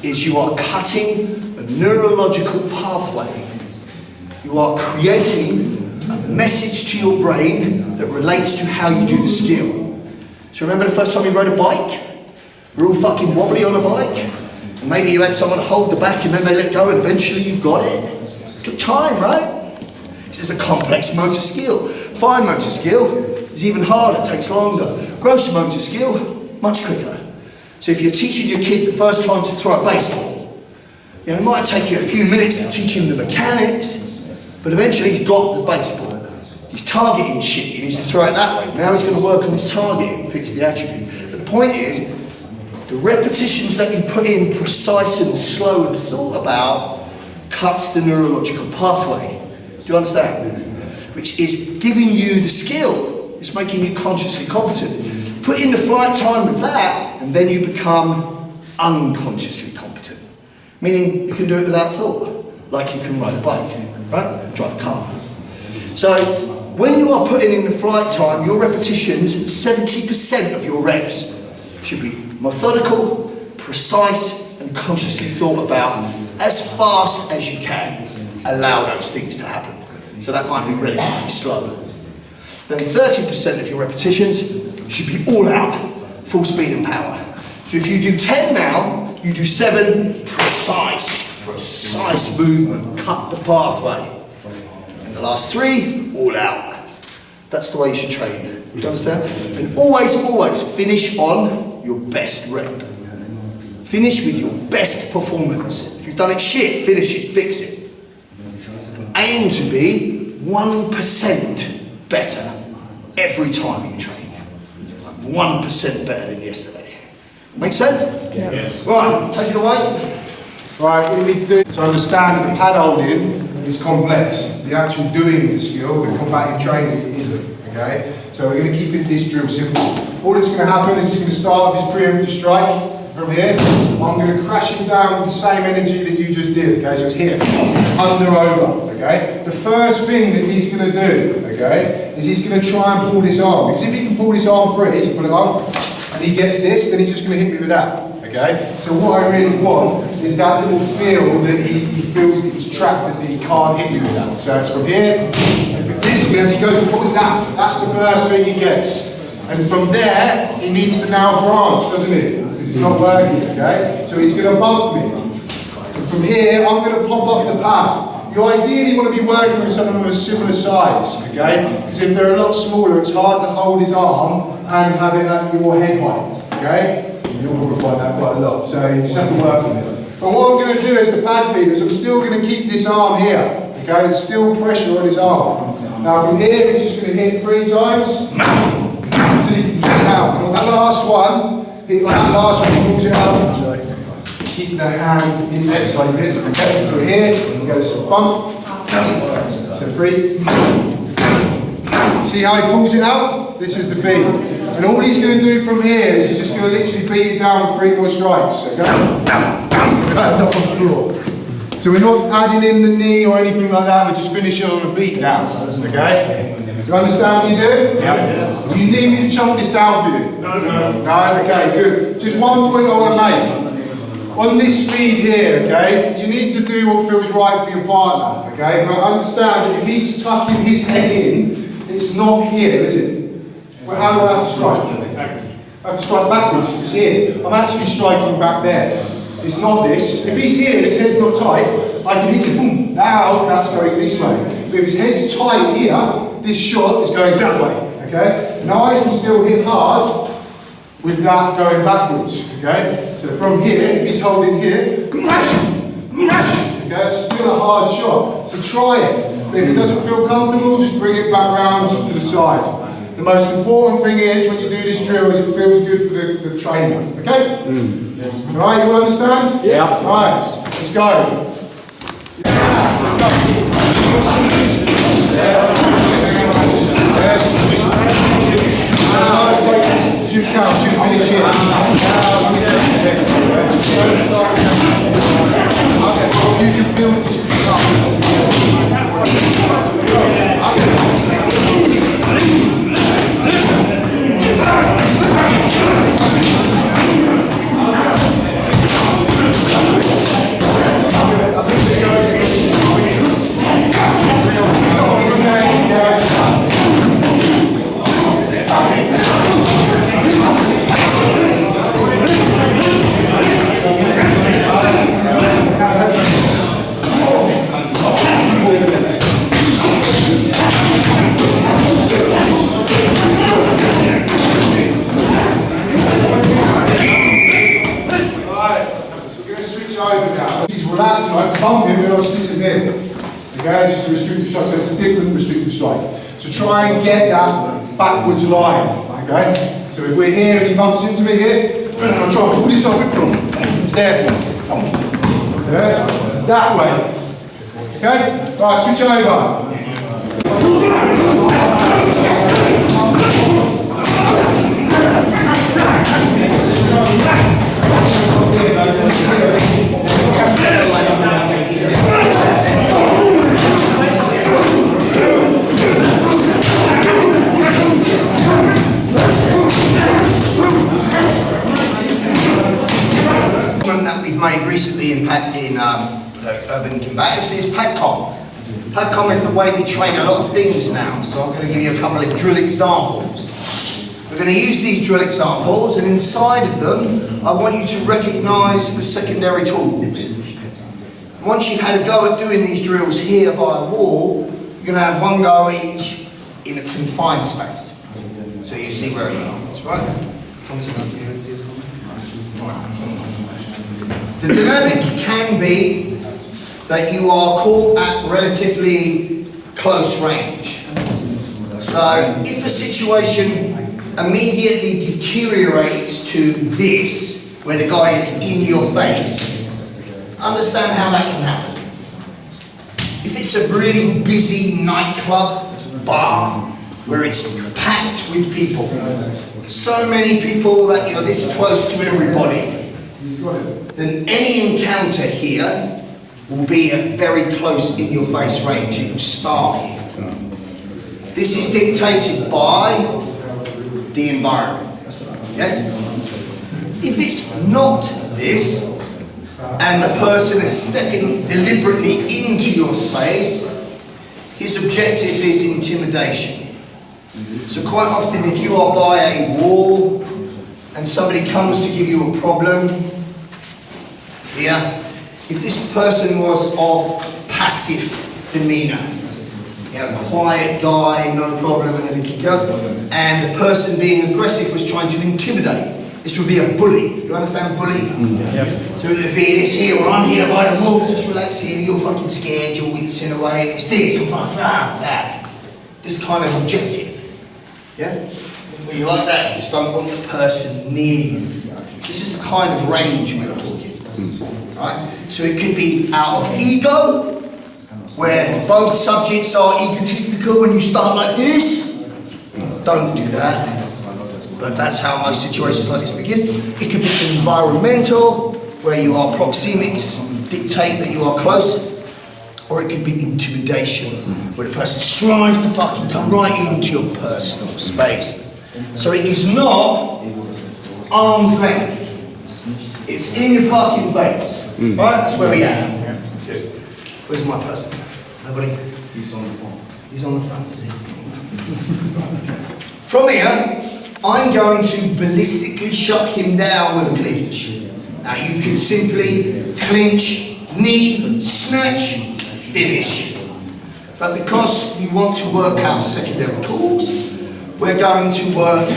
is you are cutting a neurological pathway. You are creating a message to your brain that relates to how you do the skill. So remember the first time you rode a bike? We're all fucking wobbly on a bike. And maybe you had someone hold the back and then they let go and eventually you got it. It took time, right? This is a complex motor skill. Fine motor skill is even harder, takes longer. Gross motor skill, much quicker. So if you're teaching your kid the first time to throw a baseball, you know, it might take you a few minutes to teach him the mechanics, but eventually he's got the baseball. He's targeting shit, he needs to throw it that way. Now he's going to work on his targeting, fix the attribute. But the point is, the repetitions that you put in, precise and slow and thought about, cuts the neurological pathway. Do you understand? Which is giving you the skill. It's making you consciously competent. Put in the flight time with that, and then you become unconsciously competent. Meaning you can do it without thought. like you can ride a bike, right? Drive a car. So when you are putting in the flight time, your repetitions, 70% of your reps should be methodical, precise, and consciously thought about as fast as you can. Allow those things to happen. So that might be relatively slow. Then 30% of your repetitions should be all out, full speed and power. So if you do 10 now, you do 7 precise movement, cut the pathway. And the last 3, all out. That's the way you should train. Do you understand? And always finish on your best rep. Finish with your best performance. If you've done it shit, finish it, fix it. And aim to be 1% better every time you train. 1% better than yesterday. Make sense? Yeah. Right, take it away. Right, what we need to do to understand that pad holding is complex. The actual doing the skill, the combative training isn't, okay? So we're going to keep this drill simple. All that's going to happen is he's going to start with his preemptive strike from here. I'm going to crash him down with the same energy that you just did, okay? So it's here, under, over, okay? The first thing that he's going to do, okay, is he's going to try and pull this arm. Because if he can pull this arm free, he's pull it on, and he gets this, then he's just going to hit me with that, okay? So what I really want is that little feel that he feels that he's trapped, that he can't hit you with that. So it's from here, and this, as he goes, what is that? That's the first thing he gets. And from there, he needs to now branch, doesn't he? Because it's not working, okay? So he's going to bump me. And from here, I'm going to pop up the pad. You ideally want to be working with someone of a similar size, okay? Because if they're a lot smaller, it's hard to hold his arm and have it at your head height, okay? You'll probably find that quite a lot, so you just have to work on it. But what I'm going to do as the pad feeder is I'm still going to keep this arm here, okay? There's still pressure on his arm. Now from here, he's just going to hit 3 times. Until he can get it out. And on that last one, he pulls it out. Sorry. Keep the hand in there, so you hit it. Okay, so here, he goes bump. So 3. See how he pulls it out? This is the feed. And all he's going to do from here is he's just going to literally beat it down with 3 more strikes. Okay? Up on the floor. So we're not adding in the knee or anything like that, we're just finishing on a beat down. Okay? You understand what you do? Yeah. Do you need me to chunk this down for you? No. No? Okay, good. Just one point I want to make. On this feed here, okay, you need to do what feels right for your partner, okay? But understand that if he's tucking his head in, it's not here, is it? Well, how do I have to strike? I have to strike backwards, it's here. I'm actually striking back there. It's not this. If he's here, his head's not tight, I can hit it, boom, now that's going this way. But if his head's tight here, this shot is going that way, okay? Now I can still hit hard with that going backwards, okay? So from here, if he's holding here, okay, that's still a hard shot. So try it. But if it doesn't feel comfortable, just bring it back round to the side. The most important thing is when you do this drill is it feels good for the trainer, okay? Right, you understand? Yeah. Right, let's go. You count, you finish it. You can build this bump him and I'll stick him in. Okay, it's just a restrictive strike, so it's a different restrictive strike. So try and get that backwards line. Okay? So if we're here and he bumps into me here, I'll try and pull this over. It's there. Okay? It's that way. Okay? Right, switch over. PADCOM is the way we train a lot of things now, so I'm going to give you a couple of drill examples. We're going to use these drill examples, and inside of them, I want you to recognise the secondary tools. Once you've had a go at doing these drills here by a wall, you're going to have one go at each in a confined space. So you see where it goes, right? Come to us here and see us. The dynamic can be that you are caught at relatively close range. So if a situation immediately deteriorates to this, where the guy is in your face, understand how that can happen. If it's a really busy nightclub, bar, where it's packed with people, so many people that you're this close to everybody, then any encounter here will be at very close in your face range. It will start here. This is dictated by the environment. Yes? If it's not this, and the person is stepping deliberately into your space, his objective is intimidation. So quite often if you are by a wall and somebody comes to give you a problem here, if this person was of passive demeanour, quiet guy, no problem and everything else, and the person being aggressive was trying to intimidate, this would be a bully. You understand bully? So it would be this here, where I'm here by the wall, just relax here, you're fucking scared, you're wincing away, and it's this, I'm like, that. This kind of objective. Yeah? When you like that, you just don't want the person near you. This is the kind of range we are talking. Right? So it could be out of ego, where both subjects are egotistical and you start like this. Don't do that. But that's how most situations like this begin. It could be environmental, where you are proxemics dictate that you are close. Or it could be intimidation, where the person strives to fucking come right into your personal space. So it is not arm's length. It's in your fucking face. Right? That's where we are. Good. Where's my person? Nobody? He's on the phone. He's on the phone, is he? From here, I'm going to ballistically shut him down with a clinch. Now you can simply clinch, knee, snatch, finish. But because we want to work out secondary tools, we're going to work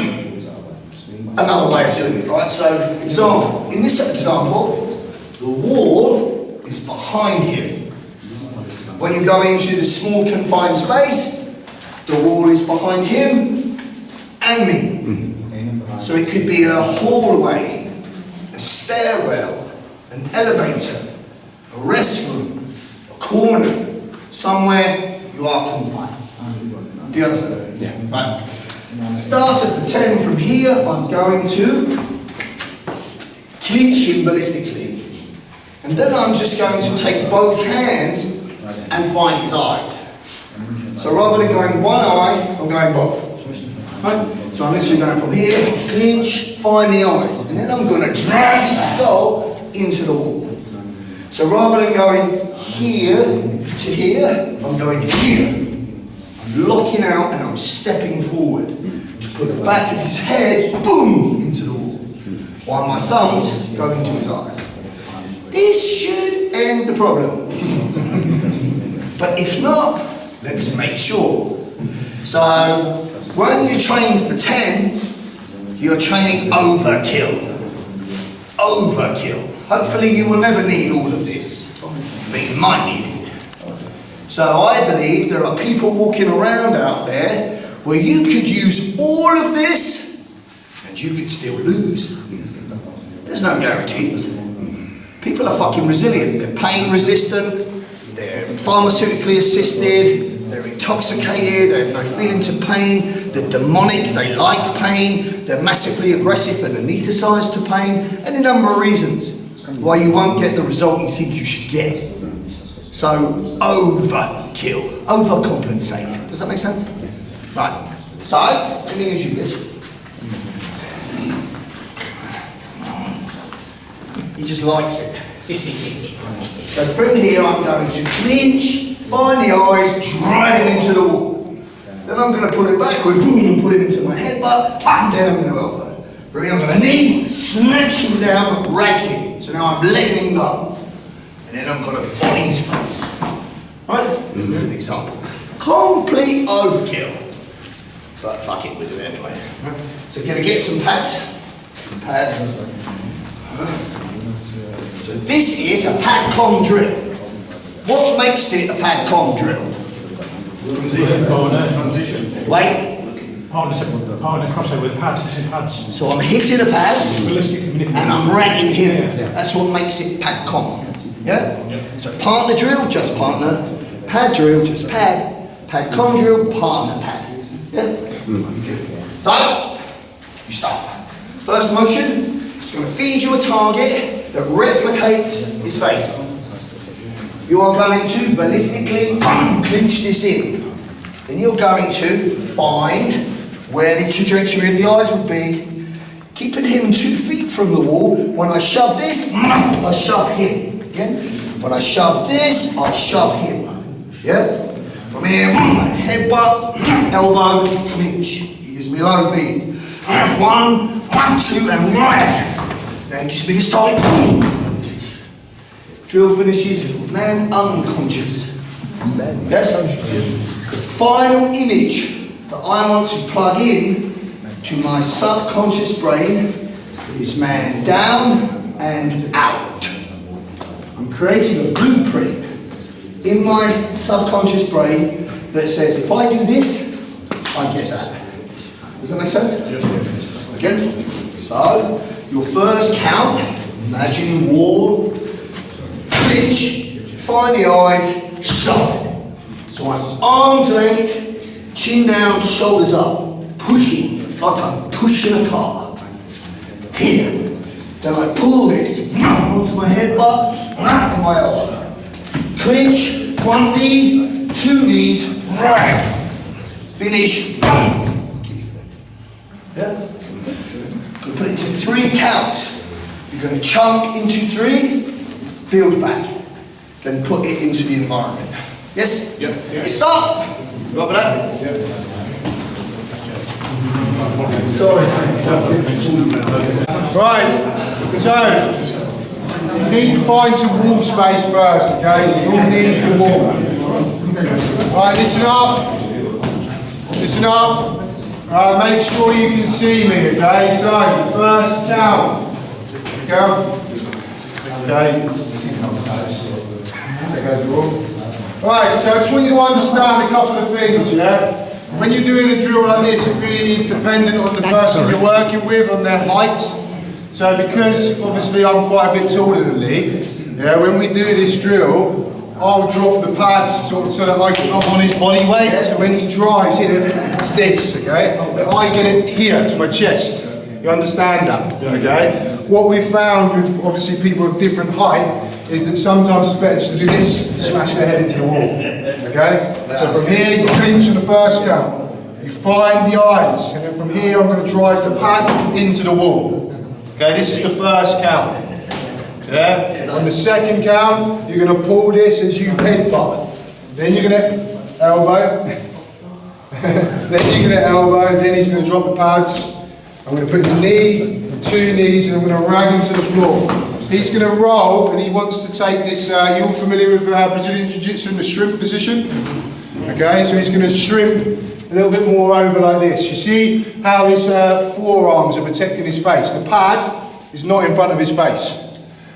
another way of doing it, right? So, example, in this example, the wall is behind him. When you go into the small confined space, the wall is behind him and me. So it could be a hallway, a stairwell, an elevator, a restroom, a corner, somewhere you are confined. Do you understand? Yeah. Right. Start at the 10 from here. I'm going to clinch him ballistically. And then I'm just going to take both hands and find his eyes. So rather than going one eye, I'm going both. Right? So I'm literally going from here, clinch, find the eyes. And then I'm going to drag his skull into the wall. So rather than going here to here, I'm going here. I'm locking out and I'm stepping forward to put the back of his head, boom, into the wall. While my thumbs go into his eyes. This should end the problem. But if not, let's make sure. So, when you train for 10, you're training overkill. Overkill. Hopefully you will never need all of this, but you might need it. So I believe there are people walking around out there where you could use all of this and you could still lose. There's no guarantees. People are fucking resilient. They're pain resistant, they're pharmaceutically assisted, they're intoxicated, they have no feeling to pain, they're demonic, they like pain, they're massively aggressive and anaesthetised to pain, and a number of reasons why you won't get the result you think you should get. So, overkill, overcompensate. Does that make sense? Right. So, everything as you wish. He just likes it. So from here I'm going to clinch, find the eyes, drive it into the wall. Then I'm going to pull it backward, boom, and pull it into my headbutt, and then I'm going to elbow. Bring it on my knee, snatch him down, but rag him. So now I'm letting him go. And then I'm going to body his face. Right? As an example. Complete overkill. But fuck it, we'll do it anyway. So we're going to get some pads. So this is a PADCOM drill. What makes it a PADCOM drill? Wait. Partner crossover with pads. So I'm hitting the pads Ballistic and I'm ragging him. That's what makes it PADCOM. Yeah? So partner drill, just partner. Pad drill, just pad. PADCOM drill, partner pad. Yeah? So, you start. First motion, it's going to feed you a target that replicates his face. You are going to ballistically clinch this in. Then you're going to find where the trajectory of the eyes would be, keeping him 2 feet from the wall. When I shove this, I shove him. Again. When I shove this, I shove him. Yeah? From here, headbutt, elbow, clinch. He gives me low V. 1, 2, and right. Then gives me this tight. Drill finishes with man unconscious. Yes? The final image that I want to plug in to my subconscious brain is man down and out. I'm creating a blueprint in my subconscious brain that says if I do this, I get that. Does that make sense? Again? So, your first count, imagine wall, clinch, find the eyes, shove. So I'm arms length, chin down, shoulders up, pushing, like I'm pushing a car. Here. Then I pull this onto my headbutt and my elbow. Clinch, 1 knee, 2 knees, right. Finish. Yeah? Going to put it into 3 counts. You're going to chunk into 3, field back. Then put it into the environment. Yes? Yep. Start! Go over that? Yep. Sorry. Right, so you need to find some wall space first, okay? So you'll need the wall. Right, listen up. Listen up. Make sure you can see me, okay? So, first count. Go. Okay. Right, so I just want you to understand a couple of things, yeah? When you're doing a drill like this, it really is dependent on the person you're working with, on their height. So because, obviously, I'm quite a bit taller than Lee, yeah, when we do this drill, I'll drop the pads sort of so that I'm on his body weight, so when he drives here, it's this, okay? But I get it here, to my chest. You understand that, okay? What we've found with, obviously, people of different height, is that sometimes it's better just to do this, smash their head into the wall, okay? So from here, you clinch in the first count. You find the eyes, and then from here, I'm going to drive the pad into the wall. Okay, this is the first count. Yeah? On the second count, you're going to pull this as you headbutt. Then you're going to elbow. Then you're going to elbow, then he's going to drop the pads. I'm going to put the knee, 2 knees, and I'm going to rag him to the floor. He's going to roll, and he wants to take this, you're familiar with Brazilian Jiu-Jitsu in the shrimp position? Okay, so he's going to shrimp a little bit more over like this. You see how his forearms are protecting his face? The pad is not in front of his face.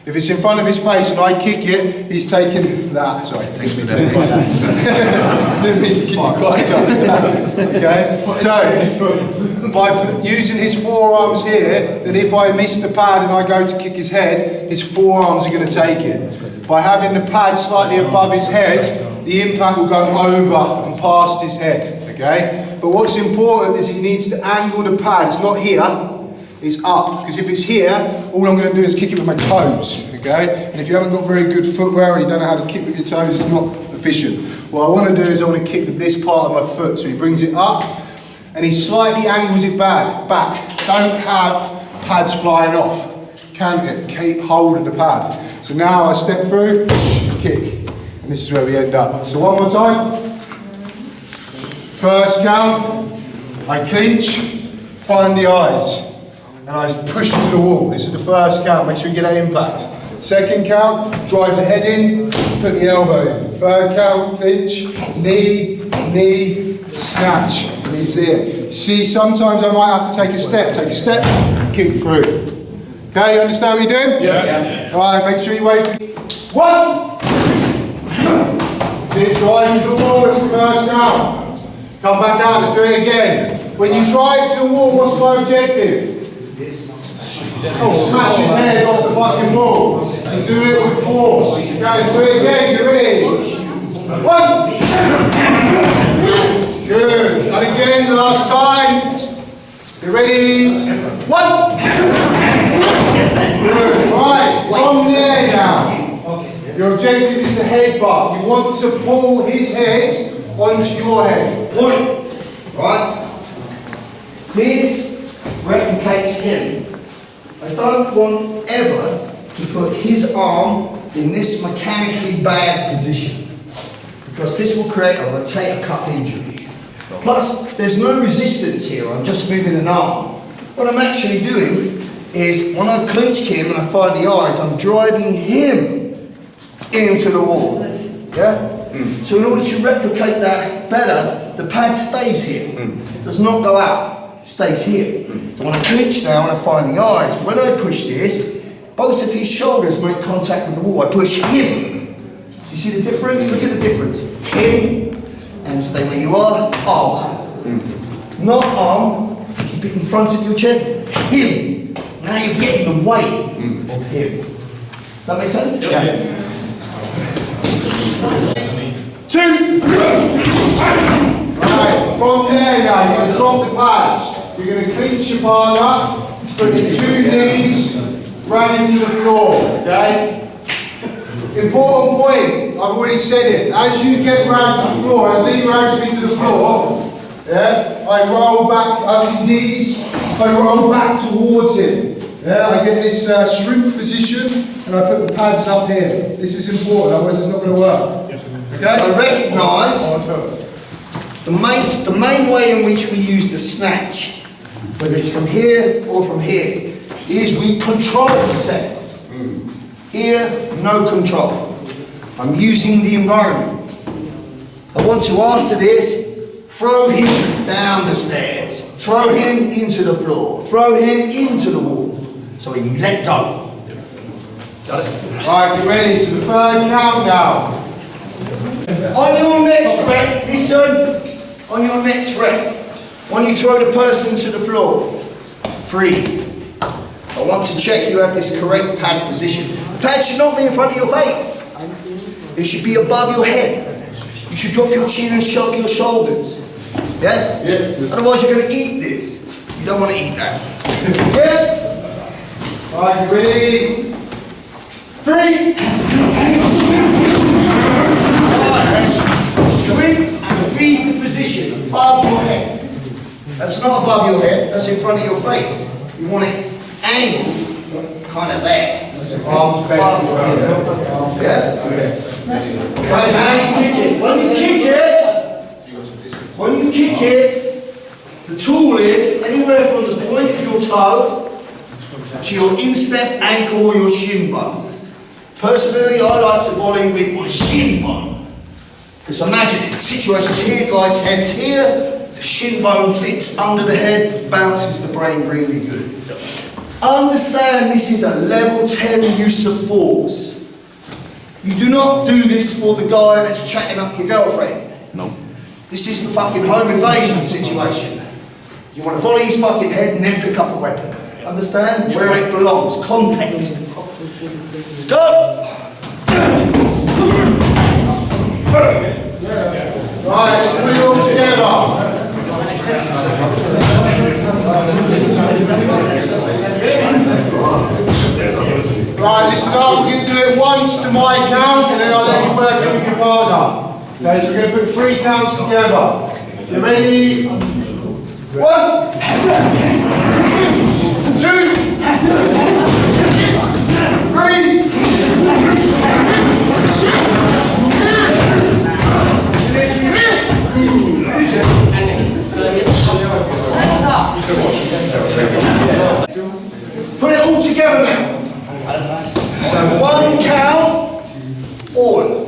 If it's in front of his face and I kick it, he's taking that. Sorry, it takes me to do that. Didn't mean to kick you quite so. Okay? So, by using his forearms here, then if I miss the pad and I go to kick his head, his forearms are going to take it. By having the pad slightly above his head, the impact will go over and past his head. Okay? But what's important is he needs to angle the pad. It's not here. It's up, because if it's here, all I'm going to do is kick it with my toes, okay? And if you haven't got very good footwear or you don't know how to kick with your toes, it's not efficient. What I want to do is I want to kick with this part of my foot, so he brings it up, and he slightly angles it back. Don't have pads flying off. Cant it, keep hold of the pad. So now I step through, kick. And and this is where we end up. So one more time. First count, I clinch, find the eyes, and I push to the wall. This is the first count, make sure you get that impact. Second count, drive the head in, put the elbow in. Third count, clinch, knee, knee, snatch, and he's there. See, sometimes I might have to take a step, kick through. Okay, you understand what you're doing? Yeah. All right, make sure you wait. One. Sit, drive to the wall, it's the first count. Come back out, let's do it again. When you drive to the wall, what's my objective? Smash his head off the fucking wall. And do it with force. Okay, let's do it again, you ready? One. Good. And again, last time. You ready? One. Good. Right, from there now. Your objective is the headbutt. You want to pull his head onto your head. Point. Right? This replicates him. I don't want ever to put his arm in this mechanically bad position, because this will create a rotator cuff injury. Plus, there's no resistance here, I'm just moving an arm. What I'm actually doing is, when I've clinched him and I find the eyes, I'm driving him into the wall. Yeah? So in order to replicate that better, the pad stays here. It does not go out. It stays here. So when I clinch now and I find the eyes, when I push this, both of his shoulders make contact with the wall. I push him. Do you see the difference? Look at the difference. Him, and stay where you are, arm. Not arm, keep it in front of your chest, him. Now you're getting the weight of him. Does that make sense? Yes. Two. Right, from there now, you're going to drop the pads. You're going to clinch your partner, put your two knees right into the floor, okay? Important point, I've already said it. As you get round to the floor, as Lee rounds me to the floor, yeah, I roll back as he knees, I roll back towards him. Yeah, I get this shrimp position and I put the pads up here. This is important, otherwise it's not going to work. Okay? I recognise the main way in which we use the snatch, whether it's from here or from here, is we control the set. Here, no control. I'm using the environment. I want to, after this, throw him down the stairs, throw him into the floor, throw him into the wall. So you let go. Got it? Alright, you ready? So the third count now. On your next rep, listen, on your next rep, when you throw the person to the floor, freeze. I want to check you have this correct pad position. The pad should not be in front of your face. It should be above your head. You should drop your chin and shrug your shoulders. Yes? Yeah. Otherwise you're going to eat this. You don't want to eat that. Yeah? Alright, you ready? Three. Swing and feed the position above your head. That's not above your head, that's in front of your face. You want it angled, kind of there. Arms bent. Yeah? Right, now you kick it. When you kick it, the tool is anywhere from the point of your toe to your instep, ankle, or your shin bone. Personally, I like to volley with my shin bone. Because imagine it, situations here, guys, head's here, the shin bone fits under the head, bounces the brain really good. Understand this is a level 10 use of force. You do not do this for the guy that's chatting up your girlfriend. No. This is the fucking home invasion situation. You want to volley his fucking head and then pick up a weapon. Understand? Where it belongs. Context. Let's go! Right, let's put it all together. Right, listen up, we're going to do it once to my count and then I'll let you work it with your partner. Okay, so we're going to put 3 counts together. You ready? 1, 2, 3, Put it all together now. So 1 count, all.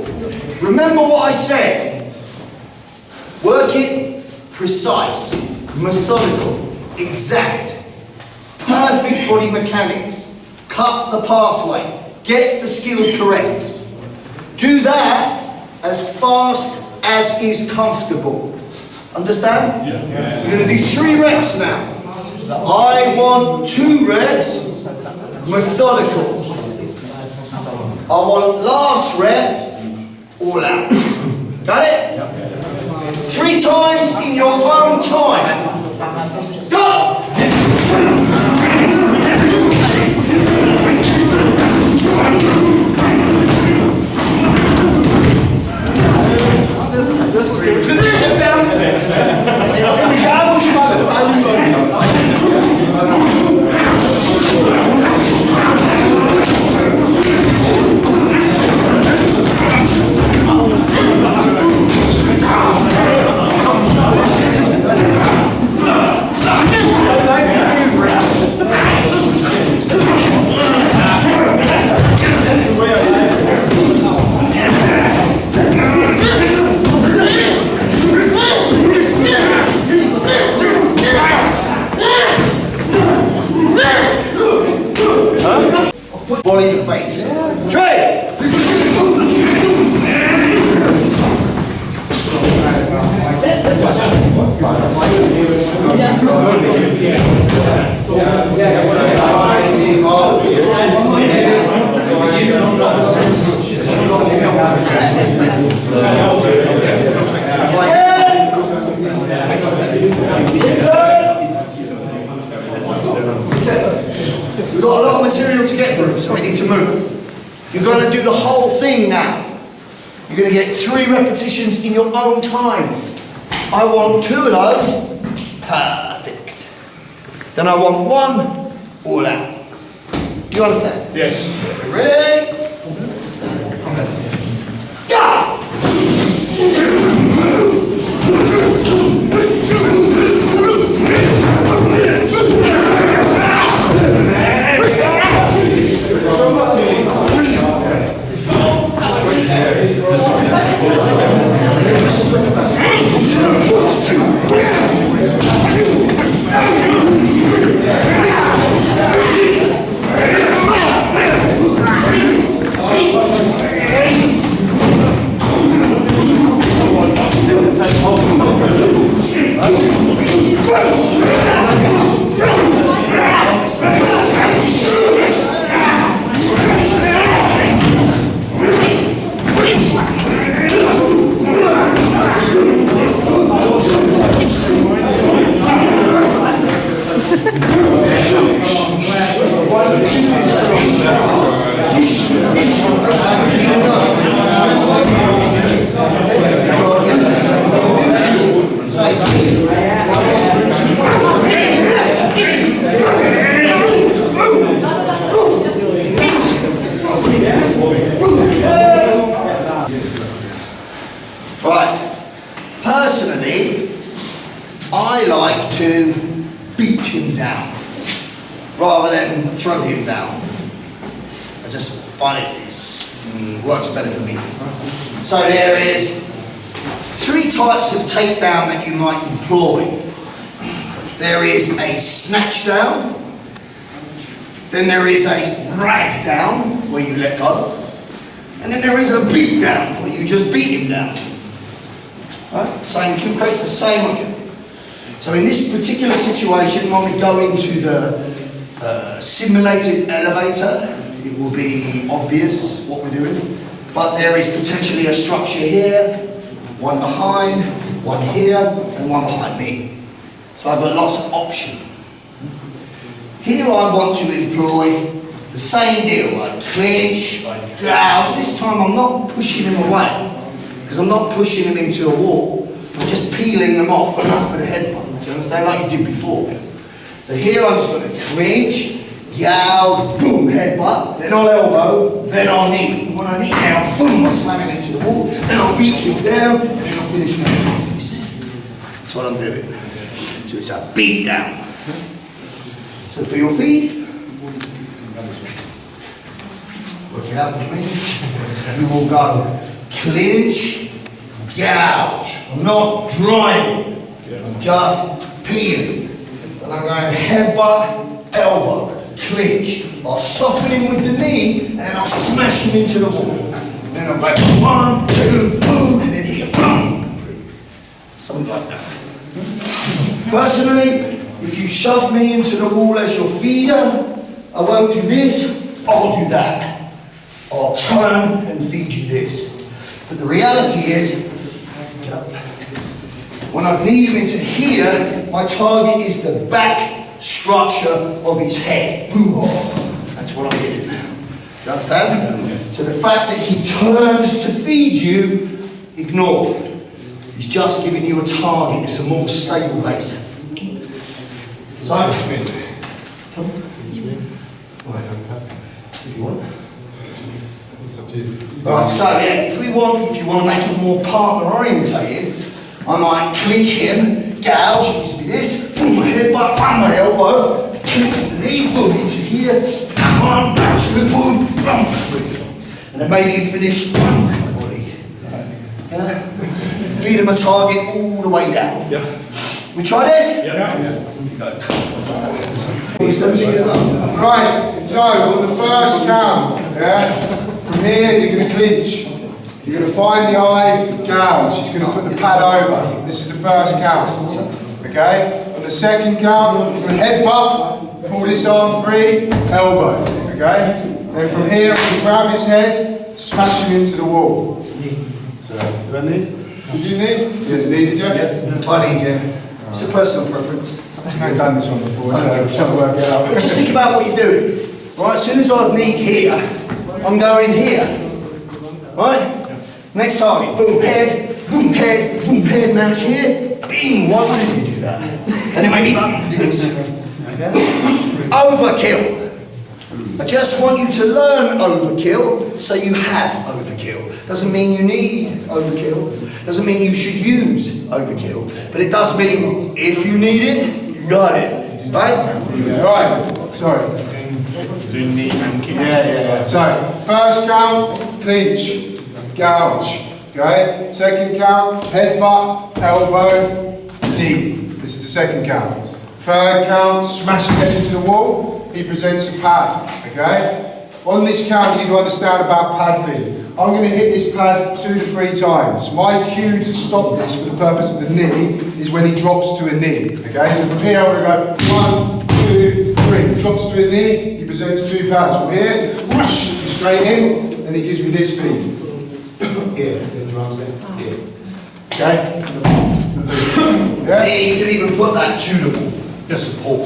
Remember what I said. Work it precise, methodical, exact, perfect body mechanics. Cut the pathway, get the skill correct. Do that as fast as is comfortable. Understand? Yeah. You're going to do 3 reps now. I want 2 reps, methodical. I want last rep, all out. Got it? 3 times in your own time. Go! Body to face. Trade! We've got a lot of material to get through, so we need to move. You're going to do the whole thing now. You're going to get 3 repetitions in your own time. I want 2 of those. Perfect. Then I want 1 all out. Do you understand? Yes. Ready? Go! Right. Personally, I like to beat him down rather than throw him down. I just find it works better for me. So there is 3 types of takedown that you might employ. There is a snatch down, then there is a rag down where you let go, and then there is a beat down where you just beat him down. Right? Same kill creates the same objective. So in this particular situation, when we go into the simulated elevator, it will be obvious what we're doing. But there is potentially a structure here, 1 behind, 1 here, and 1 behind me. So I've got lots of options. Here I want to employ the same deal. I clinch, I gouge. This time I'm not pushing him away, because I'm not pushing him into a wall. I'm just peeling them off enough for the headbutt. Do you understand? Like you did before. So here I'm just going to clinch, gouge, boom, headbutt, then I'll elbow, then I'll knee. When I knee down, boom, I'll slam him into the wall, then I'll beat him down, and then I'll finish with him. That's what I'm doing. So it's a beat down. So for your feet, work it out with me. You will go clinch, gouge. I'm not driving, I'm just peeling. And I'm going headbutt, elbow, clinch. I'll soften him with the knee and I'll smash him into the wall. Then I'll go 1, 2, boom, and then here, boom. Something like that. Personally, if you shove me into the wall as your feeder, I won't do this, I'll do that. I'll turn and feed you this. But the reality is, when I kneed him into here, my target is the back structure of his head. Boom. That's what I'm hitting. Do you understand? So the fact that he turns to feed you, ignore. He's just giving you a target. It's a more stable base. So, if you want. It's up to you. Right, so yeah, if you want to make it more partner orientated, I might clinch him, gouge, it used to be this, boom, my headbutt, bang, my elbow, clinch the knee, boom, into here, 1, 2, boom, boom. And then maybe you finish, boom, my body. Yeah? Feed him a target all the way down. Yeah. We try this? Yeah. Right, so on the first count, yeah, from here you're going to clinch. You're going to find the eye, gouge. He's going to put the pad over. This is the first count. Okay? On the second count, you're going to headbutt, pull this arm free, elbow. Okay? Then from here, you grab his head, smash him into the wall. So, do I need? Did you need? Yes, needed you? Yes. I need you. It's a personal preference. I've done this one before, so I'm trying to work it out. Just think about what you're doing. Right, as soon as I've kneed here, I'm going here. Right? Next target, boom, head, boom, head, boom, head, now it's here, bing, why wouldn't you do that? And then maybe this. Overkill. I just want you to learn overkill so you have overkill. Doesn't mean you need overkill. Doesn't mean you should use overkill. But it does mean if you need it, you got it. Right? Right, sorry. Yeah. So, first count, clinch, gouge. Okay? Second count, headbutt, elbow, knee. This is the second count. Third count, smash his head into the wall. He presents a pad. Okay? On this count, you need to understand about pad feed. I'm going to hit this pad 2 to 3 times. My cue to stop this for the purpose of the knee is when he drops to a knee. Okay? So from here, I'm going to go 1, 2, 3. He drops to a knee, he presents 2 pads. From here, whoosh, straight in, and he gives me this feed. Here, then your arms there. Here. Okay? Yeah? You can even put that to the wall. Just support.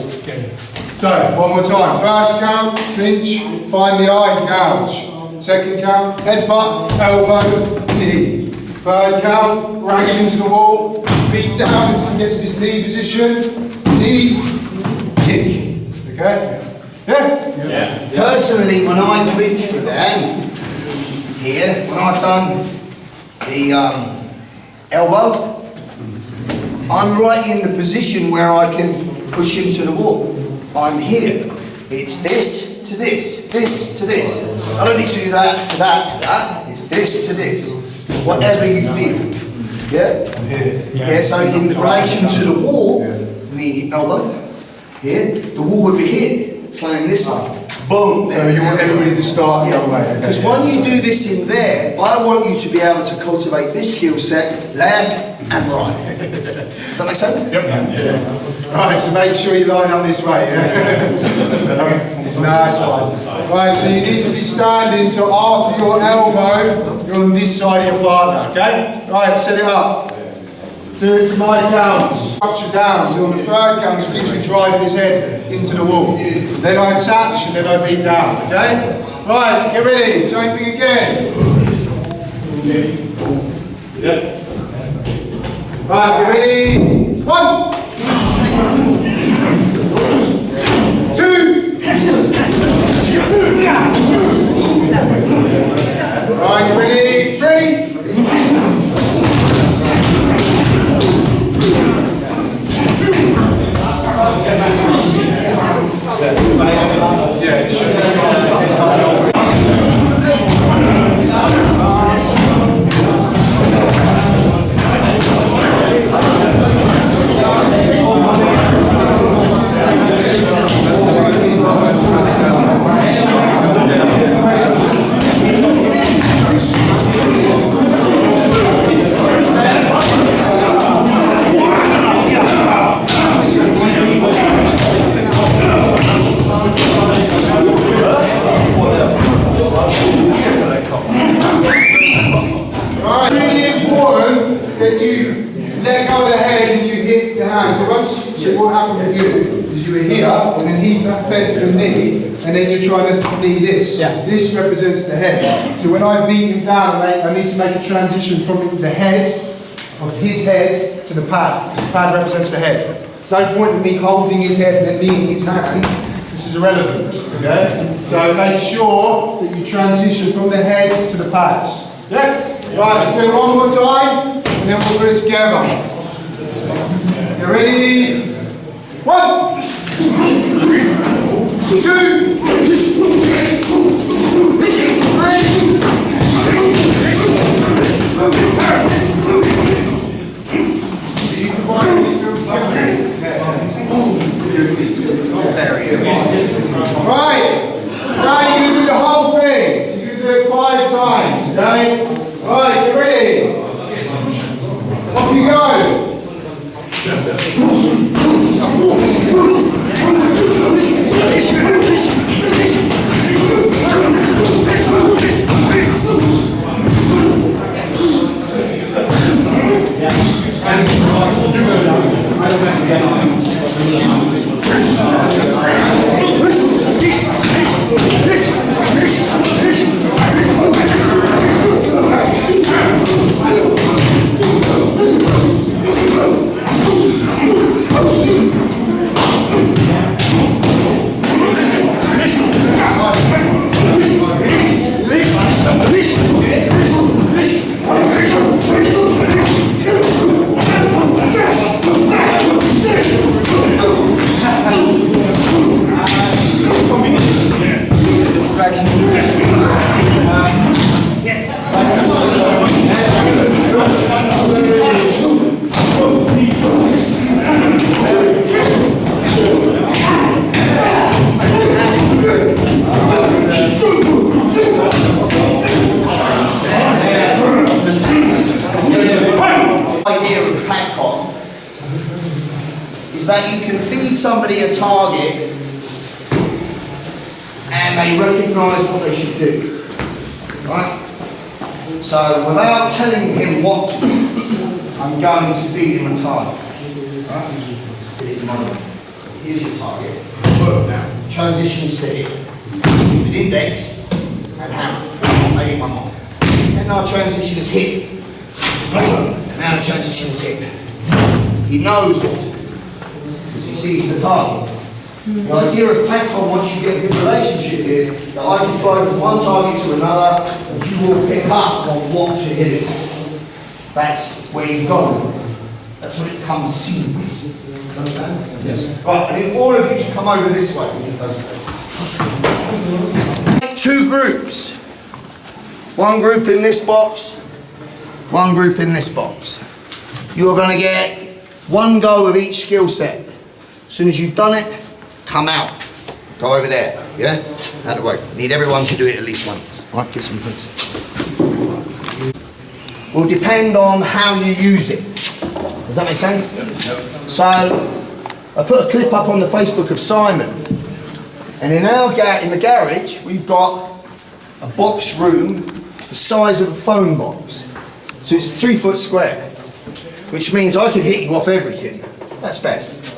So, one more time. First count, clinch, find the eye, gouge. Second count, headbutt, elbow, knee. Third count, drag him into the wall, beat down until he gets this knee position, knee, kick. Okay? Yeah? Personally, when I clinch for that, here, when I've done the elbow, I'm right in the position where I can push him to the wall. I'm here. It's this to this, this to this. I don't need to do that to that to that. It's this to this. Whatever you feel. Yeah? Yeah, so in relation to the wall, knee, elbow, here, the wall would be here, slamming this way. Boom. So you want everybody to start the other way, okay? Because when you do this in there, I want you to be able to cultivate this skill set, left and right. Does that make sense? Yep. Yeah. Right, so make sure you line up this way, yeah? No, it's fine. Right, so you need to be standing, so after your elbow, you're on this side of your partner, okay? Right, set it up. Do it to my counts. Structure down, so on the third count, he's literally driving his head into the wall. Then I attach, and then I beat down, okay? Right, get ready, same thing again. Right, get ready. 1, 2, let go of the head and you hit the hand. So once you, what happened with you is you were here and then he fed for the knee and then you're trying to knee this. Yeah. This represents the head. So when I beat him down, I need to make a transition from the head, of his head, to the pad. Because the pad represents the head. No point in me holding his head and then kneeing his hand. This is irrelevant, okay? So make sure that you transition from the head to the pads. Yeah? Right, let's do it one more time, and then we'll put it together. You ready? 1, 2, 3. Right, now you're going to do the whole thing. You're going to do it 5 times, okay? Right, you ready? Off you go. Is that you can feed somebody a target and they recognise what they should do, right? So without telling him what to do, I'm going to feed him a target, right? Here's your target. Now, transitions to hit. With index and hammer. Maybe one more. And now transition is hit. And now the transition is hit. He knows what to do. Because he sees the target. The idea of Pac-Man, once you get a good relationship, is that I can throw from one target to another and you will pick up on what to hit it. That's where you go. That's what it comes seamless. You understand? Yes. Right, I need all of you to come over this way. Two groups. One group in this box, one group in this box. You are going to get one go of each skill set. As soon as you've done it, come out. Go over there, yeah? Out of the way. Need everyone to do it at least once. Right, get some points. Will depend on how you use it. Does that make sense? So, I put a clip up on the Facebook of Simon. And in the garage, we've got a box room the size of a phone box. So it's 3 foot square, which means I can hit you off everything. That's best.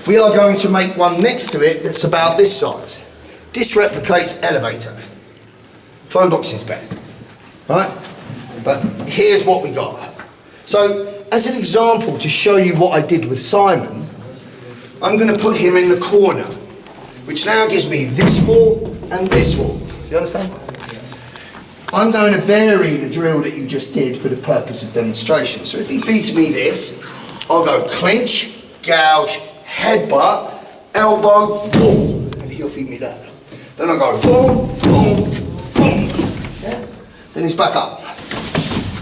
We are going to make one next to it that's about this size. This replicates elevator. Phone box is best, right? But here's what we got. So, as an example to show you what I did with Simon, I'm going to put him in the corner, which now gives me this wall and this wall. Do you understand? I'm going to vary the drill that you just did for the purpose of demonstration. So if he feeds me this, I'll go clinch, gouge, headbutt, elbow, wall, and he'll feed me that. Then I'll go boom, boom, boom. Yeah? Then he's back up.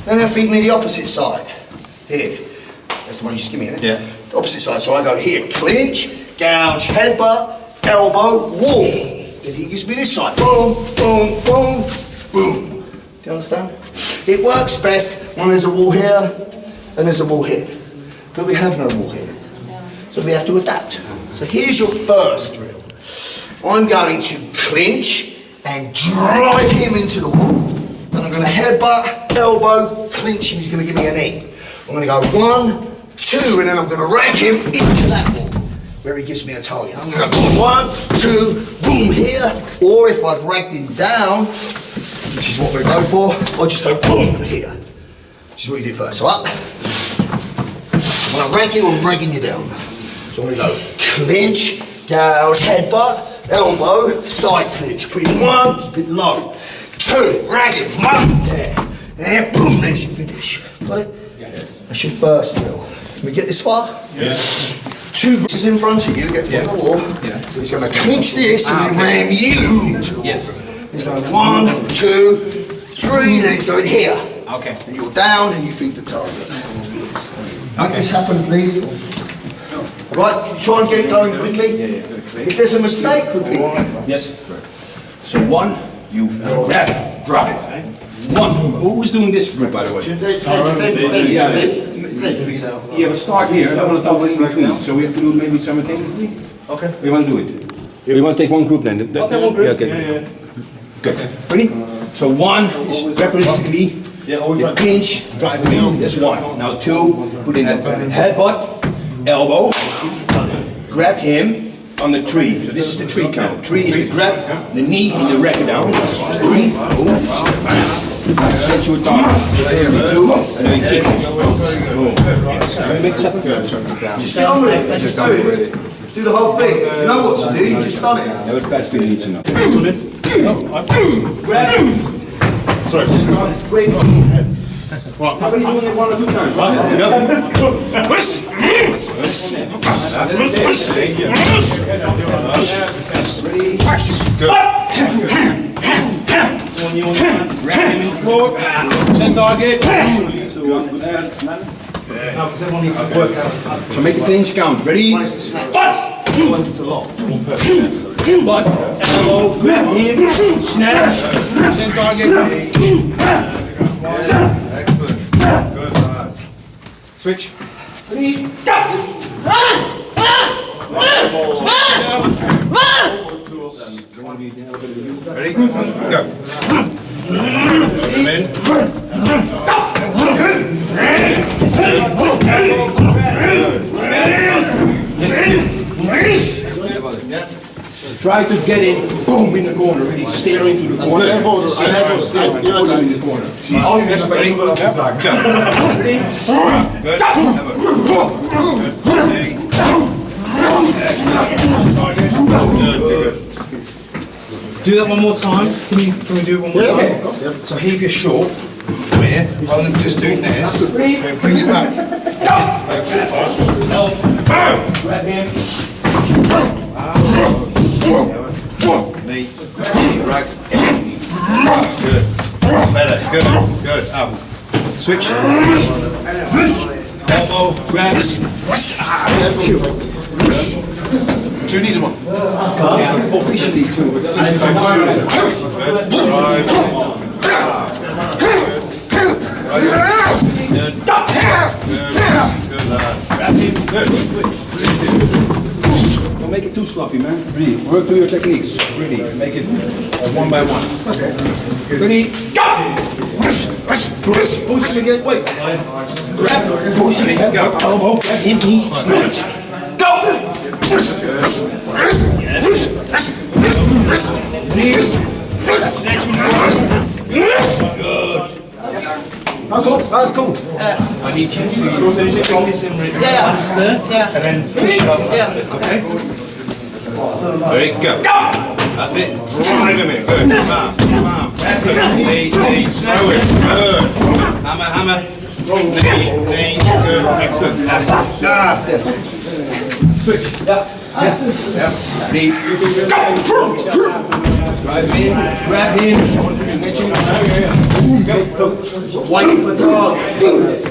Then he'll feed me the opposite side. Here. That's the one you just give me, isn't it? Yeah. The opposite side. So I go here, clinch, gouge, headbutt, elbow, wall. Then he gives me this side. Boom, boom, boom, boom. Do you understand? It works best when there's a wall here and there's a wall here. But we have no wall here. So we have to adapt. So here's your first drill. I'm going to clinch and drive him into the wall. Then I'm going to headbutt, elbow, clinch, and he's going to give me a knee. I'm going to go 1, 2, and then I'm going to rag him into that wall where he gives me a target. I'm going to go 1, 2, boom here, or if I've ragged him down, which is what we're going for, I'll just go boom here, which is what you did first. So up. When I rag you, I'm ragging you down. So I'm going to go clinch, gouge, headbutt, elbow, side clinch. Put it 1, keep it low. 2, rag it, 1, there. And boom, there's your finish. Got it? Yes. That's your first drill. Can we get this far? Yes. 2 is in front of you, get to the wall. Yeah. He's going to clinch this and then ram you into the wall. Yes. He's going 1, 2, 3, then he's going here. Okay. And you're down and you feed the target. Make this happen, please. Right, try and get it going quickly. If there's a mistake, repeat. Yes. So 1, you grab it, drop it. 1. Who is doing this, by the way? Yeah, but start here, and I want to do it in between. So we have to do it maybe simultaneously? Okay. We want to do it. We want to take one group then? I'll take one group. Yeah, okay. Good. Ready? So 1 is realistically, you pinch, drive it in, that's 1. Now 2, put in a headbutt, elbow, grab him on the tree. So this is the tree count. 3 is the grab, the knee and the racket down. 3, set your target. 2, and then you kick it. Boom. Make it happen? Just get on with it. Just do it. Do the whole thing. You know what to do, you've just done it. Yeah, but that's really needs to know. Grab. Sorry. Great. How many doing it 1 or 2 times? Send target. So make the clinch count. Ready? Butt, elbow, grab him, snatch, send target. Excellent. Good lad. Switch. Ready? Ready? Go. Come in. Try to get it, boom, in the corner, really stare into the corner. In the corner. Oh, yes, ready? Go. Ready? Good. Good. Do that one more time. Can we do it one more time? So heave your short. Come here. Rather than just doing this, so bring it back. Grab him. Knee. Rag. Good. Better. Good. Good. Up. Switch. Elbow, grab. 2 knees and 1. Officially 2, but Good. Drive. Good. Good lad. Good. don't make it too sloppy, man. Really, work through your techniques. Really, make it 1 by 1. Ready, go! Push him again, wait. Grab, push him, elbow, grab him, knee, snatch. Go! Cool. I need you to bring this in really faster and then push it up faster, okay? There you go. That's it. Drive him in. Good. Bam. Excellent. Knee. Throw it. Good. Hammer. Knee. Good. Excellent. Switch. Ready, go! Drive in, grab him, snatch him. Wait for the target.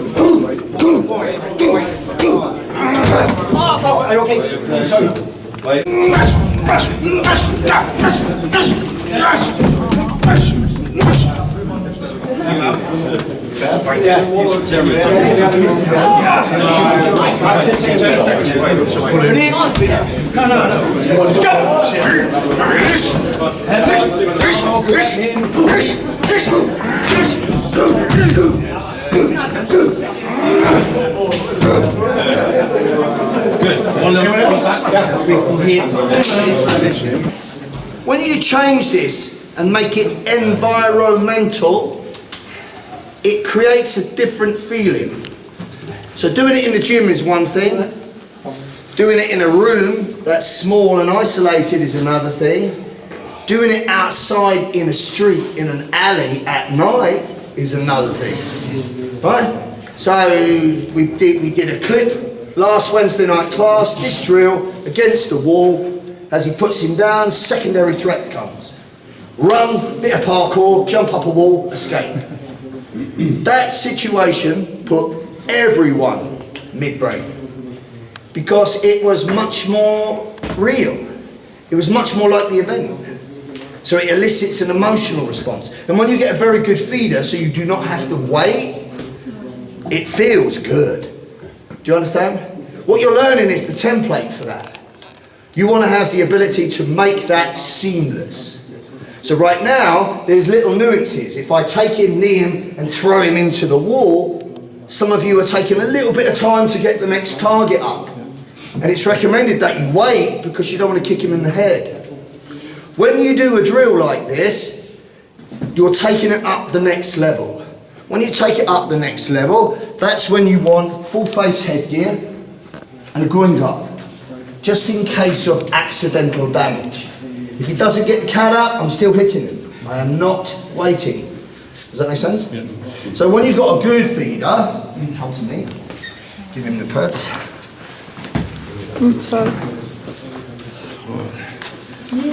Are you okay? Wait. When you change this and make it environmental, it creates a different feeling. So doing it in the gym is one thing. Doing it in a room that's small and isolated is another thing. Doing it outside in a street, in an alley at night is another thing. Right? So we did a clip last Wednesday night class, this drill against the wall. As he puts him down, secondary threat comes. Run, bit of parkour, jump up a wall, escape. That situation put everyone midbrain because it was much more real. It was much more like the event. So it elicits an emotional response. And when you get a very good feeder, so you do not have to wait, it feels good. Do you understand? What you're learning is the template for that. You want to have the ability to make that seamless. So right now, there's little nuances. If I take him, knee him, and throw him into the wall, some of you are taking a little bit of time to get the next target up. And it's recommended that you wait because you don't want to kick him in the head. When you do a drill like this, you're taking it up the next level. When you take it up the next level, that's when you want full face headgear and a groin guard, just in case of accidental damage. If he doesn't get the cat up, I'm still hitting him. I am not waiting. Does that make sense? Yeah. So when you've got a good feeder, you can come to me, give him the pads. Sorry.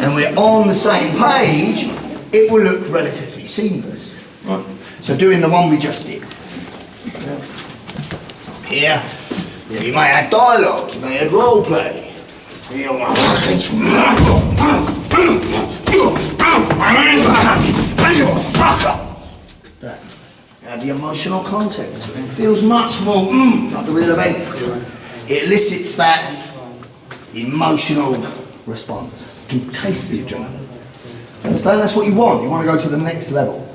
And we're on the same page, it will look relatively seamless. Right. So doing the one we just did. Here, you may add dialogue, you may add role play. That. Add the emotional content. It feels much more like the real event. It elicits that emotional response. You can taste the adrenaline. Understand? That's what you want. You want to go to the next level.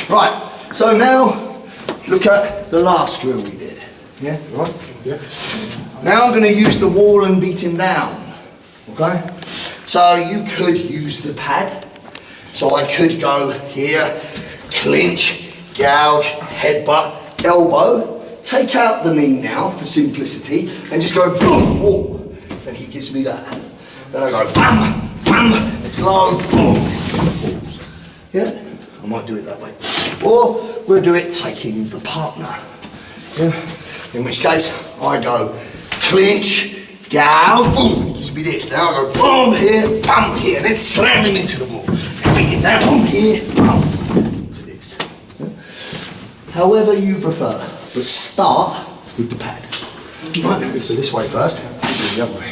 Right. So now, look at the last drill we did. Yeah? Right? Yeah. Now I'm going to use the wall and beat him down. Okay? So you could use the pad. So I could go here, clinch, gouge, headbutt, elbow. Take out the knee now for simplicity and just go boom, wall. Then he gives me that. Then I go bam, bam, it's low, boom, falls. Yeah? I might do it that way. Or we'll do it taking the partner. Yeah? In which case, I go clinch, gouge, boom, he gives me this. Now I go boom here, then slam him into the wall. And beat him down, boom here, boom, into this. Yeah? However you prefer, but start with the pad. Right, so this way first. The other way.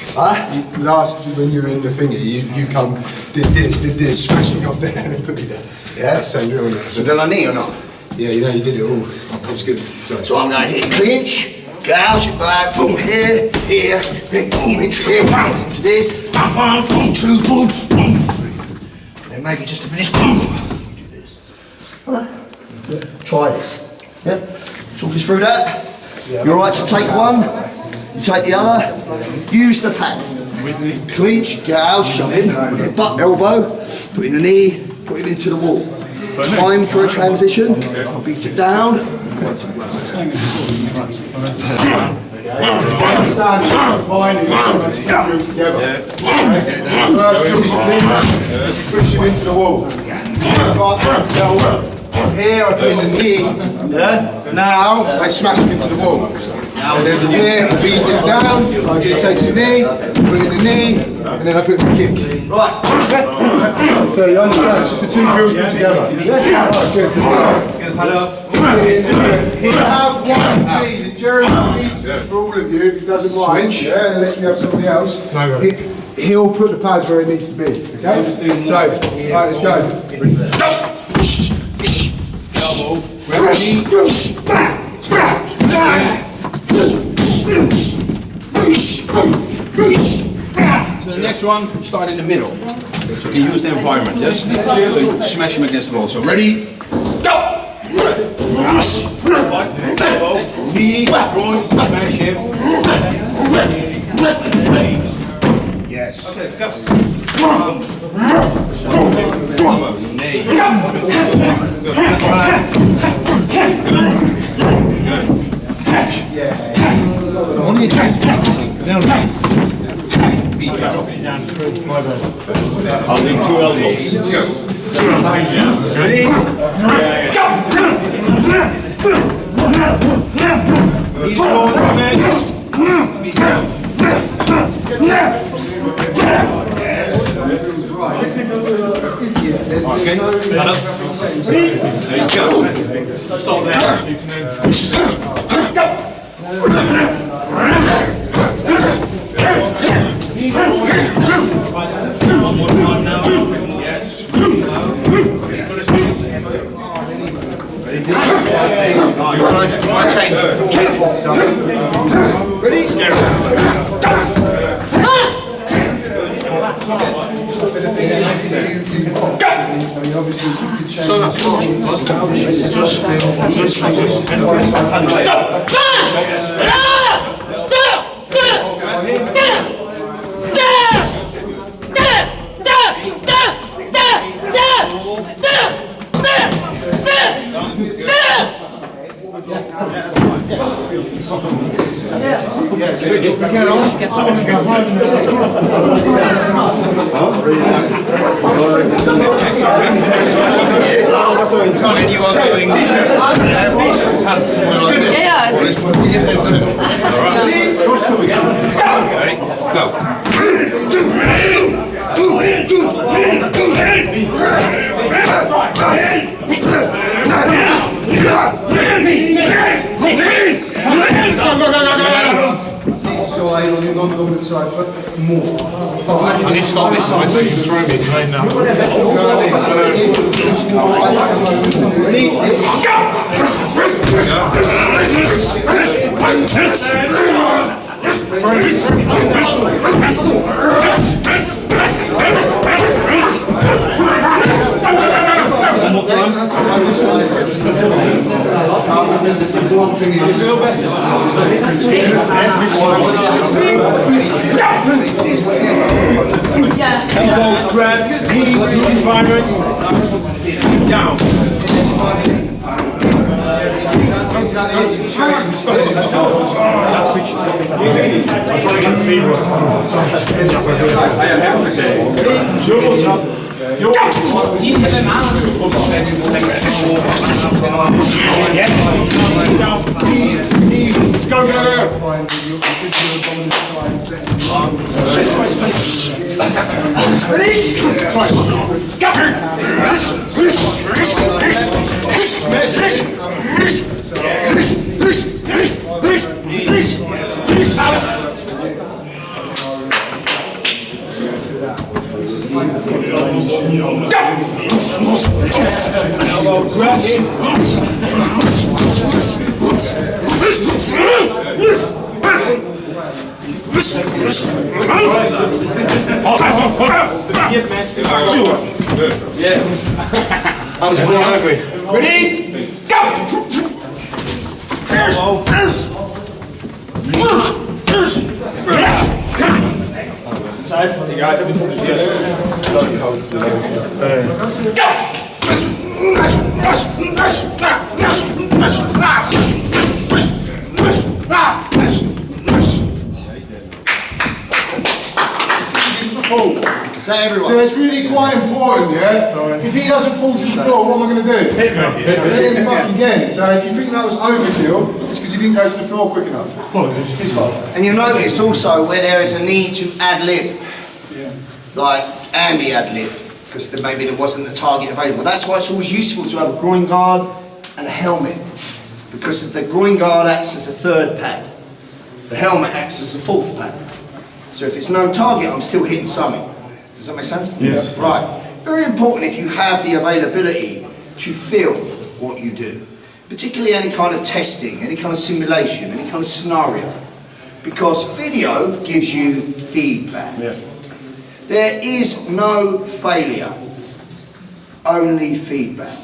Last, when you were in the thingy, you come, did this, smashed me off there and then put me there. Yeah? That's the same drill. So did I knee or not? Yeah, you know, you did it all. That's good. Sorry. So I'm going to hit clinch, gouge it back, boom, here, then boom, into here, boom, into this, boom, boom, two, boom, boom. Then maybe just to finish, boom, you do this. Alright, try this. Yeah? Talk us through that. You're right to take one, you take the other, use the pad. Clinch, gouge, shove in, butt, elbow, put in the knee, put him into the wall. Time for a transition, beat it down. Push him into the wall. Here I put in the knee. Yeah. Now I smash him into the wall. And then here I beat him down until he takes the knee, put in the knee, and then I put the kick. Right. So you understand, it's just the two drills put together. Yeah. Right, good. He'll have one lead, and Jerry needs this for all of you, if he doesn't mind. Switch. Yeah, and let me have somebody else. He'll put the pads where it needs to be, okay? So, right, let's go. Elbow. We're ready. So the next one, start in the middle. So you can use the environment, yes? So you smash him against the wall. So ready, go! Knee, groin, smash hip. Yes. Okay, go. Knee. I'll need 2 elbows. Ready? Knees, groin, Stop there. One more time now. Yes. Ready? And you are going pants somewhere like this. Yeah. Well, it's what you get into. Alright? Ready? Go. This side on the non-dominant side, but more. I need to start this side so you can throw me a train now. One more time. One thing is, Elbow grab, knee, knees vibrate. Down. I'm trying to get the feet Go, go, go. Elbow grab Yes. I was going ugly. Ready? Go! You guys have been putting this Is that everyone? so it's really quite important, yeah? If he doesn't fall to the floor, what am I going to do? Hit him fucking again. So if you think that was overkill, it's because he didn't go to the floor quick enough. His fault. And you'll notice also where there is a need to ad-lib, like Andy ad-lib, because maybe there wasn't the target available. That's why it's always useful to have a groin guard and a helmet, because the groin guard acts as a third pad, the helmet acts as a fourth pad. So if it's no target, I'm still hitting something. Does that make sense? Yes. Right. Very important if you have the availability to film what you do, particularly any kind of testing, any kind of simulation, any kind of scenario, because video gives you feedback. Yeah. There is no failure, only feedback.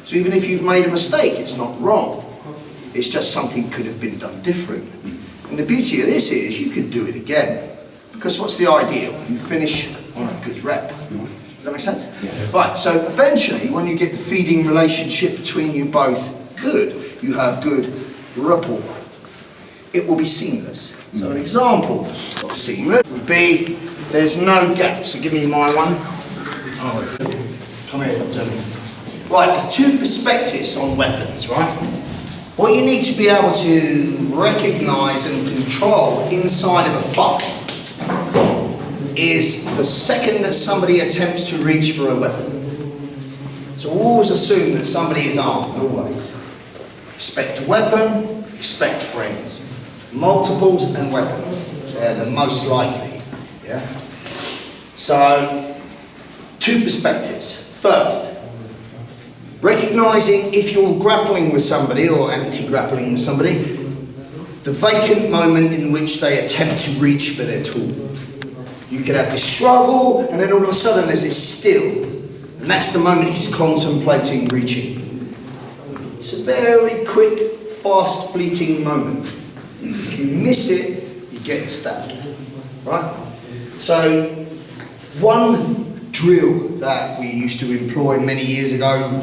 So even if you've made a mistake, it's not wrong. It's just something could have been done different. And the beauty of this is you could do it again. Because what's the ideal? You finish on a good rep. Does that make sense? Yes. Right, so eventually when you get the feeding relationship between you both good, you have good rapport. It will be seamless. So an example of seamless would be, there's no gap. So give me my one. Oh, come here, tell me. Right, there's two perspectives on weapons, right? What you need to be able to recognise and control inside of a fight is the second that somebody attempts to reach for a weapon. So always assume that somebody is armed, always. Expect a weapon, expect friends. Multiples and weapons, they're the most likely, yeah? So, two perspectives. First, recognising if you're grappling with somebody or anti-grappling with somebody, the vacant moment in which they attempt to reach for their tool. You could have this struggle, and then all of a sudden there's this still, and that's the moment he's contemplating reaching. It's a very quick, fast, fleeting moment. If you miss it, you get stabbed, right? So, one drill that we used to employ many years ago,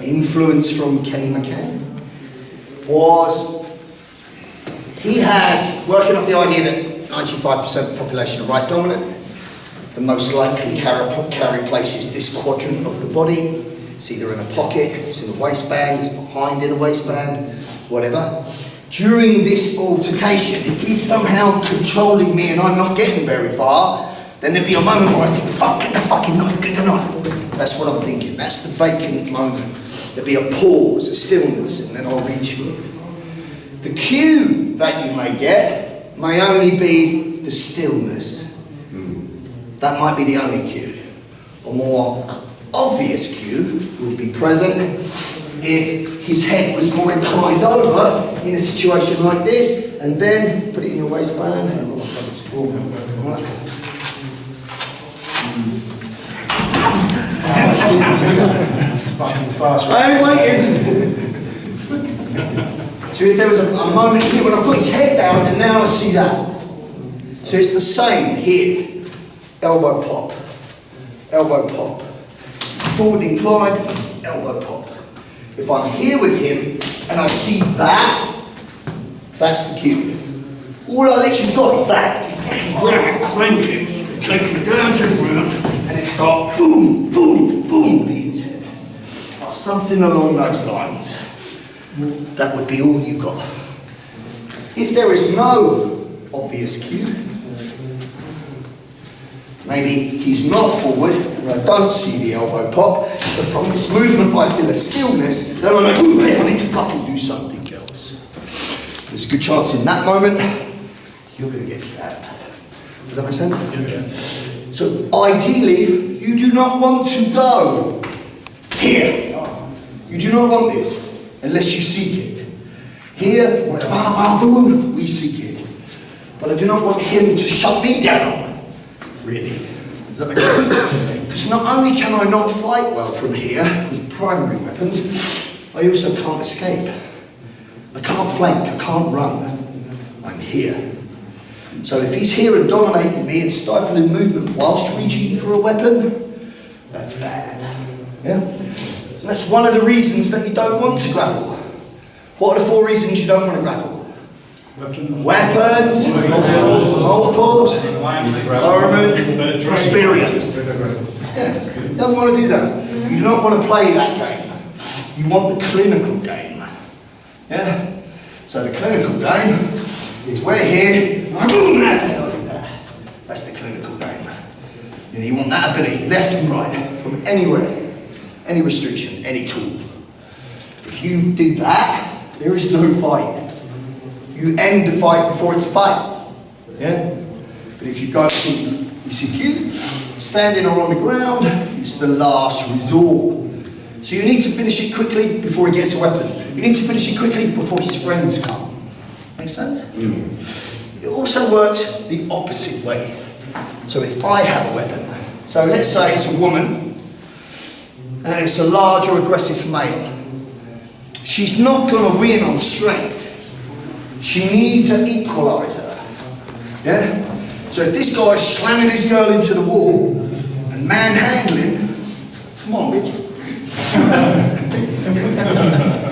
influence from Kenny McCann, was he has, working off the idea that 95% of the population are right dominant, the most likely carry places this quadrant of the body. It's either in a pocket, it's in a waistband, it's behind in a waistband, whatever. During this altercation, if he's somehow controlling me and I'm not getting very far, then there'd be a moment where I think, fuck, get the fucking knife, get the knife. That's what I'm thinking, that's the vacant moment. There'll be a pause, a stillness, and then I'll reach for it. The cue that you may get may only be the stillness. That might be the only cue. A more obvious cue would be present if his head was more inclined over in a situation like this, and then put it in your waistband. I ain't waiting. So if there was a moment here when I put his head down, and now I see that. So it's the same here. Elbow pop, elbow pop. Forward inclined, elbow pop. If I'm here with him and I see that, that's the cue. All I literally got is that. Crank him, take him down to the ground, and it starts boom, boom, boom, beating his head. Something along those lines. That would be all you got. If there is no obvious cue, maybe he's not forward, and I don't see the elbow pop, but from this movement I feel a stillness, then I'm like, ooh, hey, I need to fucking do something else. There's a good chance in that moment, you're going to get stabbed. Does that make sense? Yeah. So ideally, you do not want to go here. You do not want this, unless you seek it. Here, boom, we seek it. But I do not want him to shut me down. Really. Does that make sense? Because not only can I not fight well from here with primary weapons, I also can't escape. I can't flank, I can't run. I'm here. So if he's here and dominating me and stifling movement whilst reaching for a weapon, that's bad. Yeah? And that's one of the reasons that you don't want to grapple. What are the 4 reasons you don't want to grapple? Weapons, multiples, environment, experience. Yeah, you don't want to do that. You don't want to play that game. You want the clinical game. Yeah? So the clinical game is we're here, boom, that's the clinical game. You know, you want that ability, left and right, from anywhere, any restriction, any tool. If you do that, there is no fight. You end the fight before it's a fight. Yeah? But if you go to ECQ, standing or on the ground, it's the last resort. So you need to finish it quickly before he gets a weapon. You need to finish it quickly before his friends come. Make sense? It also works the opposite way. So if I have a weapon, so let's say it's a woman, and it's a large or aggressive male. she's not going to win on strength. She needs an equaliser. Yeah? So if this guy's slamming this girl into the wall and manhandling, come on, bitch.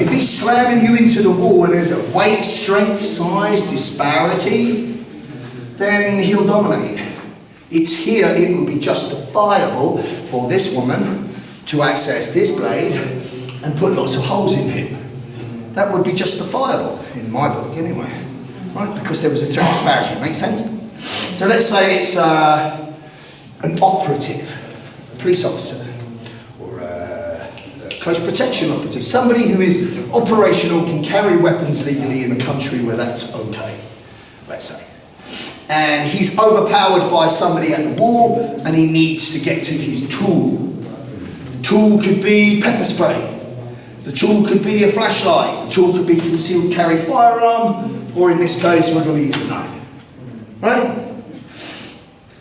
If he's slamming you into the wall and there's a weight, strength, size disparity, then he'll dominate. It's here it would be justifiable for this woman to access this blade and put lots of holes in him. That would be justifiable, in my book anyway, right? Because there was a threat disparity, make sense? So let's say it's an operative, a police officer, or a close protection operative, somebody who is operational, can carry weapons legally in a country where that's okay, let's say. And he's overpowered by somebody at the wall and he needs to get to his tool. The tool could be pepper spray. The tool could be a flashlight. The tool could be concealed carry firearm, or in this case we're going to use a knife. Right?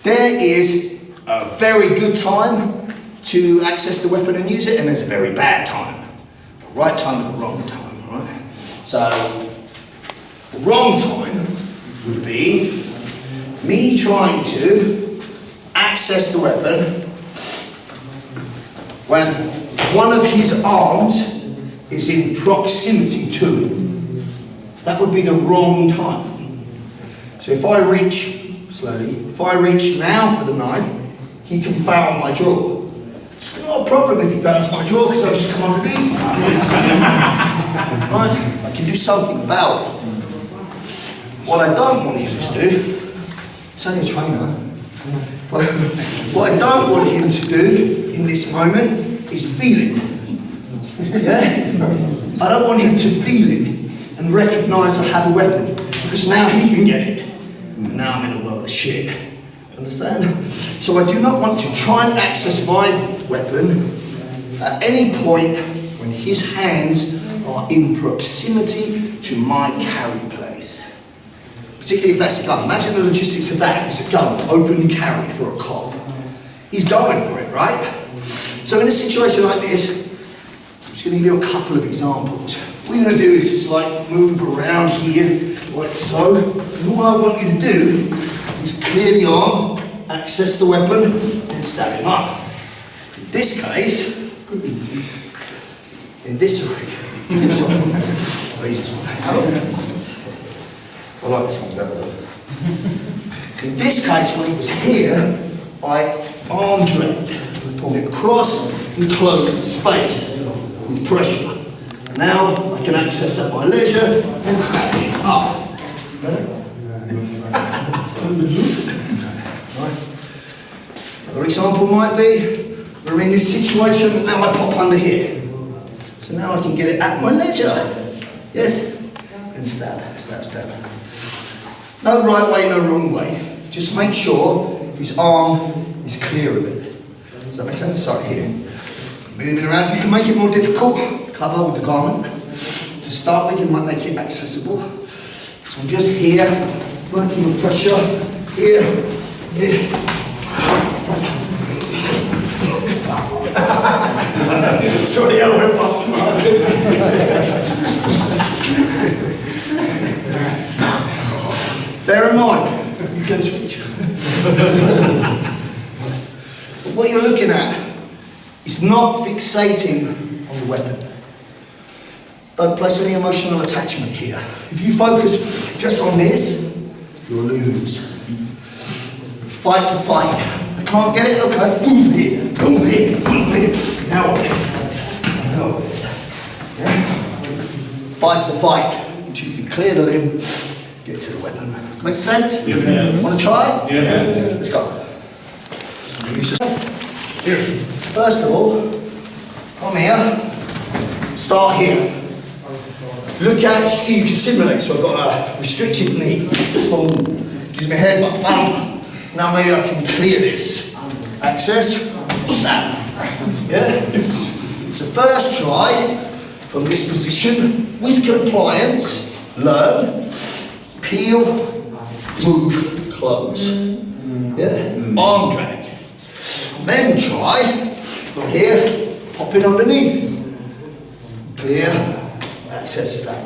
There is a very good time to access the weapon and use it, and there's a very bad time. The right time and the wrong time, right? So, the wrong time would be me trying to access the weapon when one of his arms is in proximity to him. That would be the wrong time. So if I reach, slowly, if I reach now for the knife, he can foul my jaw. It's not a problem if he fouls my jaw because I just come underneath. Right? I can do something about it. What I don't want him to do, it's only a trainer. What I don't want him to do in this moment is feel it. Yeah? I don't want him to feel it and recognise I have a weapon, because now he can get it. And now I'm in a world of shit. Understand? So I do not want to try and access my weapon at any point when his hands are in proximity to my carry place. Particularly if that's a gun. Imagine the logistics of that. It's a gun, open carry for a cop. He's going for it, right? So in a situation like this, I'm just going to give you a couple of examples. What you're going to do is just like move around here, like so. And all I want you to do is clear the arm, access the weapon, and stab him up. In this case, in this way, easiest one. I like this one better though. In this case, when it was here, I arm dragged, I pulled it across and closed the space with pressure. Now I can access at my leisure and stab it up. Another example might be, we're in this situation and now I pop under here. So now I can get it at my leisure. Yes? And stab, stab, stab. No right way, no wrong way. Just make sure his arm is clear of it. Does that make sense? Sorry, here. Moving around, you can make it more difficult. Cover with the garment. To start with, you might make it accessible. So I'm just here, working with pressure. Here, here. Sorry, I went off. Bear in mind, you can switch. What you're looking at is not fixating on the weapon. Don't place any emotional attachment here. If you focus just on this, you'll lose. Fight the fight. I can't get it, okay, boom here, boom here, boom here. Now what? Now what? Yeah? Fight the fight until you can clear the limb, get to the weapon. Make sense? Yeah. Want to try? Yeah. Let's go. Here. First of all, come here, start here. Look at here, you can simulate, so I've got a restricted knee. Boom. Gives me a head, but bam. Now maybe I can clear this. Access, snap. Yeah? So first try from this position with compliance, learn, peel, move, close. Yeah? Arm drag. Then try from here, pop it underneath. Clear, access that.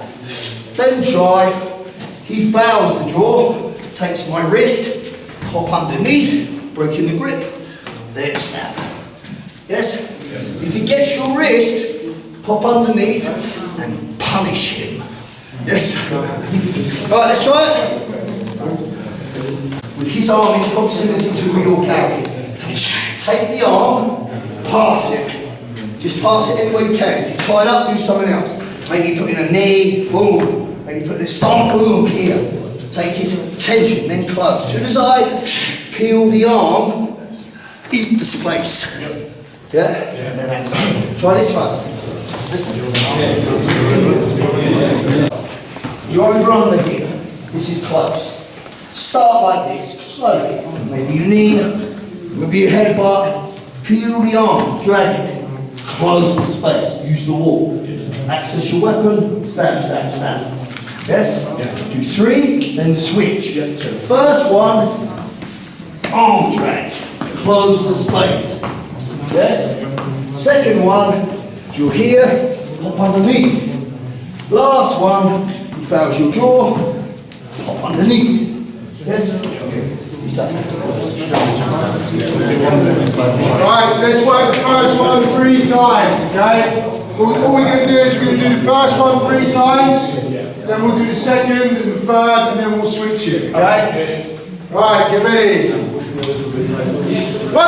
Then try, he fouls the draw, takes my wrist, pop underneath, breaking the grip, then snap. Yes? If he gets your wrist, pop underneath and punish him. Yes? Right, let's try it. With his arm in proximity to where you're carrying. Take the arm, pass it. Just pass it any way you can. If you tie it up, do something else. Maybe put in a knee, boom. Maybe put in a stomp, boom, here. Take his attention, then close. As soon as I peel the arm, eat the space. Yeah? And then that's it. Try this one. You're over under here. This is close. Start like this, slowly. Maybe you lean, maybe you headbutt, peel the arm, drag it. Close the space, use the wall. Access your weapon, stab, stab, stab. Yes? Do 3, then switch. So first one, arm drag, close the space. Yes? Second one, you're here, pop underneath. Last one, he fouls your jaw, pop underneath. Yes? Right, so let's work the first one 3 times, okay? All we're going to do is we're going to do the first one 3 times, then we'll do the second and the third, and then we'll switch it, okay? Right, get ready. 1.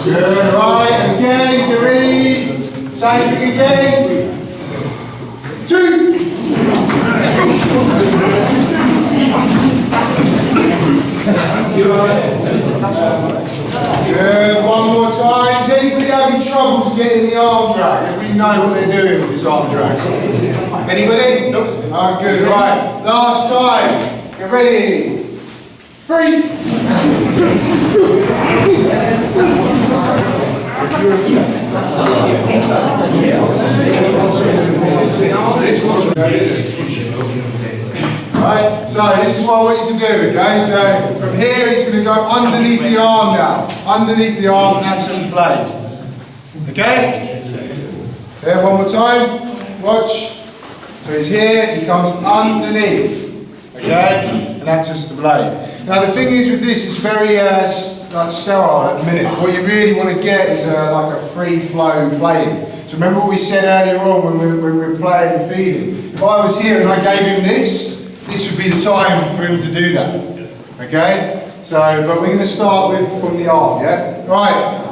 Good, right, and again, get ready. Same thing again. 2. Good, one more time. Is anybody having troubles getting the arm drag? Everybody know what they're doing with this arm drag? Anybody? Nope. Oh, good, right. Last time. Get ready. 3. Right, so this is what I want you to do, okay? So from here he's going to go underneath the arm now. Underneath the arm, access the blade. Okay? There, one more time. Watch. So he's here, he comes underneath. Okay? And access the blade. Now the thing is with this, it's very like sterile at the minute. What you really want to get is like a free flow playing. So remember what we said earlier on when we were playing and feeding. If I was here and I gave him this would be the time for him to do that. Okay? So, but we're going to start with from the arm, yeah? Right.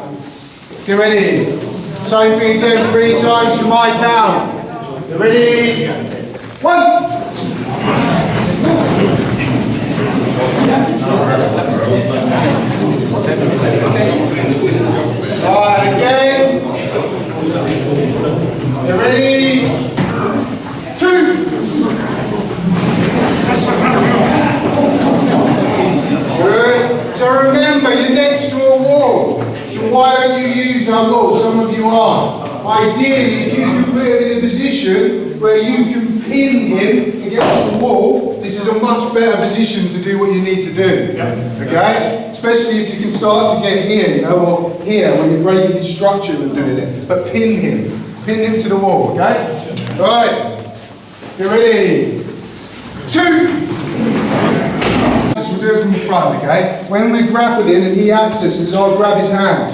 Get ready. Same thing again 3 times to my count. Get ready. 1. Right, again. Get ready. 2. Good. So remember, you're next to a wall. So why don't you use our wall? Some of you are. Ideally, if you can put him in a position where you can pin him against the wall, this is a much better position to do what you need to do. Okay? Especially if you can start to get here, you know, or here, when you're breaking his structure and doing it. But pin him. Pin him to the wall, okay? Right. Get ready. 2. We'll do it from the front, okay? When we're grappling and he accesses, I'll grab his hand,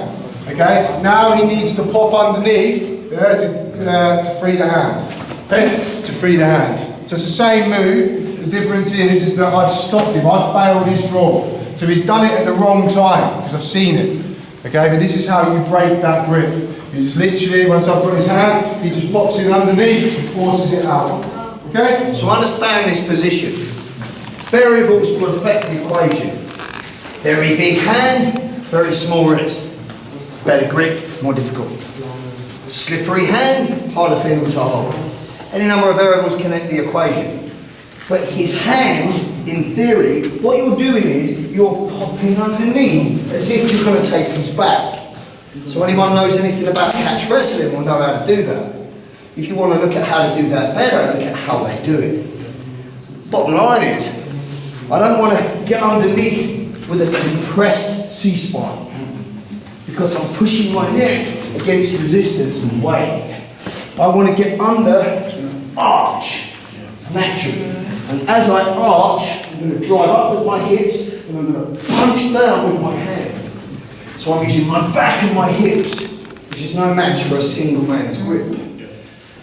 okay? Now he needs to pop underneath to free the hand, okay? To free the hand. So it's the same move. The difference is that I've stopped him. I've failed his draw. So he's done it at the wrong time because I've seen it, okay? But this is how you break that grip. You just literally, once I've got his hand, he just pops it underneath and forces it out, okay? So understand this position. Variables will affect the equation. Very big hand, very small wrist. Better grip, more difficult. Slippery hand, harder for him to hold. Any number of variables connect the equation. But his hand, in theory, what you're doing is you're popping underneath as if you're going to take his back. So anyone knows anything about catch wrestling will know how to do that. If you want to look at how to do that better, look at how they do it. Bottom line is, I don't want to get underneath with a compressed C-spine. because I'm pushing my neck against resistance and weight. I want to get under, arch, naturally. And as I arch, I'm going to drive up with my hips and I'm going to punch down with my hand. So I'm using my back and my hips, which is no match for a single man's grip.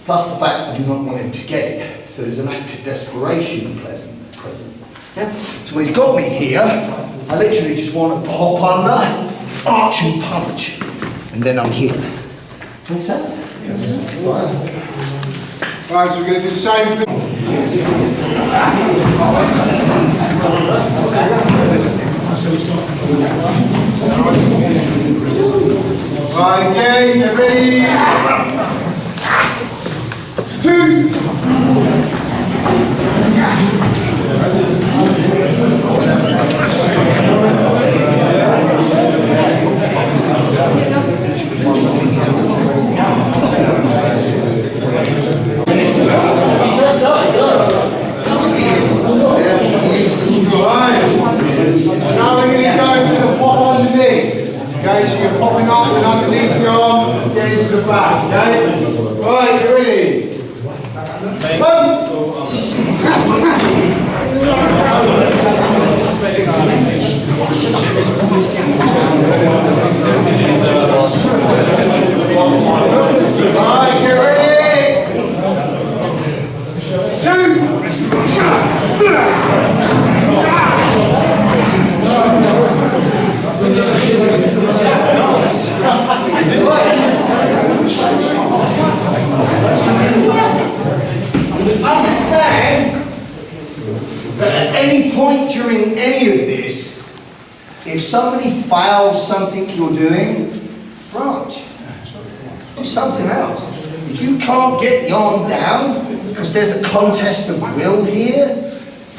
Plus the fact that I do not want him to get it. So there's an act of desperation present. Yeah? So when he's got me here, I literally just want to pop under, arch and punch. And then I'm here. Make sense? Yes. Right, so we're going to do the same thing. Right, again, ready? 2. Now we're going to go to the pop underneath. Okay, so you're popping up and underneath the arm, get into the back. Okay? Right, you ready? Right, get ready? 2. Understand that at any point during any of this, if somebody fouls something you're doing, branch. Do something else. If you can't get the arm down, because there's a contest of will here,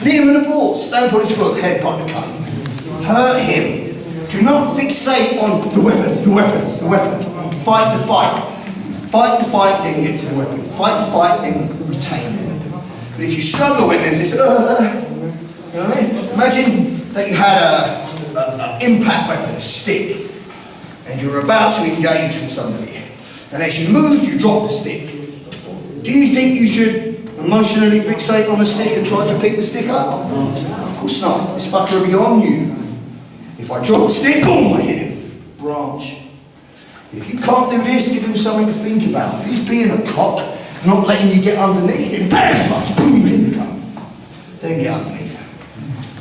leave him in the ball, stamp on his foot, headbutt the cunt. Hurt him. Do not fixate on the weapon, the weapon, the weapon. Fight the fight. Fight the fight, then get to the weapon. Fight the fight, then retain it. But if you struggle when there's this, you know what I mean? Imagine that you had an impact weapon, a stick, and you're about to engage with somebody. And as you move, you drop the stick. Do you think you should emotionally fixate on the stick and try to pick the stick up? Of course not. This fucker will be on you. If I drop the stick, boom, I hit him. Branch. If you can't do this, give him something to think about. If he's being a cock, not letting you get underneath him, bam, fuck, boom, hit the gun. Then get underneath.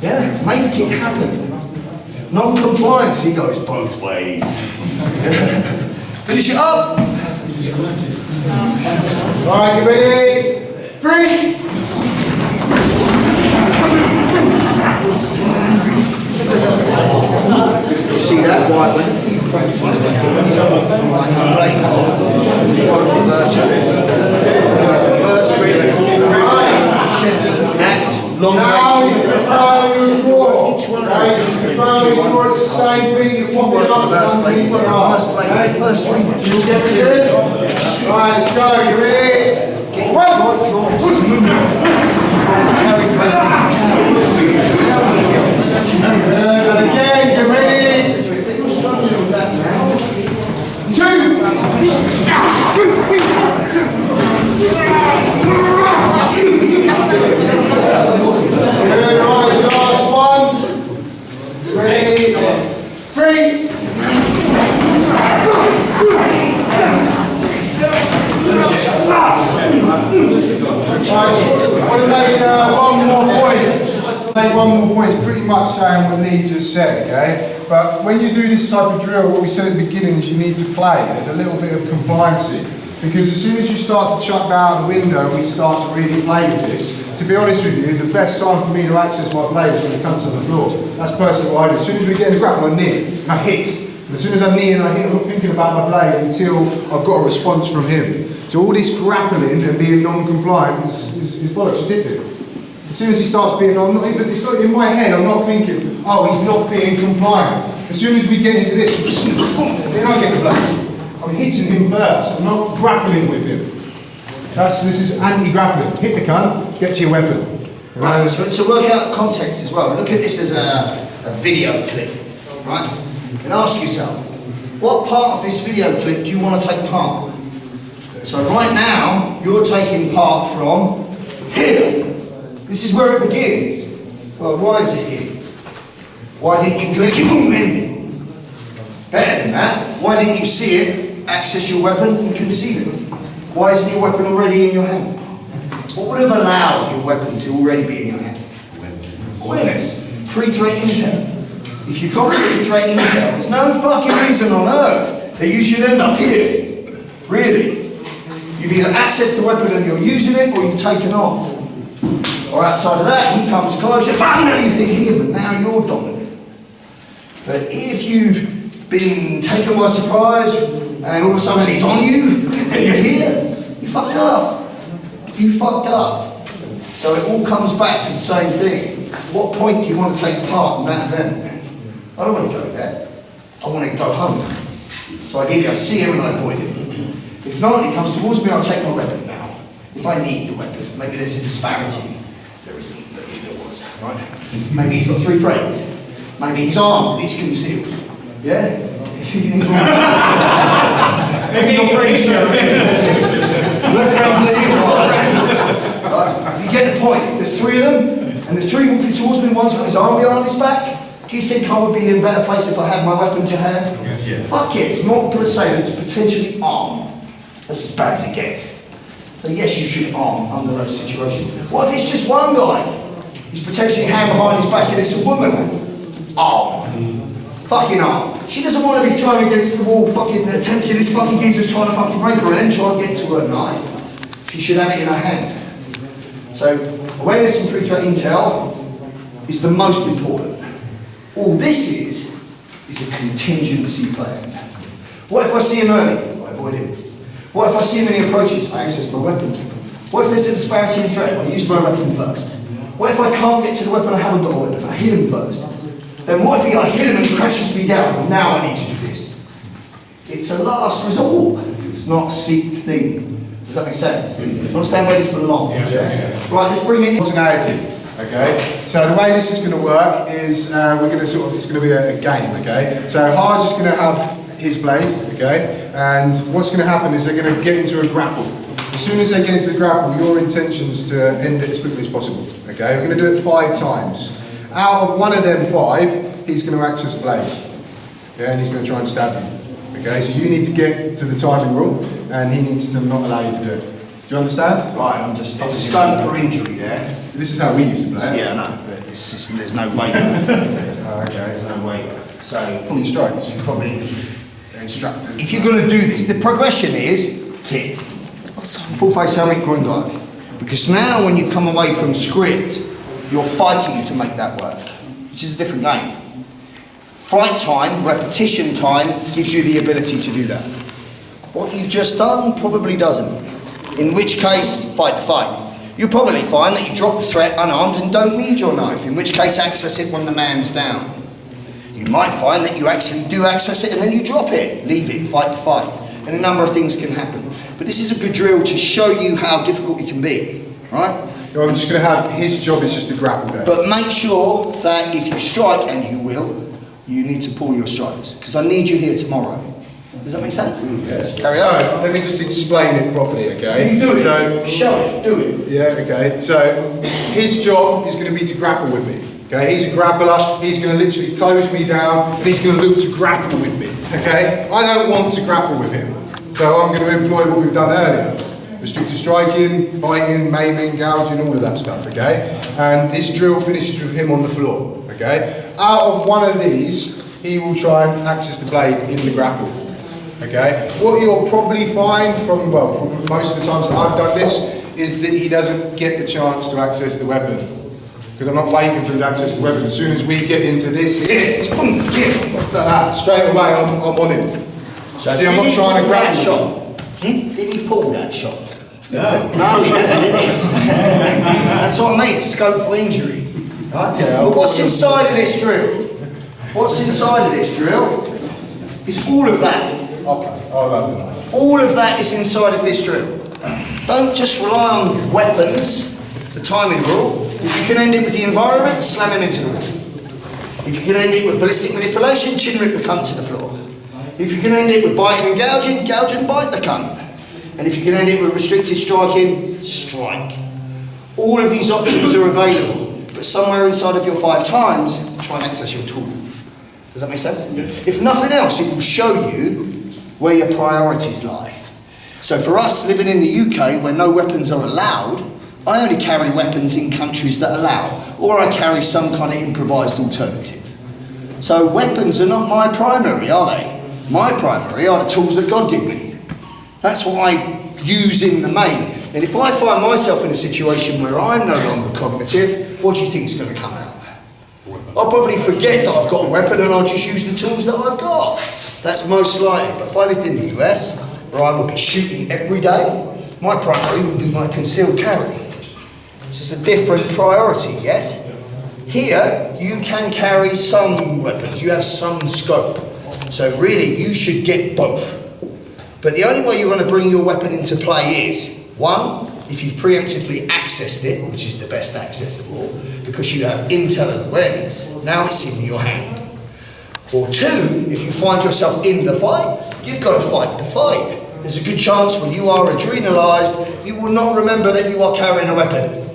Yeah? Make it happen. Non-compliance, he goes both ways. Finish it up. Right, you ready? 3. You see that white one? Now you can follow your draw. Each one of those is the same thing. You pop it up underneath the arm. You get it? Right, let's go. You ready? Again, you ready? 2. Good, right, last one. Ready? 3. I want to make one more point. Make one more point. It's pretty much saying what Lee just said, okay? But when you do this type of drill, what we said at the beginning is you need to play. There's a little bit of compliancy. Because as soon as you start to chuck down the window and we start to really play with this, to be honest with you, the best time for me to access my play is when it comes to the floor. That's personally what I do. As soon as we get in the grapple, I knee and I hit. And as soon as I knee and I hit, I'm not thinking about my blade until I've got a response from him. So all this grappling and being non-compliant is bollocks, you did it. As soon as he starts being, it's not in my head, I'm not thinking, oh, he's not being compliant. As soon as we get into this, then I get the blade. I'm hitting him first, I'm not grappling with him. This is anti-grappling. Hit the cunt, get to your weapon. Right, so to work out the context as well, look at this as a video clip, right? And ask yourself, What part of this video clip do you want to take part? So right now, you're taking part from here. This is where it begins. Well, why is it here? Why didn't you click boom, ending? Better than that, why didn't you see it, access your weapon and conceal it? Why isn't your weapon already in your hand? What would have allowed your weapon to already be in your hand? Awareness. Pre-threat intel. If you've got pre-threat intel, there's no fucking reason on earth that you should end up here. Really. You've either accessed the weapon and you're using it, or you've taken off. Or outside of that, he comes close, and bam, now you've hit him, and now you're dominant. But if you've been taken by surprise, and all of a sudden he's on you, and you're here, you fucked up. You fucked up. So it all comes back to the same thing. What point do you want to take part in that event? I don't want to go there. I want to go home. So ideally I see him and I avoid him. If not, he comes towards me, I'll take my weapon now. If I need the weapon, maybe there's a disparity. There isn't, but if there was, right? Maybe he's got 3 friends. Maybe he's armed and he's concealed. Yeah? Maybe your friends do. Right? You get the point. If there's 3 of them, and the 3 walking towards me, one's got his arm behind his back, do you think I would be in a better place if I had my weapon to hand? Yeah. Fuck it, it's multiple assailants potentially armed. That's as bad as it gets. So yes, you should arm under those situations. What if it's just one guy? He's potentially hand behind his back and it's a woman. Armed. Fucking armed. She doesn't want to be thrown against the wall, fucking attempting this fucking geezer's trying to fucking rape her and then try and get to her knife. She should have it in her hand. So awareness and pre-threat intel is the most important. All this is a contingency plan. What if I see him early? I avoid him. What if I see him and he approaches? I access my weapon. What if there's a disparity in threat? I use my weapon first. What if I can't get to the weapon? I haven't got a weapon. I hit him first. Then what if I hit him and he crashes me down? Well, now I need to do this. It's a last resort. It's not a seek thing. Does that make sense? Do you understand where this belongs? Yeah. Right, let's bring it in. Narrative. Okay, so the way this is going to work is we're going to it's going to be a game. Okay, so Harge is going to have his blade. Okay, and what's going to happen is they're going to get into a grapple. As soon as they get into the grapple, your intention is to end it as quickly as possible. Okay, we're going to do it 5 times. Out of one of them 5, he's going to access the blade. Yeah, and he's going to try and stab you. Okay, so you need to get to the timing rule, and he needs to not allow you to do it. Do you understand? Right, I'm just scope for injury there. This is how we used to play it. Yeah, I know, but there's no way. Okay. There's no way. So From the strikes. you probably, Instructors. if you're going to do this, the progression is kick, full face helmet, groin guard. Because now when you come away from script, you're fighting to make that work, which is a different game. Flight time, repetition time, gives you the ability to do that. What you've just done probably doesn't. In which case, fight the fight. You'll probably find that you drop the threat unarmed and don't need your knife, in which case access it when the man's down. You might find that you actually do access it and then you drop it, leave it, fight the fight. And a number of things can happen. But this is a good drill to show you how difficult it can be, right? I'm just going to have, his job is just to grapple there. But make sure that if you strike, and you will, you need to pull your strikes. Because I need you here tomorrow. Does that make sense? Yes. Carry So, on. let me just explain it properly, okay? You do it. So, Show it. Do it. yeah, okay. So, his job is going to be to grapple with me. Okay, he's a grappler, he's going to literally close me down, and he's going to look to grapple with me. Okay? I don't want to grapple with him. So I'm going to employ what we've done earlier. Restricted striking, biting, maiming, gouging, all of that stuff, okay? And this drill finishes with him on the floor, okay? Out of one of these, he will try and access the blade in the grapple, okay? What you'll probably find from most of the times that I've done this, is that he doesn't get the chance to access the weapon. Because I'm not waiting for him to access the weapon. As soon as we get into this, straight away I'm on him. See, I'm not trying to grab him. Shot. Did he pull that shot? No, he didn't, did he? That's what I mean, scope for injury. Right? Yeah, But what's inside of this drill? What's inside of this drill is all of that. Okay, I'll have the knife. All of that is inside of this drill. Don't just rely on weapons, the timing rule. If you can end it with the environment, slam him into the wall. If you can end it with ballistic manipulation, chin rip the cunt to the floor. If you can end it with biting and gouging, gouge and bite the cunt. And if you can end it with restricted striking, strike. All of these options are available, but somewhere inside of your 5 times, try and access your tool. Does that make sense? If nothing else, it will show you where your priorities lie. So for us living in the UK where no weapons are allowed, I only carry weapons in countries that allow, or I carry some kind of improvised alternative. So weapons are not my primary, are they? My primary are the tools that God give me. That's what I use in the main. And if I find myself in a situation where I'm no longer cognitive, what do you think is going to come out? I'll probably forget that I've got a weapon and I'll just use the tools that I've got. That's most likely. But if I lived in the US, where I would be shooting every day, my primary would be my concealed carry. So it's a different priority, yes? Here, you can carry some weapons, you have some scope. So really, you should get both. But the only way you're going to bring your weapon into play is, 1, if you've preemptively accessed it, which is the best access of all, because you have intel and awareness, now it's in your hand. Or 2, if you find yourself in the fight, you've got to fight the fight. There's a good chance when you are adrenalised, you will not remember that you are carrying a weapon.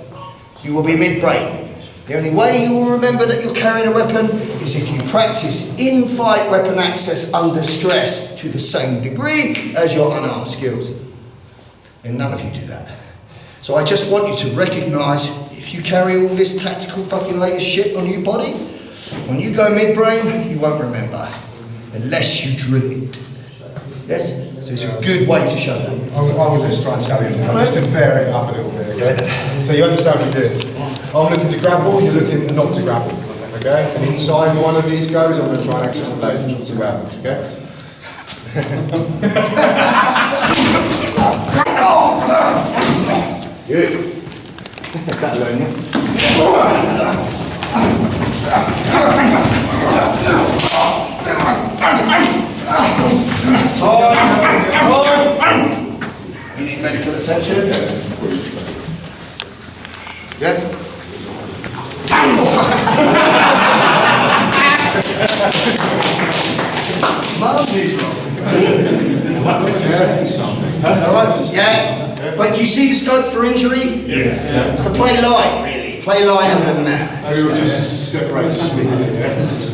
You will be midbrain. The only way you will remember that you're carrying a weapon is if you practice in-fight weapon access under stress to the same degree as your unarmed skills. And none of you do that. So I just want you to recognise, if you carry all this tactical fucking latest shit on your body, when you go midbrain, you won't remember. Unless you drill it. Yes? So it's a good way to show that. I will just try and show you, just to fair it up a little bit. Okay? So you understand what you're doing. I'm looking to grapple, you're looking not to grapple. Okay? And inside one of these goes, I'm going to try and access the blade, which will see what happens. Okay? Good. That'll learn you. You need medical attention? Yeah? Yeah? But do you see the scope for injury? Yes. So play light, really. Play lighter than that. We will just separate the speed.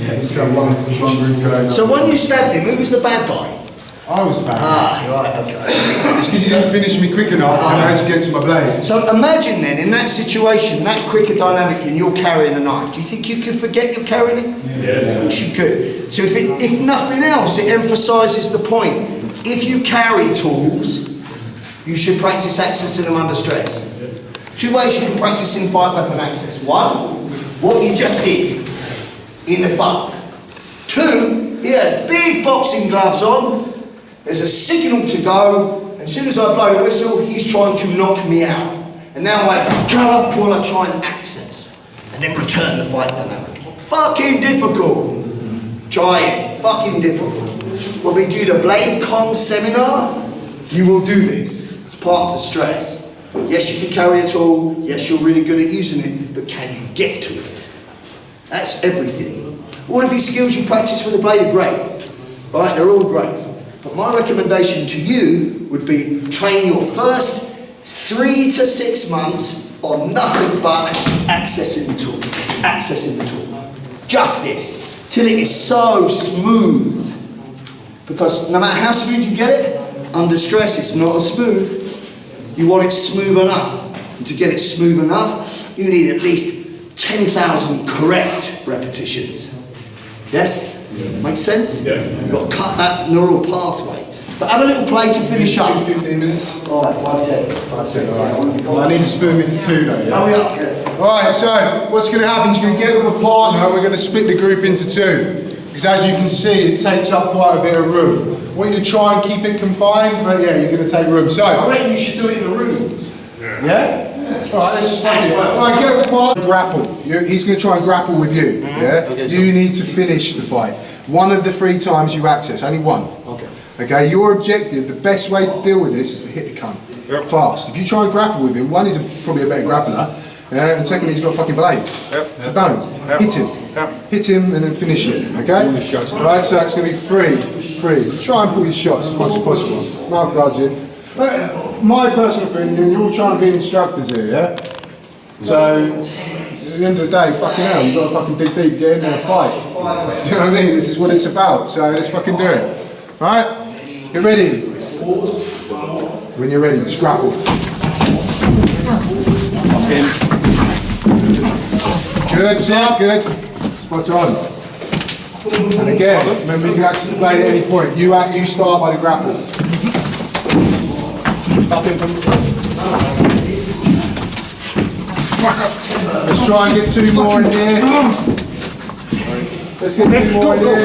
Let's go one group going. So when you stabbed him, who was the bad guy? I was bad. Right, okay. It's because you didn't finish me quick enough, I managed to get to my blade. So imagine then, in that situation, that quicker dynamic, and you're carrying a knife. Do you think you could forget you're carrying it? Yeah. Of course you could. So if nothing else, it emphasises the point. If you carry tools, you should practice accessing them under stress. 2 ways you can practice in-fight weapon access. 1, what you just did in the fight. 2, he has big boxing gloves on. There's a signal to go. As soon as I blow the whistle, he's trying to knock me out. And now I have to go up while I try and access. And then return the fight dynamic. Fucking difficult. Try it. Fucking difficult. When we do the Blade Com seminar, you will do this. It's part of the stress. Yes, you can carry a tool. Yes, you're really good at using it. But can you get to it? That's everything. All of these skills you practice with the blade are great. Right? They're all great. But my recommendation to you would be train your first 3 to 6 months on nothing but accessing the tool. Accessing the tool. Just this. Till it is so smooth. Because no matter how smooth you get it, under stress it's not as smooth. You want it smooth enough. And to get it smooth enough, you need at least 10,000 correct repetitions. Yes? Makes sense? Yeah. You've got to cut that neural pathway. But have a little play to finish up. 15 minutes? Alright, 5 seconds. Well, I need to split them into 2 though. Yeah? Hurry up, good. Right, so what's going to happen is you're going to get with a partner and we're going to split the group into 2. Because as you can see, it takes up quite a bit of room. I want you to try and keep it confined, but yeah, you're going to take room. So, I reckon you should do it in the rooms. yeah? Alright, let's just it. Alright, get with a partner. Grapple. He's going to try and grapple with you. Yeah? You need to finish the fight. One of the 3 times you access, only one. Okay, your objective, the best way to deal with this is to hit the cunt fast. If you try and grapple with him, one is probably a better grappler, Yeah, and secondly, he's got a fucking blade. So don't. Hit him. Hit him and then finish it, okay? Right, so it's going to be three. Try and pull your shots as much as possible. Mouth guards in. My personal opinion, you're all trying to be instructors here, yeah? So, at the end of the day, fucking hell, you've got to fucking dig deep, get in there and fight. Do you know what I mean? This is what it's about, so let's fucking do it. Right? Get ready. When you're ready, scrapple. Good, Sam, good. Spot on. And again, remember you can access the blade at any point. You start by the grapple. Let's try and get two more in here. Let's get two more in here.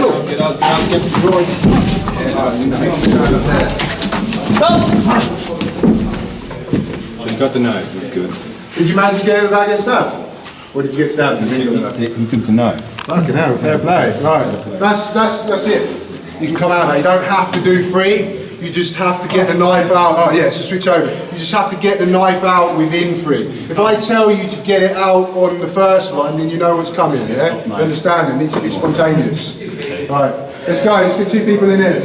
You got the knife, that's good. Did you manage to get it without getting stabbed? Or did you get stabbed? He took the knife. Fucking hell, fair play. Right, that's it. You can come out now. You don't have to do three. You just have to get the knife out. Oh yeah, so switch over. You just have to get the knife out within three. If I tell you to get it out on the first one, then you know what's coming, yeah? You understand? It needs to be spontaneous. Right, let's go. Let's get two people in here.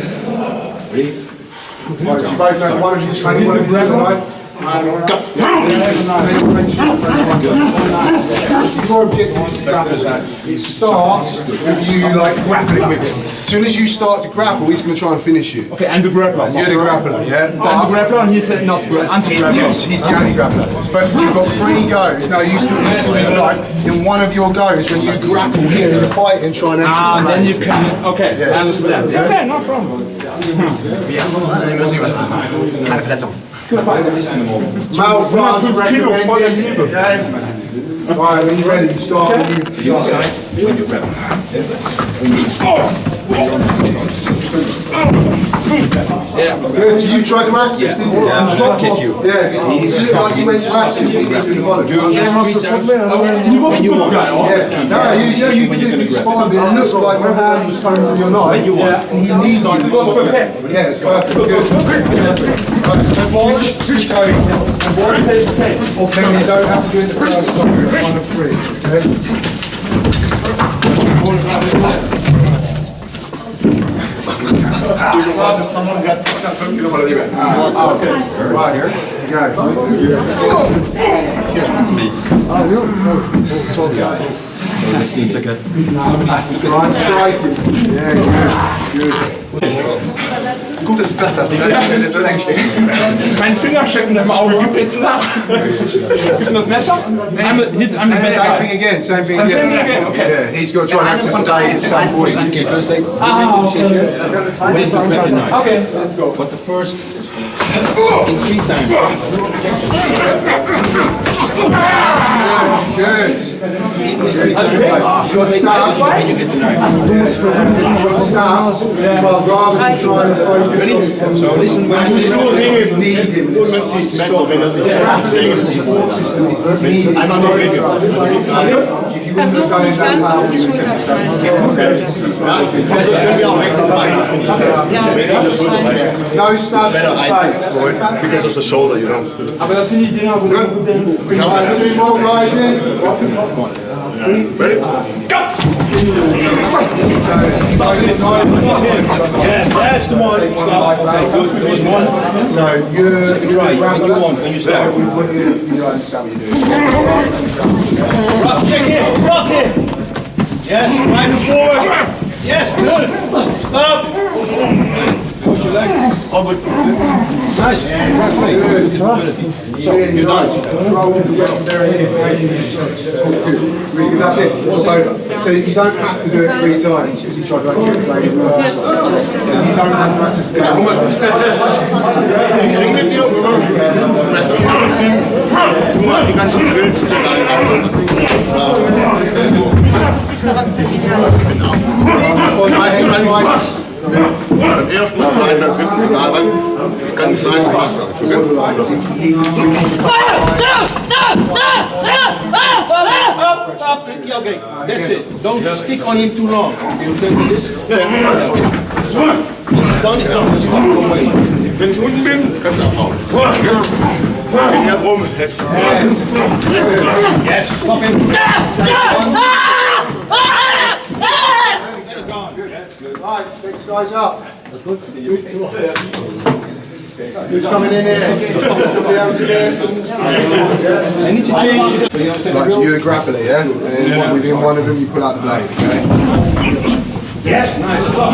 Right, so you both know one of you use the knife. Your objective is to grapple. It starts with you like grappling with him. As soon as you start to grapple, he's going to try and finish you. Okay, and the grappler. You're the grappler, yeah? I'm the grappler and he's not anti-grappler. Yes, he's the anti-grappler. But you've got 3 goes. Now you still in life. In one of your goes, when you grapple here and you fight and try and exit the Then you can. Okay, Yes. I understand. Okay, no problem. Keine Verletzung. Mouth guards recommended. Right, when you're ready, you start. Good, so you tried to access, didn't you? Yeah, I'll kick you. Yeah, you just like you went to access. When you want. No, you did it, you spotted it, it looked like my hand was coming to your knife. And you need to. Yeah, it's perfect, good. Switch going. Tell me you don't have to do it the first time, it's 1 of 3, okay? Right, here you go. It's okay. Try and strike it. Yeah, good. Gut, dass du gesagt hast. Mein Finger steckt in deinem Auge, gib bitte nach. Gibst du das Messer? He's I'm the best Same guy. thing again, same thing Same again. thing again, okay. Yeah, he's got to try and access the blade at the same point. Okay, let's go. But the first in 3 times. Good. You got stabbed. And you get the knife. Well, rather than trying to focus on So listen when I say Versuchen nicht ganz auf die Schulter schmeißen. no stabs to the face. Fingers off the shoulder, you know. Aber das sind die Dinger, wo du Right, 2 more guys in. Ready? Go! Yes, that's the one. Stop. Good. There was one. So you're right when you want, when you start. you understand what you're doing. Check him. Drop him. Yes, right and forward. Yes, good. Stop. Push your leg. Oh, but Nice. Right play. So you're done. That's it, it's over. So you don't have to do it 3 times because you tried to access the blade. You don't have to access the blade. ich kriege mit dir. Messer. Du machst die ganzen Drills. Daran zu hindern. Und I think I'm like, Beim ersten und zweiten, dann finden wir daran. Das kann nicht sein, das macht okay? Stop. Okay. That's it. Don't stick on him too long. Okay, you take this. Yeah. Okay. So, it's done. Stop. Go away. Wenn ich unten bin, kannst du abhauen. Geh hier rum. yes, Yes, stop him. Right, next guy's up. Who's coming in here? Somebody else in here? I need to change. Right, so you're a grappler, yeah? And then within one of them you pull out the blade, okay? Yes, nice. Stop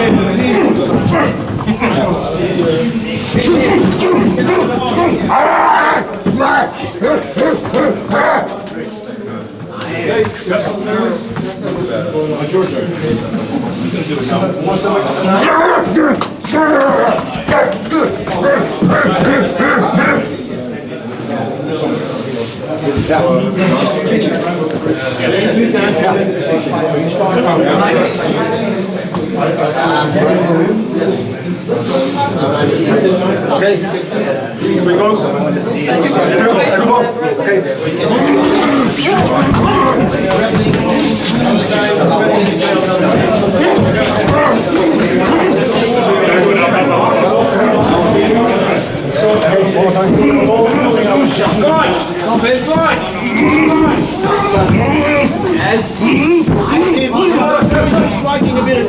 Okay. Here we go. Striking a bit.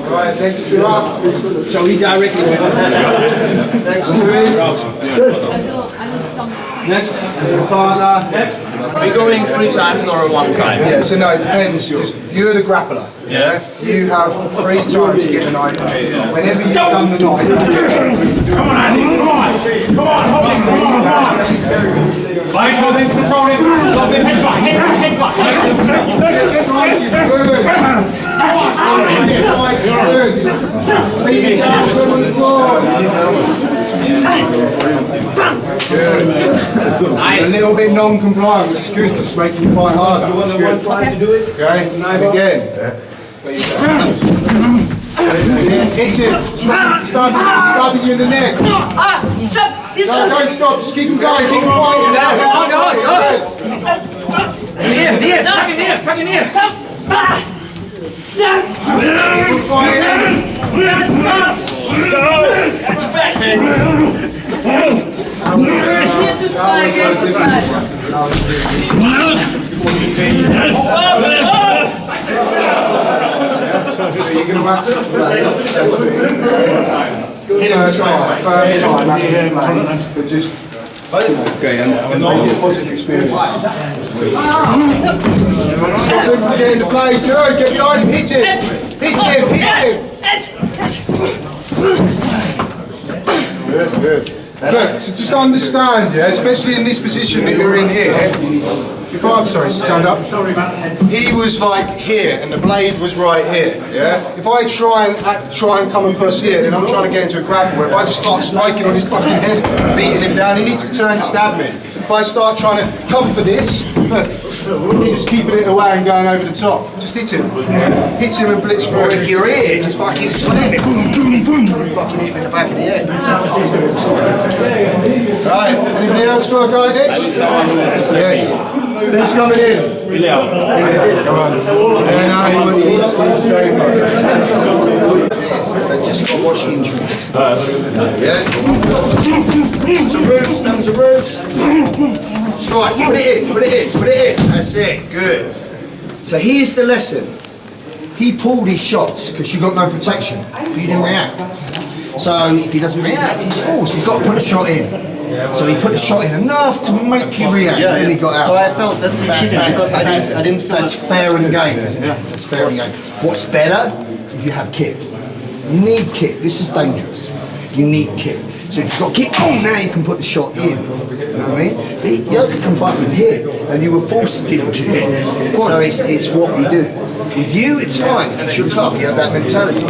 Right, next to up. So he directly went. Next to him. Next. Your partner. Next. We're going 3 times or 1 time? Yeah, so no, it depends. You're the grappler. Yeah. You have 3 times to get a knife. Whenever you've done the knife. Come on, Andy, come on! Come on, hold it, come on! Make sure things control it. Headbutt, headbutt, Beat it down to the floor. Good. A little bit non-compliant, which is good because it's making you fight harder. It's good. Okay, and again. Hit him. Stabbing you in the neck. Stop! No, don't stop. Just keep him going. Keep him fighting. Neer, fucking neer! Okay, and positive experience. Get into place, get behind him, hit him! Hit him! Good. Look, so just understand, yeah, especially in this position that you're in here. If I'm sorry, stand up. He was like here, and the blade was right here. Yeah. If I try and come across here, then I'm trying to get into a grapple. Where if I just start striking on his fucking head, beating him down, he needs to turn and stab me. If I start trying to come for this, look, he's just keeping it away and going over the top. Just hit him. Hit him and blitz through. If you're here, just fucking slam it. Boom, boom, boom. Fucking hit him in the back of the head. Right, anything else got a guy next? Yes. Who's coming in? Come on. Yeah, no, he's very good. Just got watch injuries. Yeah? Some roots. Strike, put it in. That's it, good. So here's the lesson. He pulled his shots because you got no protection. He didn't react. So if he doesn't react, he's forced. He's got to put a shot in. So he put a shot in enough to make you react, then he got out. So I felt that I didn't feel that's fair and game, isn't it? That's fair and game. What's better? If you have kick. You need kick. This is dangerous. You need kick. So if you've got kick, now you can put the shot in. You know what I mean? But the other compartment here, and you were forced into it. So it's what we do. With you, it's fine, because you're tough, you have that mentality.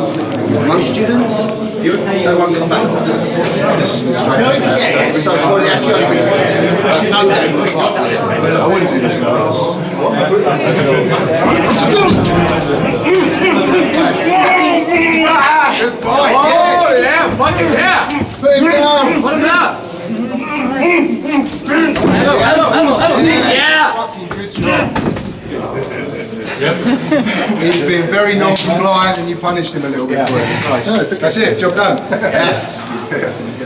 Most students, they won't come back. Yeah, so that's the only reason. But no game in class. I wouldn't do this in class. Oh, yeah, fucking yeah! Put him down. Put him down! Hello, yeah! Fucking good job. He's been very non-compliant and you punished him a little bit for it. It's nice. No, it's okay. That's it, job done. Yes.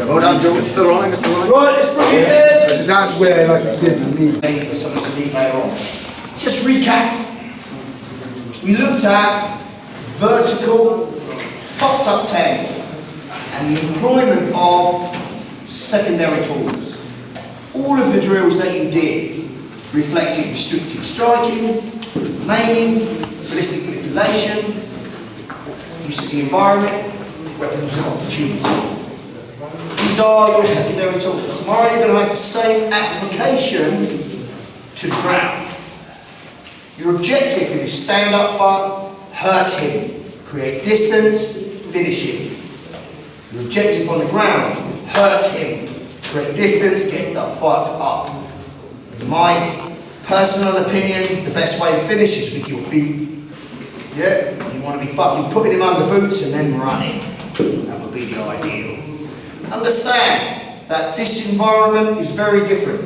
Well done, George. Still rolling, Mr. Rolling. Right, let's bring it in. So that's where, like you said, you need. Ready for something to meet later on. Just recap. We looked at vertical, fucked up tangle, and the employment of secondary tools. All of the drills that you did reflected restricted striking, maiming, ballistic manipulation, use of the environment, weapons of opportunity. These are your secondary tools. Tomorrow you're going to make the same application to the ground. Your objective in this stand-up fight, hurt him, create distance, finish him. Your objective on the ground, hurt him, create distance, get the fuck up. In my personal opinion, the best way to finish is with your feet. Yeah, you want to be fucking putting him under boots and then running. That would be the ideal. Understand that this environment is very different.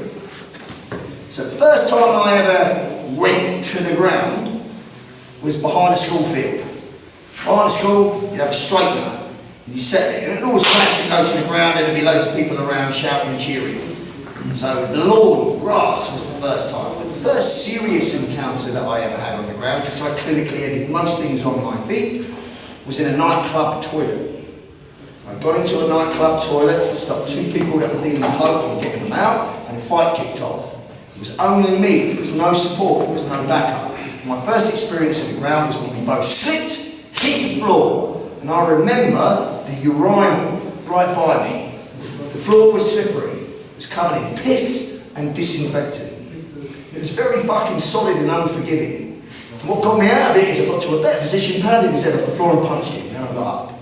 So the first time I ever went to the ground was behind a school field. Behind a school, you have a straightener. You set it, and it always crash and go to the ground, and there'd be loads of people around shouting and cheering. So the lawn, grass was the first time. But the first serious encounter that I ever had on the ground, because I clinically did most things on my feet, was in a nightclub toilet. I got into a nightclub toilet to stop two people that were dealing coke and getting them out, and a fight kicked off. It was only me, there was no support, there was no backup. My first experience on the ground was when we both slipped, hit the floor, and I remember the urinal right by me. The floor was slippery, it was covered in piss and disinfectant. It was very fucking solid and unforgiving. And what got me out of it is I got to a better position, pounded his head off the floor and punched him, and I got up.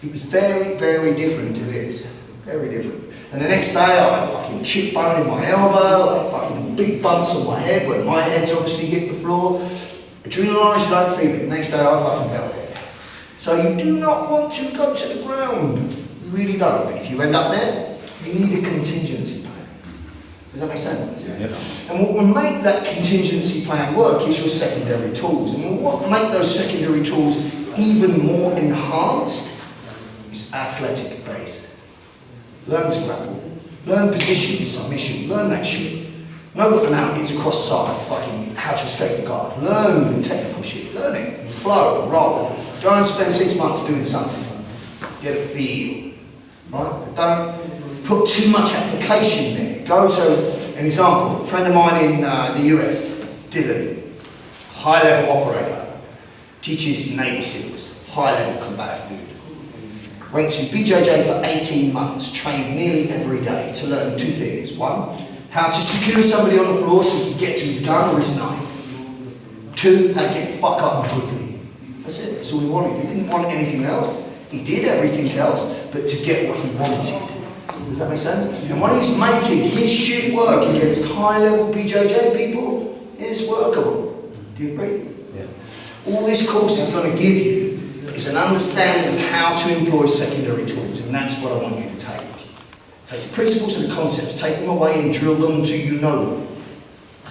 It was very, very different to this. Very different. And the next day I had a fucking chip bone in my elbow, I had fucking big bumps on my head where my head's obviously hit the floor. Adrenalised, you don't feel it. Next day I fucking felt it. So you do not want to go to the ground. You really don't. But if you end up there, you need a contingency plan. Does that make sense? Yeah. And what will make that contingency plan work is your secondary tools. And what will make those secondary tools even more enhanced is athletic based. Learn to grapple. Learn position, submission. Learn that shit. Know what the mount is across side, fucking how to escape the guard. Learn the technical shit. Learn it. Flow, roll. Go and spend 6 months doing something. Get a feel. Right? But don't put too much application there. Go to an example. A friend of mine in the US, Dylan, high level operator, teaches Navy SEALs, high level combative dude. Went to BJJ for 18 months, trained nearly every day to learn two things. One, how to secure somebody on the floor so he could get to his gun or his knife. Two, how to get the fuck up quickly. That's it, that's all he wanted. He didn't want anything else. He did everything else, but to get what he wanted. Does that make sense? And when he's making his shit work against high-level BJJ people, it's workable. Do you agree? Yeah. All this course is going to give you is an understanding of how to employ secondary tools, and that's what I want you to take. Take the principles and the concepts, take them away and drill them till you know them.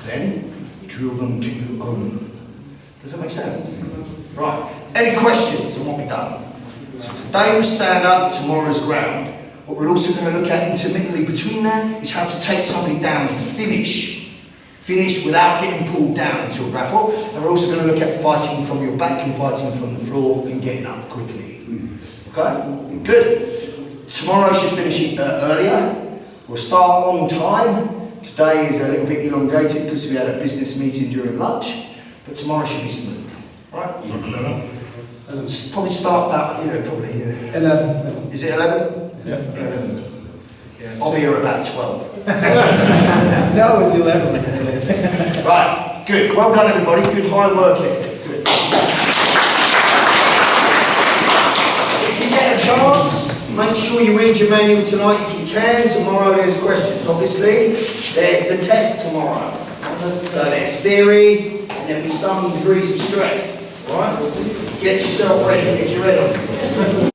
Then, drill them till you own them. Does that make sense? Right. Any questions on what we've done? So today we stand up, tomorrow's ground. What we're also going to look at intermittently between that is how to take somebody down and finish. Finish without getting pulled down into a grapple. And we're also going to look at fighting from your back and fighting from the floor and getting up quickly. Okay? Good. Tomorrow I should finish it earlier. We'll start on time. Today is a little bit elongated because we had a business meeting during lunch. But tomorrow should be smooth. Right? Probably start about, probably. 11. Is it 11? Yeah. 11. Yeah. I'll be here about 12. No, it's 11. Right, good. Well done, everybody. Good high work ethic. Good. If you get a chance, make sure you read your manual tonight if you can. Tomorrow there's questions. Obviously, there's the test tomorrow. So there's theory, and there'll be some degrees of stress. Alright? Get yourself ready. Get your head on.